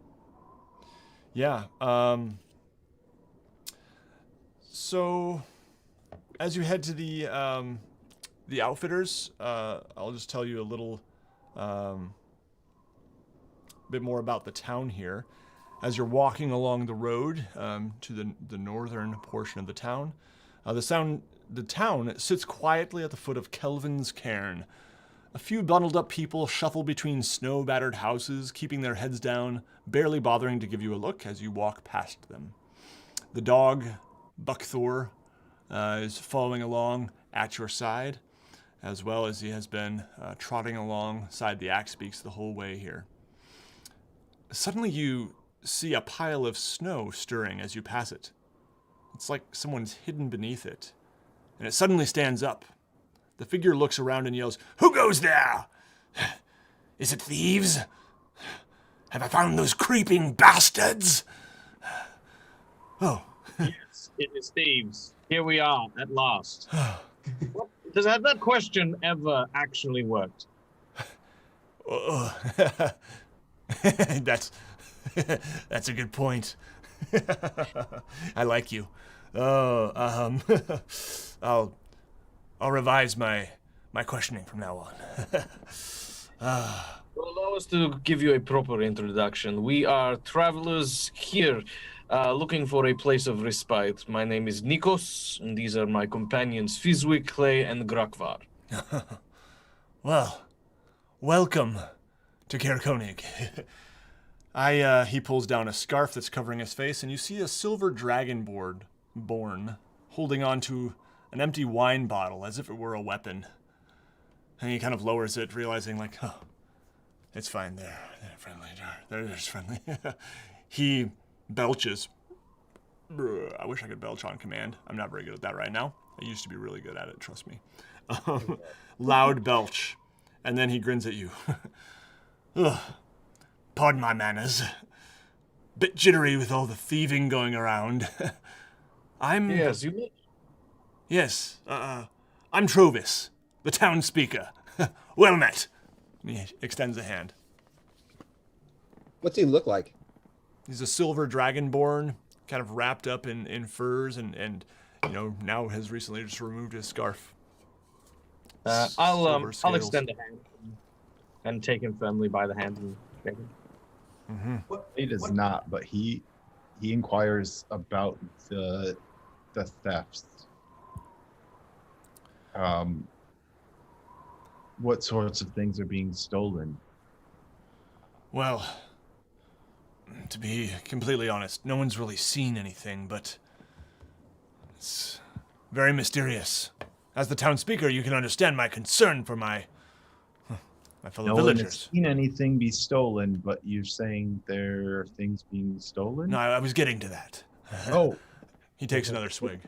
Yeah. So, as you head to the outfitters, I'll just tell you a little bit more about the town here. As you're walking along the road to the northern portion of the town, the town sits quietly at the foot of Kelvin's Cairn. A few bundled up people shuffle between snow-battered houses, keeping their heads down, barely bothering to give you a look as you walk past them. The dog, Buckthor, is following along at your side, as well as he has been trotting alongside the Axebeaks the whole way here. Suddenly you see a pile of snow stirring as you pass it. It's like someone's hidden beneath it, and it suddenly stands up. The figure looks around and yells, "Who goes there? Is it thieves? Have I found those creeping bastards?" Oh. Yes, it is thieves. Here we are at last. Has that question ever actually worked? That's a good point. I like you. I'll revise my questioning from now on. Well, allow us to give you a proper introduction. We are travelers here, looking for a place of respite. My name is Nikos, and these are my companions Fizwick, Clay, and Grakvar. Well, welcome to Caer-Konig. He pulls down a scarf that's covering his face, and you see a silver dragonborn holding on to an empty wine bottle as if it were a weapon. And he kind of lowers it, realizing like, oh, it's fine. They're friendly. They're just friendly. He belches. I wish I could belch on command. I'm not very good at that right now. I used to be really good at it, trust me. Loud belch. And then he grins at you. Ugh. Pardon my manners. bit jittery with all the thieving going around. I'm... Yes, you. Yes, I'm Trovis, the town speaker. Well met. He extends a hand. What's he look like? He's a silver dragonborn, kind of wrapped up in furs, and now has recently just removed his scarf. I'll Silver extend a hand and take him firmly by the hand and shake him. Mm-hmm. He does not, but he inquires about the thefts. What sorts of things are being stolen? Well, to be completely honest, no one's really seen anything, but it's very mysterious. As the town speaker, you can understand my concern for my fellow No one has villagers. seen anything be stolen, but you're saying there are things being stolen? No, I was getting to that. Oh. He takes another swig.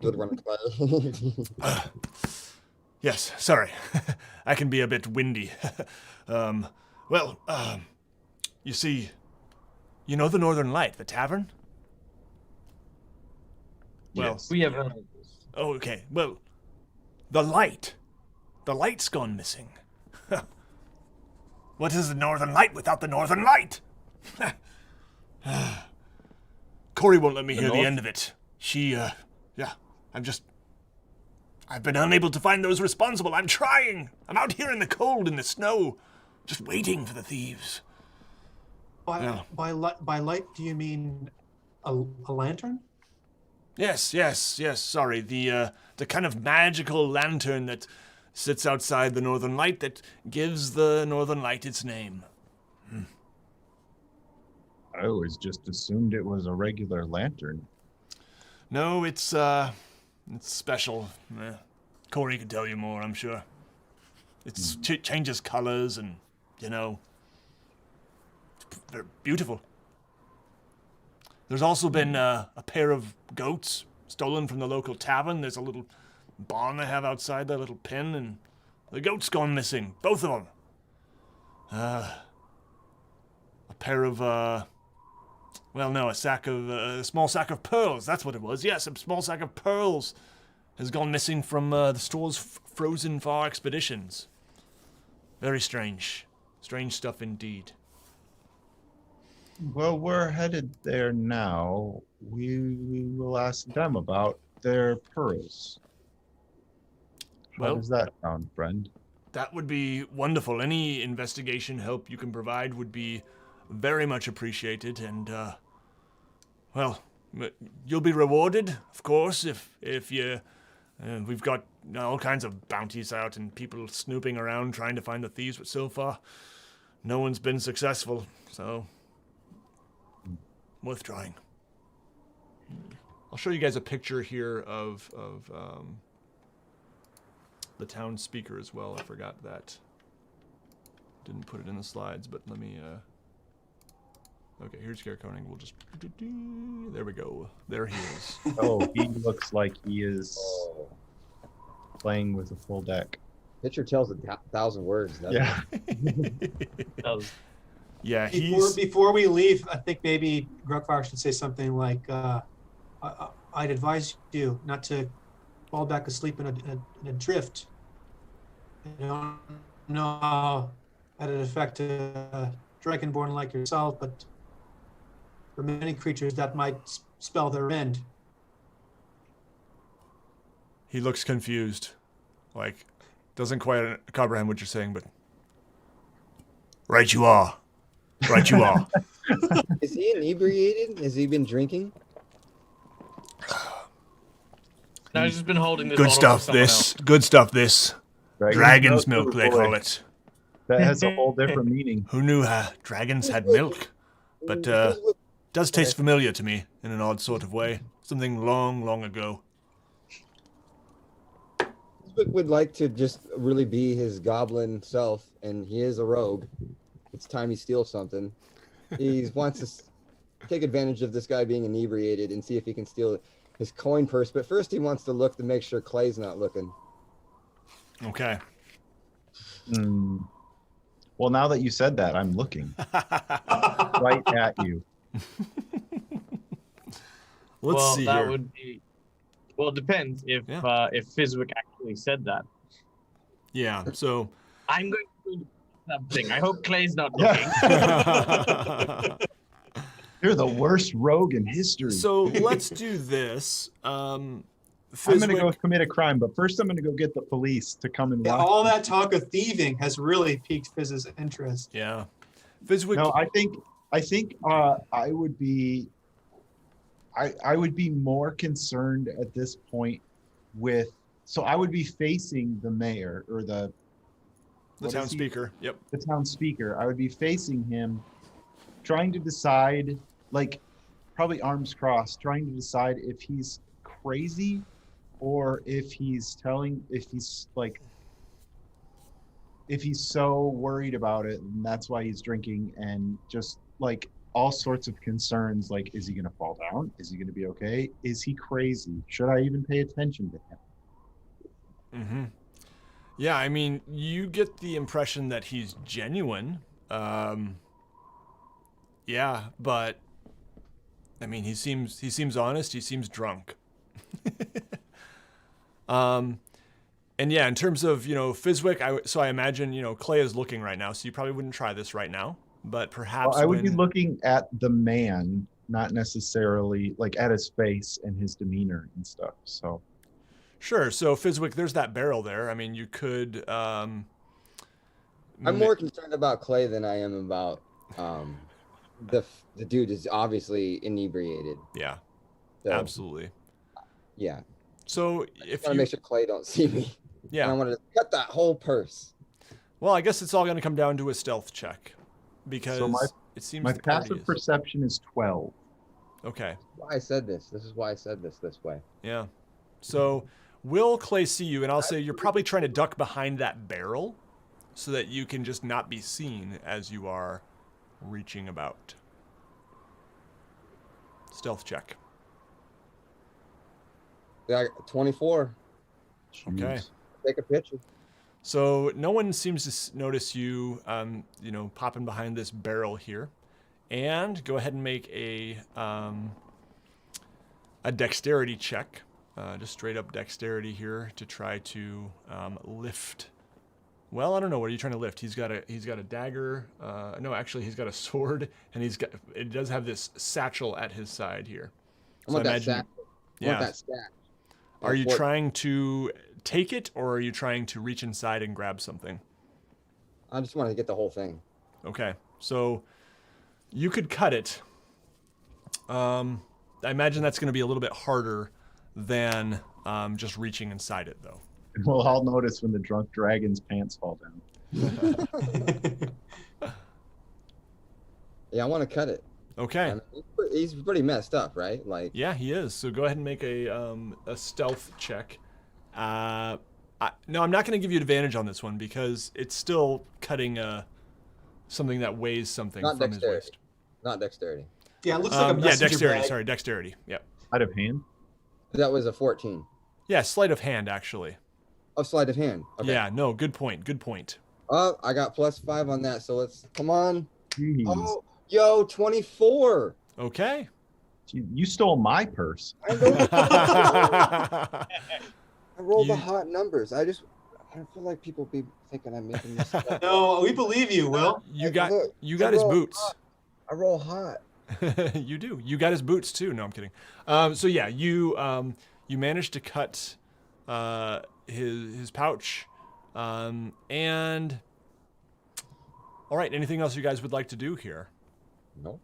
Good one, Clay. Yes, sorry. I can be a bit windy. You see, you know the Northern Light, the tavern? Well, Yes. We have heard of this. Oh, okay. Well, the light's gone missing. What is the Northern Light without the Northern Light? Corey won't let me hear the end of it. I've been unable to find those responsible. I'm trying. I'm out here in the cold, in the snow, just waiting for the thieves. By light, do you mean a lantern? Yes. Sorry, the kind of magical lantern that sits outside the Northern Light that gives the Northern Light its name. I always just assumed it was a regular lantern. No, it's special. Corey can tell you more, I'm sure. It's changes colors and, they're beautiful. There's also been a pair of goats stolen from the local tavern. There's a little barn they have outside, their little pen, and the goat's gone missing. Both of them. A pair of, a small sack of pearls. That's what it was. Yes, a small sack of pearls has gone missing from the store's frozen far expeditions. Very strange. Strange stuff indeed. Well, we're headed there now. We will ask them about their pearls. How Well- does that sound, friend? That would be wonderful. Any investigation help you can provide would be very much appreciated, and, you'll be rewarded, of course, if you... we've got all kinds of bounties out and people snooping around trying to find the thieves, but so far, no one's been successful, so... worth trying. I'll show you guys a picture here of the town speaker as well. I forgot that. Didn't put it in the slides, but let me... Okay, here's Caer-Konig. We'll just... There we go. There he is. Oh, he looks like he is playing with a full deck. Picture tells 1,000 words, doesn't Yeah. Yeah, he's... Before we leave, I think maybe Gruckfire should say something like, I'd advise you not to fall back asleep in a drift. I don't know how that'd affect a dragonborn like yourself, but for many creatures that might spell their end. He looks confused. Like, doesn't quite comprehend what you're saying, but... Right you are. Right you are. Is he inebriated? Has he been drinking? No, he's just been holding this Good bottle stuff, for someone this. Good stuff, this. Dragon's milk, they call it. That has a whole different meaning. Who knew dragons had milk? But, does taste familiar to me in an odd sort of way. Something long, long ago. Fizwick would like to just really be his goblin self, and he is a rogue. It's time he steals something. He wants to take advantage of this guy being inebriated and see if he can steal his coin purse. But first, he wants to look to make sure Clay's not looking. Okay. Well, now that you said that, I'm looking right at you. Let's well, see that here. would be. Well, it depends if Fizwick actually said that. Yeah. So I'm going to do something. I hope Clay's not looking. You're the worst rogue in history. So let's do this. I'm going to go Fizwick, commit a crime, but first I'm going to go get the police to come and Yeah, watch. all me. that talk of thieving has really piqued Fizz's interest. yeah. Fizwick. No, I think I would be more concerned at this point with. So I would be facing the mayor or the town speaker. Yep. the town speaker. I would be facing him, trying to decide, like, probably arms crossed, trying to decide if he's crazy or if he's so worried about it and that's why he's drinking, and just like all sorts of concerns, like, is he going to fall down? Is he going to be okay? Is he crazy? Should I even pay attention to him? Mm-hmm. Yeah, I mean, you get the impression that he's genuine. Yeah, but I mean, he seems honest. He seems drunk. And yeah, in terms of, Fizwick, I imagine, Clay is looking right now, so you probably wouldn't try this right now, but perhaps Well, I would be looking at the man, not necessarily like at his face and his demeanor and stuff. So Sure. So Fizwick, there's that barrel there. I mean, you could. I'm more concerned about Clay than I am about the dude is obviously inebriated. Yeah. So, Absolutely. Yeah. So if I want to make sure Clay don't see me. Yeah. And I want to cut that whole purse. Well, I guess it's all going to come down to a stealth check, because it seems my the party passive is. perception is 12. Okay. Why I said this. This is why I said this way. Yeah. So will Clay see you? And I'll say you're probably trying to duck behind that barrel so that you can just not be seen as you are reaching about. Stealth check. Yeah, 24. Okay. Jeez. Take a picture. So no one seems to notice you, popping behind this barrel here. And go ahead and make a dexterity check, just straight up dexterity here to try to lift. Well, I don't know. What are you trying to lift? He's got a dagger. No, actually, he's got a sword, and it does have this satchel at his side here. I want that sack. I want Yeah. that sack. Are you trying to take it, or are you trying to reach inside and grab something? I just want to get the whole thing. Okay, so you could cut it. I imagine that's going to be a little bit harder than just reaching inside it, though. We'll all notice when the drunk dragon's pants fall down. Yeah, I want to cut it. Okay. I mean, he's pretty messed up, right? Like, Yeah, he is. So go ahead and make a stealth check. No, I'm not going to give you advantage on this one because it's still cutting something that weighs something Not from dexterity. his waist. not dexterity. Yeah, it looks like a messenger dexterity. bag. Sorry, dexterity. Yep. Out of hand? That was a 14. Yeah, sleight of hand actually. Oh, sleight of hand. Okay. Yeah. No. Good point. Good point. Oh, I got +5 on that. So let's come on. Jeez. Oh, yo, 24. Okay. You stole my purse. I rolled the You- hot numbers. I don't feel like people be thinking I'm making this stuff. No, we believe you, Will. You got Look, you got his roll boots. I roll hot. You do. You got his boots too. No, I'm kidding. So yeah, you managed to cut his pouch, and all right. Anything else you guys would like to do here? Nope.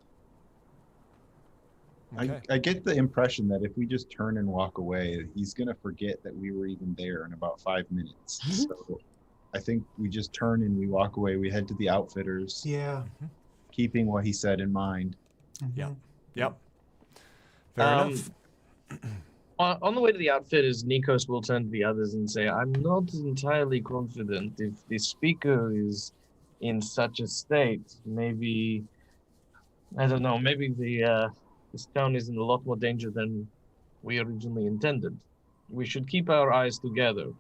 Okay. I get the impression that if we just turn and walk away, he's going to forget that we were even there in about 5 minutes. So I think we just turn and we walk away. We head to the outfitters, Yeah. keeping what he said in mind. Mhm. Yep. Fair enough. On the way to the outfitters, Nikos will turn to the others and say, I'm not entirely confident if the speaker is in such a state. Maybe, I don't know, maybe this town is in a lot more danger than we originally intended. We should keep our eyes together.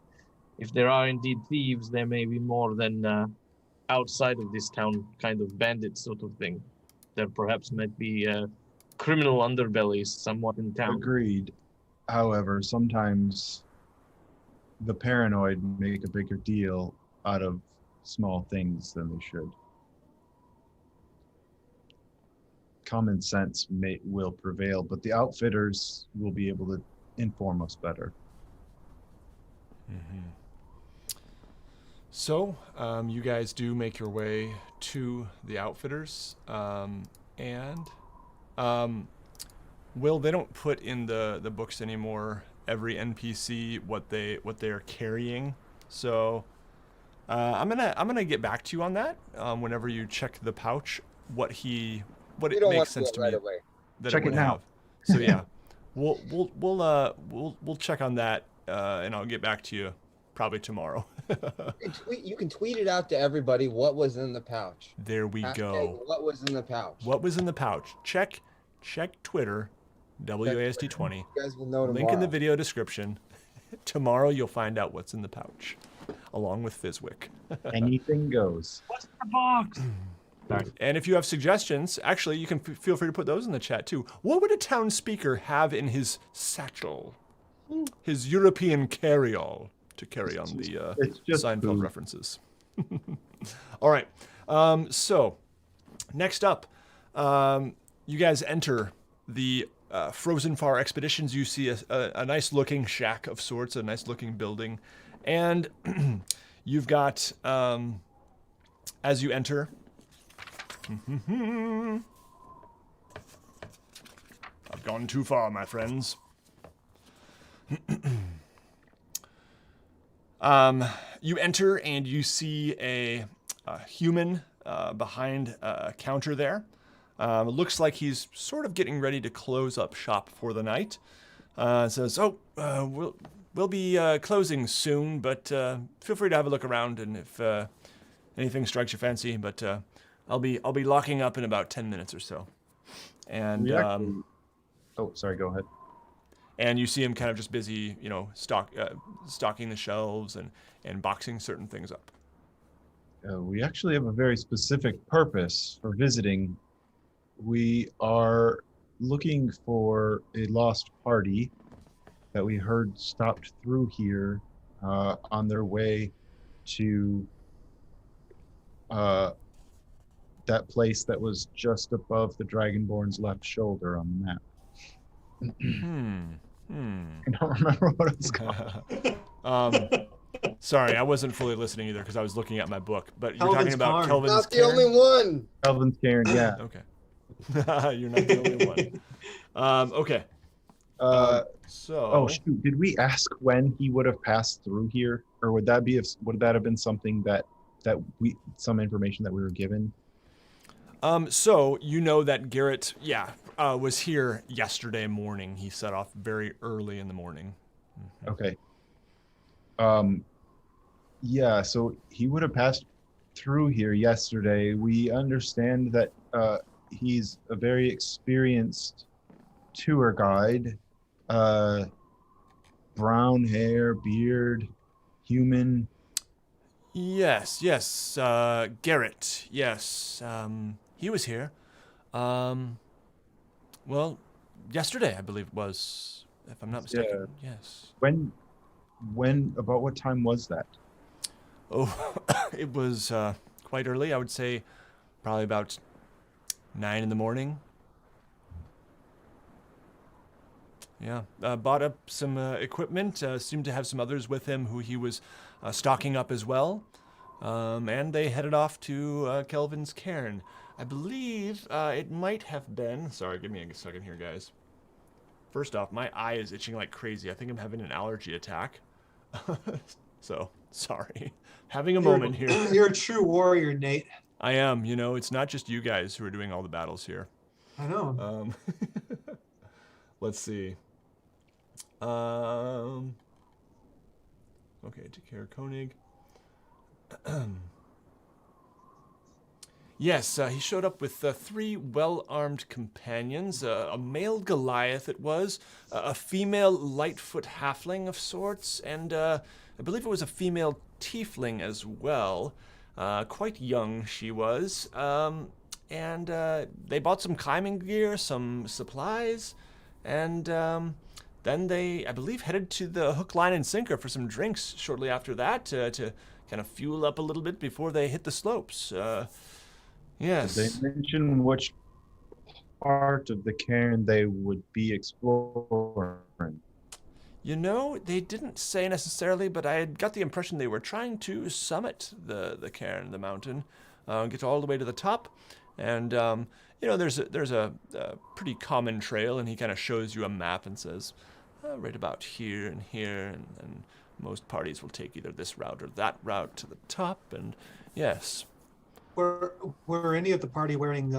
If there are indeed thieves, there may be more than outside of this town kind of bandit sort of thing. There perhaps might be criminal underbellies somewhat in town. Agreed. However, sometimes the paranoid make a bigger deal out of small things than they should. Common sense will prevail, but the outfitters will be able to inform us better. Mm-hmm. So, you guys do make your way to the outfitters, and Will, they don't put in the books anymore every NPC what they're carrying. So, I'm gonna get back to you on that whenever you check the pouch. What it makes sense to me away. that Check it would it now. have. So yeah, we'll check on that, and I'll get back to you probably tomorrow. You can tweet it out to everybody what was in the pouch. There we Hashtag go. what was in the pouch. What was in the pouch? Check Twitter, WASD20. You guys will know tomorrow. Link in the video description. Tomorrow you'll find out what's in the pouch, along with Fizwick. Anything goes. What's in the box? And if you have suggestions, actually, you can feel free to put those in the chat too. What would a town speaker have in his satchel? His European carry-all to carry on the It's just Seinfeld food. references. All right. So, next up, you guys enter the Frozen Far Expeditions. You see a nice-looking shack of sorts, a nice-looking building. And you've got, as you enter... I've gone too far, my friends. You enter and you see a human behind a counter there. It looks like he's sort of getting ready to close up shop for the night. Says, we'll be closing soon, but feel free to have a look around, and if anything strikes your fancy, but I'll be locking up in about 10 minutes or so. And oh, sorry, go ahead. and you see him kind of just busy, stocking the shelves and boxing certain things up. We actually have a very specific purpose for visiting. We are looking for a lost party that we heard stopped through here on their way to that place that was just above the Dragonborn's left shoulder on the map. I don't remember what it was called. Sorry, I wasn't fully listening either because I was looking at my book. But you're Kelvin's talking about Cairn. Kelvin's Not the Cairn? only one. Calvin's Cairn, yeah. Okay. You're not the only one. Okay. So. Oh shoot! Did we ask when he would have passed through here, or would that have been something some information that we were given? So you know that Garrett, was here yesterday morning. He set off very early in the morning. Okay. Yeah, so he would have passed through here yesterday. We understand that he's a very experienced tour guide. Brown hair, beard, human. Yes, Garrett, yes. He was here. Well, yesterday, I believe it was, if I'm not mistaken. Yeah. Yes. When, about what time was that? Oh, it was quite early. I would say probably about 9 in the morning. Yeah, bought up some equipment, seemed to have some others with him who he was stocking up as well. And they headed off to Kelvin's Cairn. I believe it might have been... Sorry, give me a second here, guys. First off, my eye is itching like crazy. I think I'm having an allergy attack. So, sorry. Having a moment here. You're a true warrior, Nate. I am. It's not just you guys who are doing all the battles here. I know. Let's see. Okay, to Caer-Konig. Yes, he showed up with 3 well-armed companions. A male Goliath it was, a female Lightfoot halfling of sorts, and I believe it was a female tiefling as well. Quite young she was. and they bought some climbing gear, some supplies, and then they, I believe, headed to the Hook, Line, and Sinker for some drinks shortly after that to kind of fuel up a little bit before they hit the slopes. Yes. Did they mention which part of the cairn they would be exploring? You know, they didn't say necessarily, but I had got the impression they were trying to summit the cairn, the mountain, get all the way to the top. And, you know, there's a pretty common trail, and he kind of shows you a map and says, right about here and here, and most parties will take either this route or that route to the top, and yes. Were any of the party wearing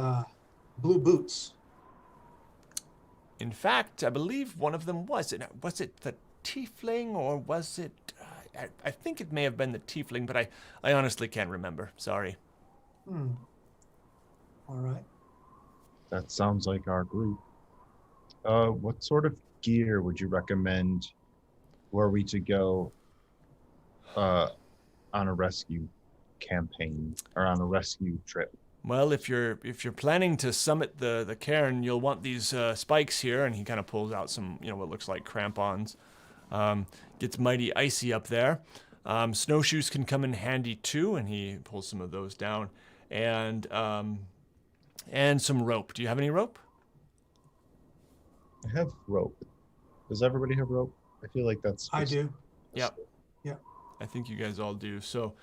blue boots? In fact, I believe one of them was it. Was it the tiefling, or was it... I think it may have been the tiefling, but I honestly can't remember. Sorry. All right. That sounds like our group. What sort of gear would you recommend were we to go on a rescue campaign or on a rescue trip? Well, if you're planning to summit the cairn, you'll want these spikes here, and he kind of pulls out some, you know, what looks like crampons. Gets mighty icy up there. Snowshoes can come in handy too, and he pulls some of those down, and some rope. Do you have any rope? I have rope. Does everybody have rope? I feel like that's. I do. Yep. Yeah. I think you guys all do. So,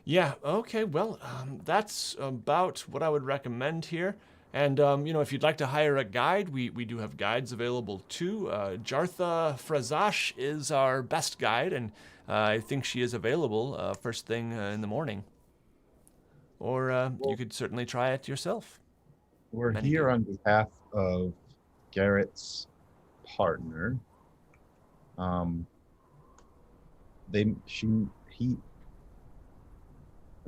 yeah, okay, well, that's about what I would recommend here. And, you know, if you'd like to hire a guide, we do have guides available too. Jartha Frazash is our best guide, and I think she is available first thing in the morning. Or you could certainly try it yourself. We're Many here do. on behalf of Garrett's partner. I'm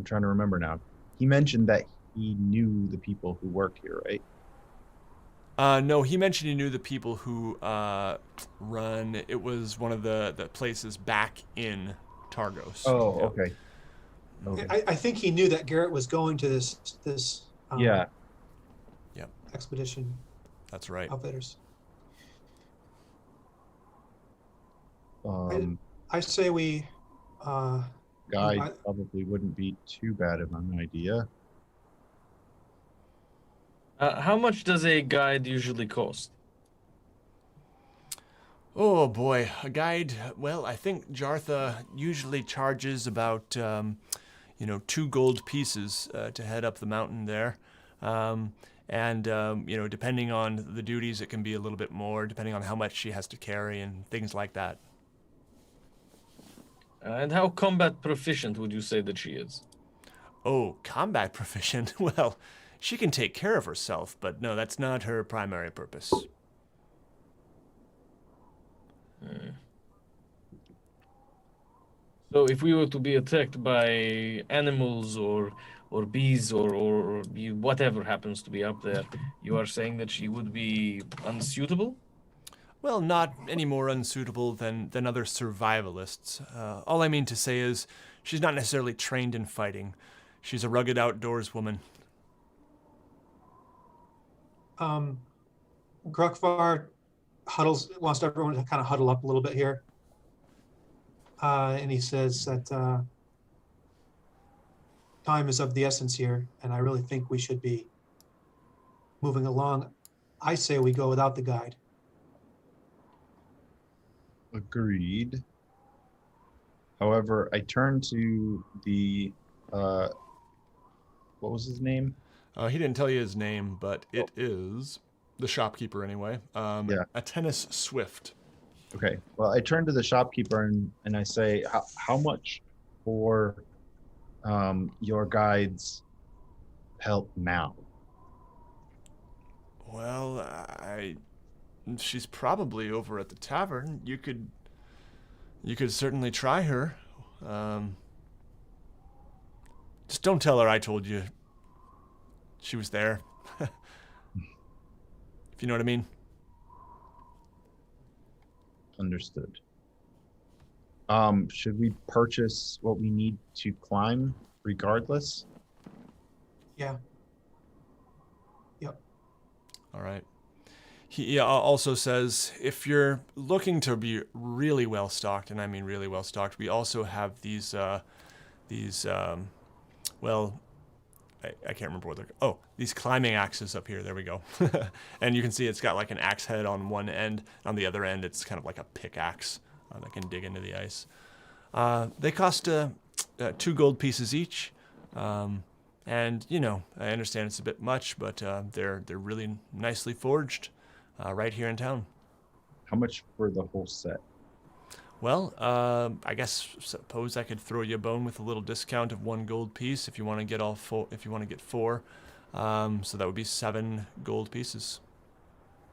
trying to remember now. He mentioned that he knew the people who work here, right? No, he mentioned he knew the people who run. It was one of the places back in Targos. Oh, Yeah. okay. Okay. I think he knew that Garrett was going to this Yeah. expedition. That's right. Outfitters. I I say we. guide probably wouldn't be too bad of an idea. How much does a guide usually cost? Oh boy, a guide. Well, I think Jartha usually charges about, 2 gold pieces to head up the mountain there. Depending on the duties, it can be a little bit more, depending on how much she has to carry and things like that. And how combat proficient would you say that she is? Oh, combat proficient? Well, she can take care of herself, but no, that's not her primary purpose. So if we were to be attacked by animals or bees or whatever happens to be up there, you are saying that she would be unsuitable? Well, not any more unsuitable than other survivalists. All I mean to say is she's not necessarily trained in fighting. She's a rugged outdoors woman. Grukvar wants everyone to kind of huddle up a little bit here. And he says that time is of the essence here, and I really think we should be moving along. I say we go without the guide. Agreed. However, I turned to the what was his name? He didn't tell you his name, but it is the shopkeeper anyway. Atenis Swift. Okay. Well, I turn to the shopkeeper and I say, how much for your guide's help now? Well, she's probably over at the tavern. You could certainly try her. Just don't tell her I told you she was there. If you know what I mean. Understood. Should we purchase what we need to climb regardless? Yeah. All right. He also says, if you're looking to be really well stocked, and I mean really well stocked, we also have these well, I can't remember what they're, oh, these climbing axes up here. There we go. And you can see it's got like an axe head on one end. On the other end, it's kind of like a pickaxe that can dig into the ice. They cost 2 gold pieces each. And, you know, I understand it's a bit much, but they're really nicely forged right here in town. How much for the whole set? Well, I suppose I could throw you a bone with a little discount of 1 gold piece if you want to get all 4. If you want to get 4, so that would be 7 gold pieces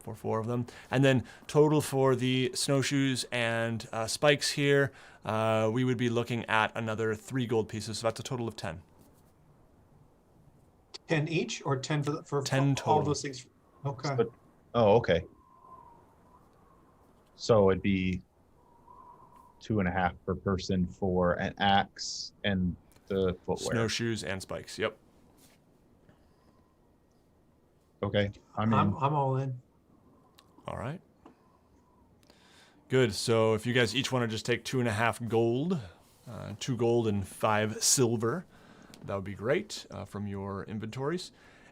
for 4 of them. And then total for the snowshoes and spikes here, we would be looking at another 3 gold pieces. So that's a total of 10. 10 each, or 10 for 10 all total. those things? Okay. But, oh, okay. So it'd be 2.5 per person for an axe and the footwear. Snowshoes and spikes. Yep. Okay, I'm in. I'm all in. All right. Good. So if you guys each want to just take 2.5 gold, 2 gold and 5 silver, that would be great from your inventories.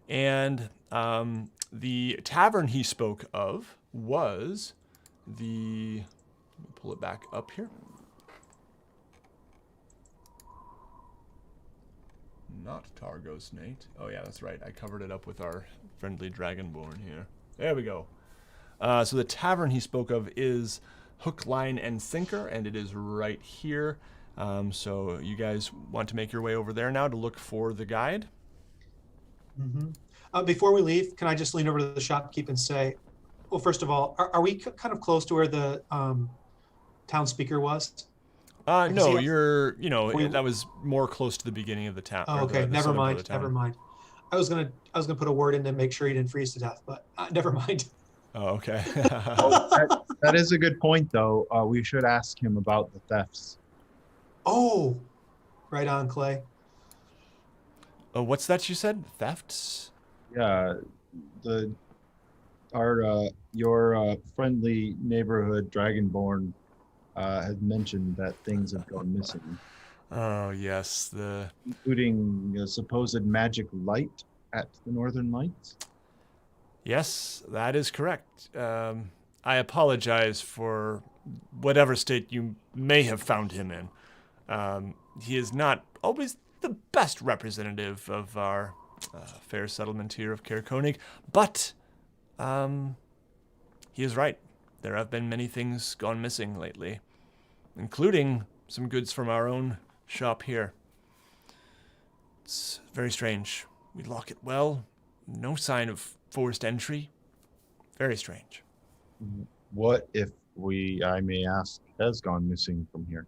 And the tavern he spoke of was the. Let me pull it back up here. Not Targos, Nate. Oh yeah, that's right. I covered it up with our friendly dragonborn here. There we go. So the tavern he spoke of is Hook, Line, and Sinker, and it is right here. So you guys want to make your way over there now to look for the guide? Mm-hmm. Before we leave, can I just lean over to the shopkeep and say, well, first of all, are we kind of close to where the town speaker was? No, that was more close to the beginning of the town. Oh, okay, never mind. Never mind. I was gonna put a word in to make sure he didn't freeze to death, but never mind. Oh, okay. That is a good point, though. We should ask him about the thefts. Oh, right on, Clay. What's that you said? Thefts? Yeah, your friendly neighborhood dragonborn had mentioned that things have gone missing, Oh, yes. including a supposed magic light at the Northern Lights. Yes, that is correct. I apologize for whatever state you may have found him in. He is not always the best representative of our fair settlement here of Caer-Konig, but he is right. There have been many things gone missing lately, including some goods from our own shop here. It's very strange. We lock it well. No sign of forced entry. Very strange. What if I may ask, has gone missing from here?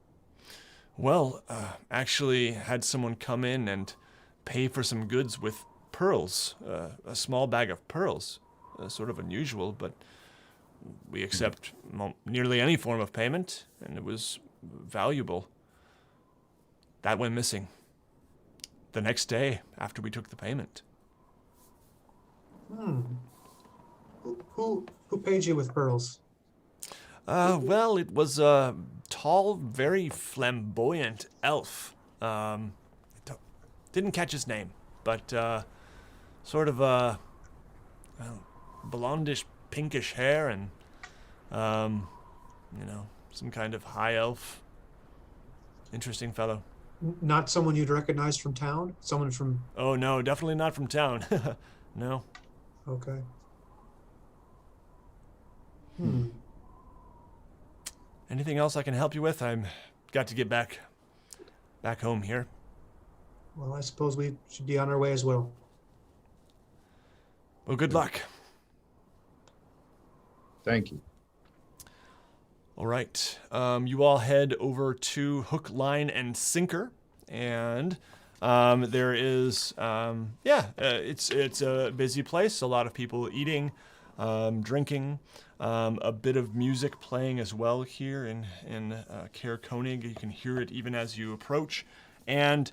Well, actually had someone come in and pay for some goods with pearls, a small bag of pearls. Sort of unusual, but we accept nearly any form of payment, and it was valuable. That went missing the next day after we took the payment. Who paid you with pearls? Well, it was a tall, very flamboyant elf. Didn't catch his name, but sort of blondish, pinkish hair, and some kind of high elf. Interesting fellow. Not someone you'd recognize from town? Someone from... Oh no, definitely not from town. No. Okay. Anything else I can help you with? I'm got to get back home here. Well, I suppose we should be on our way as well. Well, good luck. Thank you. All right. You all head over to Hook, Line, and Sinker, and there is it's a busy place. A lot of people eating, drinking, a bit of music playing as well here in Caer-Konig. You can hear it even as you approach, and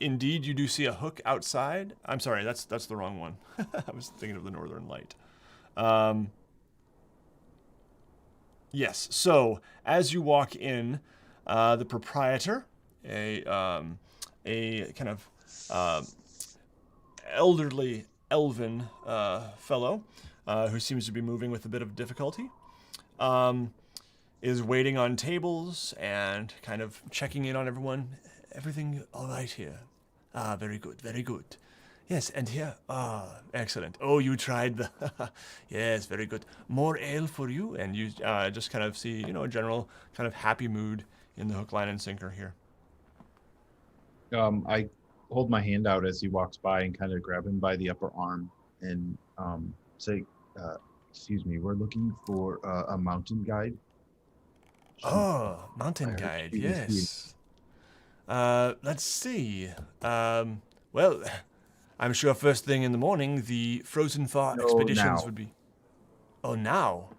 indeed, you do see a hook outside. I'm sorry, that's the wrong one. I was thinking of the Northern Light. Yes, so as you walk in, the proprietor, a kind of elderly elven fellow who seems to be moving with a bit of difficulty, is waiting on tables and kind of checking in on everyone. Everything all right here? Ah, very good, very good. Yes, and here? Ah, excellent. Oh, you tried the... Yes, very good. More ale for you? And you just kind of see, a general kind of happy mood in the hook, line, and sinker here. I hold my hand out as he walks by and kind of grab him by the upper arm and say, excuse me, we're looking for a mountain guide. Oh, mountain guide, yes. Let's see. Well, I'm sure first thing in the morning, the Frozen Thaw expeditions would be... Oh, now?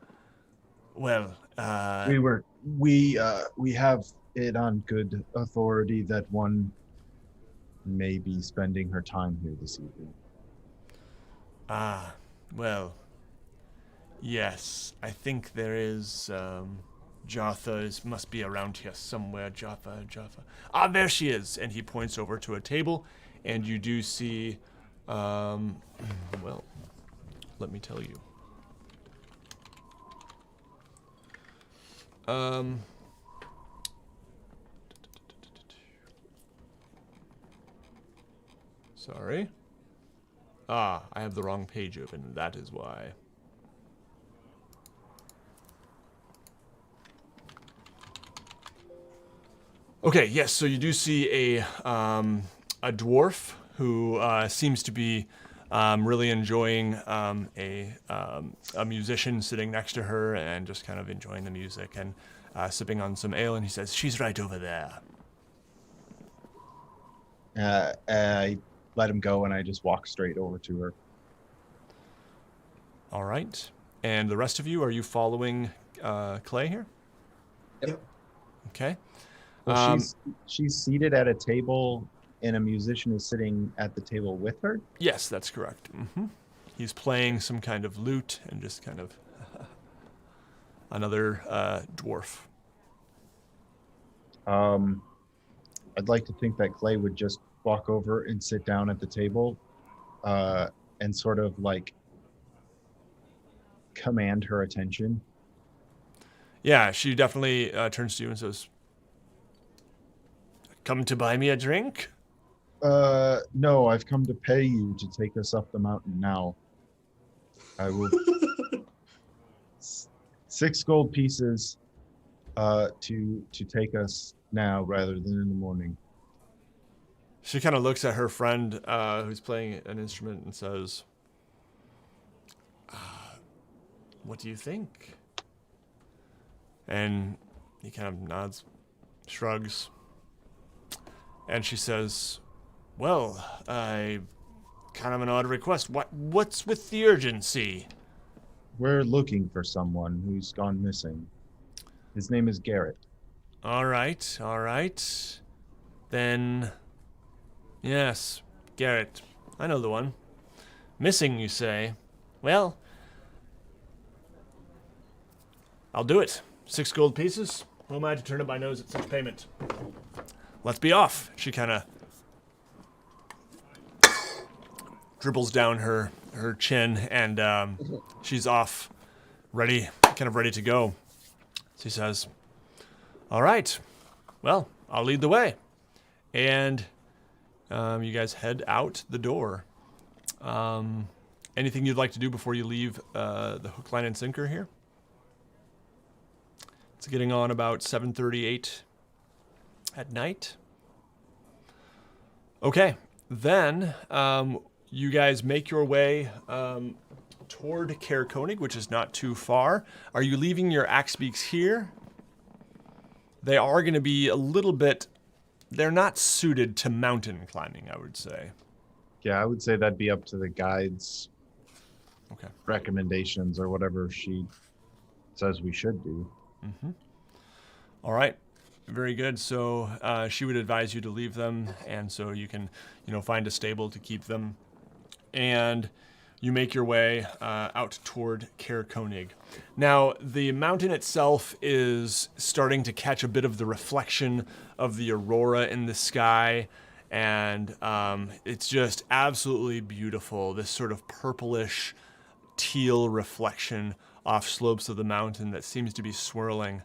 Well, we have it on good authority that one may be spending her time here this evening. Ah, well, yes. I think there is, Jatha must be around here somewhere. Jatha. Ah, there she is. And he points over to a table, and you do see, well, let me tell you. Sorry. Ah, I have the wrong page open. That is why. Okay, yes, so you do see a dwarf who seems to be really enjoying a musician sitting next to her and just kind of enjoying the music and sipping on some ale, and he says, "She's right over there." I let him go and I just walk straight over to her. All right. And the rest of you, are you following Clay here? Yep. Okay. Well, she's seated at a table and a musician is sitting at the table with her? Yes, that's correct. Mm-hmm. He's playing some kind of lute and just kind of another dwarf. I'd like to think that Clay would just walk over and sit down at the table and sort of like command her attention. Yeah, she definitely turns to you and says, "Come to buy me a drink?" No, I've come to pay you to take us up the mountain now. I will 6 gold pieces to take us now rather than in the morning. She kind of looks at her friend who's playing an instrument and says, "What do you think?" And he kind of nods, shrugs. And she says, "Well, I kind of an odd request. What's with the urgency?" We're looking for someone who's gone missing. His name is Garrett. All right. Then, yes, Garrett. I know the one. Missing, you say? Well, I'll do it. 6 gold pieces. Who am I to turn up my nose at such payment? Let's be off. She kind of dribbles down her chin, and she's off, ready to go. She says, "All right, well, I'll lead the way." And you guys head out the door. Anything you'd like to do before you leave the hook, line, and sinker here? It's getting on about 7:38 at night. Okay, then you guys make your way toward Caer-Konig, which is not too far. Are you leaving your axe beaks here? They are going to be a little bit... They're not suited to mountain climbing, I would say. Yeah, I would say that'd be up to the guide's Okay. recommendations or whatever she says we should do. Mm-hmm. All right. very good. So she would advise you to leave them, and so you can, find a stable to keep them. And you make your way out toward Caer-Konig. Now, the mountain itself is starting to catch a bit of the reflection of the aurora in the sky, and it's just absolutely beautiful. This sort of purplish teal reflection off slopes of the mountain that seems to be swirling.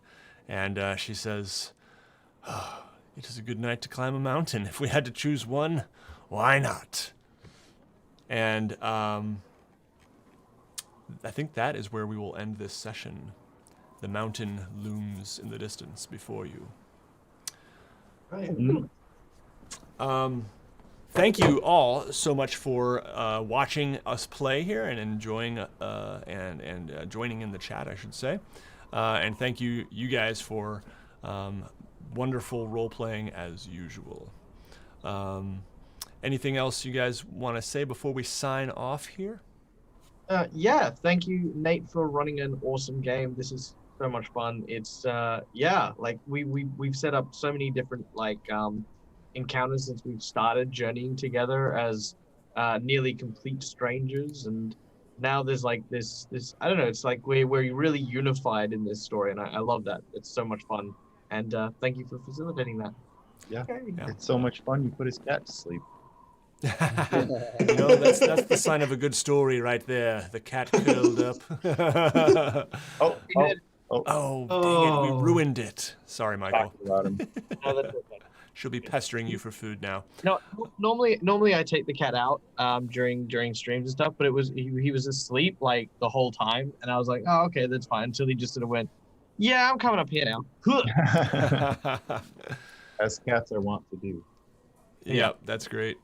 And she says, oh, it is a good night to climb a mountain. If we had to choose one, why not? And I think that is where we will end this session. The mountain looms in the distance before you. Right. Thank you all so much for watching us play here and enjoying and joining in the chat, I should say. And thank you guys for wonderful role playing as usual. Anything else you guys want to say before we sign off here? Yeah, thank you, Nate, for running an awesome game. This is so much fun. It's like we've set up so many different encounters since we've started journeying together as nearly complete strangers, and now there's like this I don't know, it's like we're really unified in this story, and I love that. It's so much fun, and thank you for facilitating that. Yeah, it's so much fun. You put his cat to sleep. That's the sign of a good story right there. The cat curled up. Oh, dang it, we ruined it. Sorry, Michael. about him. No, that's okay. She'll be pestering you for food now. No, normally I take the cat out during streams and stuff, but he was asleep like the whole time, and I was like, oh, okay, that's fine, until he just sort of went, yeah, I'm coming up here now. As cats are wont to do. Yeah, that's great.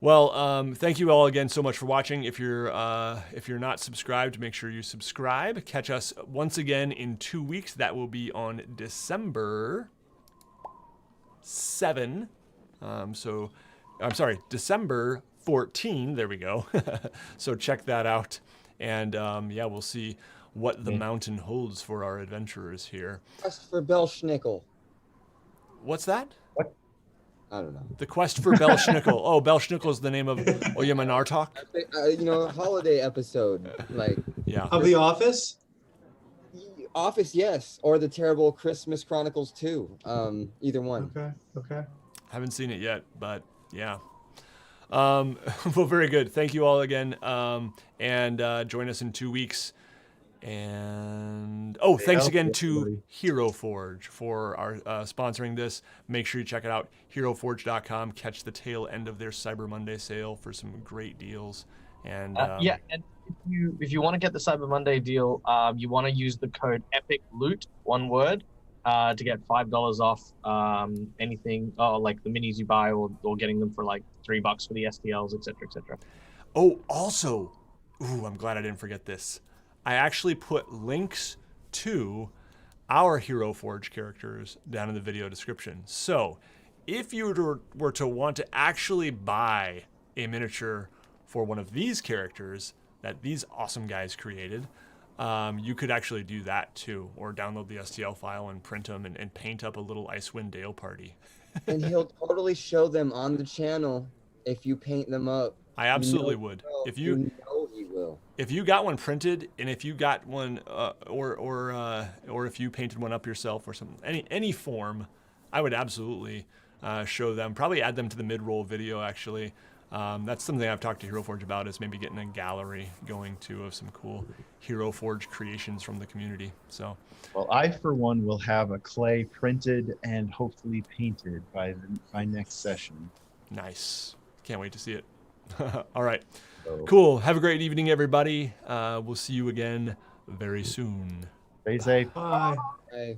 Well, thank you all again so much for watching. If you're not subscribed, make sure you subscribe. Catch us once again in 2 weeks. That will be on December 7. December 14. There we go. So check that out. And we'll see what the mountain holds for our adventurers here. Quest for Belschnickel. What's that? I don't know. The quest for Belschnickel. Oh, Belschnickel is the name of Oyamanartok? Holiday episode. Yeah. Of The Office? Office, yes. Or the terrible Christmas Chronicles 2. Either one. Okay. Haven't seen it yet, but yeah. Well, very good. Thank you all again. And join us in 2 weeks. And thanks again to Hero Forge for our sponsoring this. Make sure you check it out, heroforge.com. Catch the tail end of their Cyber Monday sale for some great deals. And and if you want to get the Cyber Monday deal, you want to use the code EPICLOOT, one word, to get $5 off anything, like the minis you buy, or getting them for like $3 for the STLs, etc., etc. Oh, also, I'm glad I didn't forget this. I actually put links to our Hero Forge characters down in the video description. So if you were to want to actually buy a miniature for one of these characters that these awesome guys created, you could actually do that too, or download the STL file and print them and paint up a little Icewind Dale party. And he'll totally show them on the channel if you paint them up. I absolutely would. If you know he will. If you got one printed, and if you got one, or if you painted one up yourself or something, any form, I would absolutely show them. Probably add them to the mid-roll video. Actually, that's something I've talked to Hero Forge about, is maybe getting a gallery going too of some cool Hero Forge creations from the community. So, well, I for one will have a clay printed and hopefully painted by next session. Nice. Can't wait to see it. All right. Cool. Have a great evening, everybody. We'll see you again very soon. Stay safe. Bye. Hey.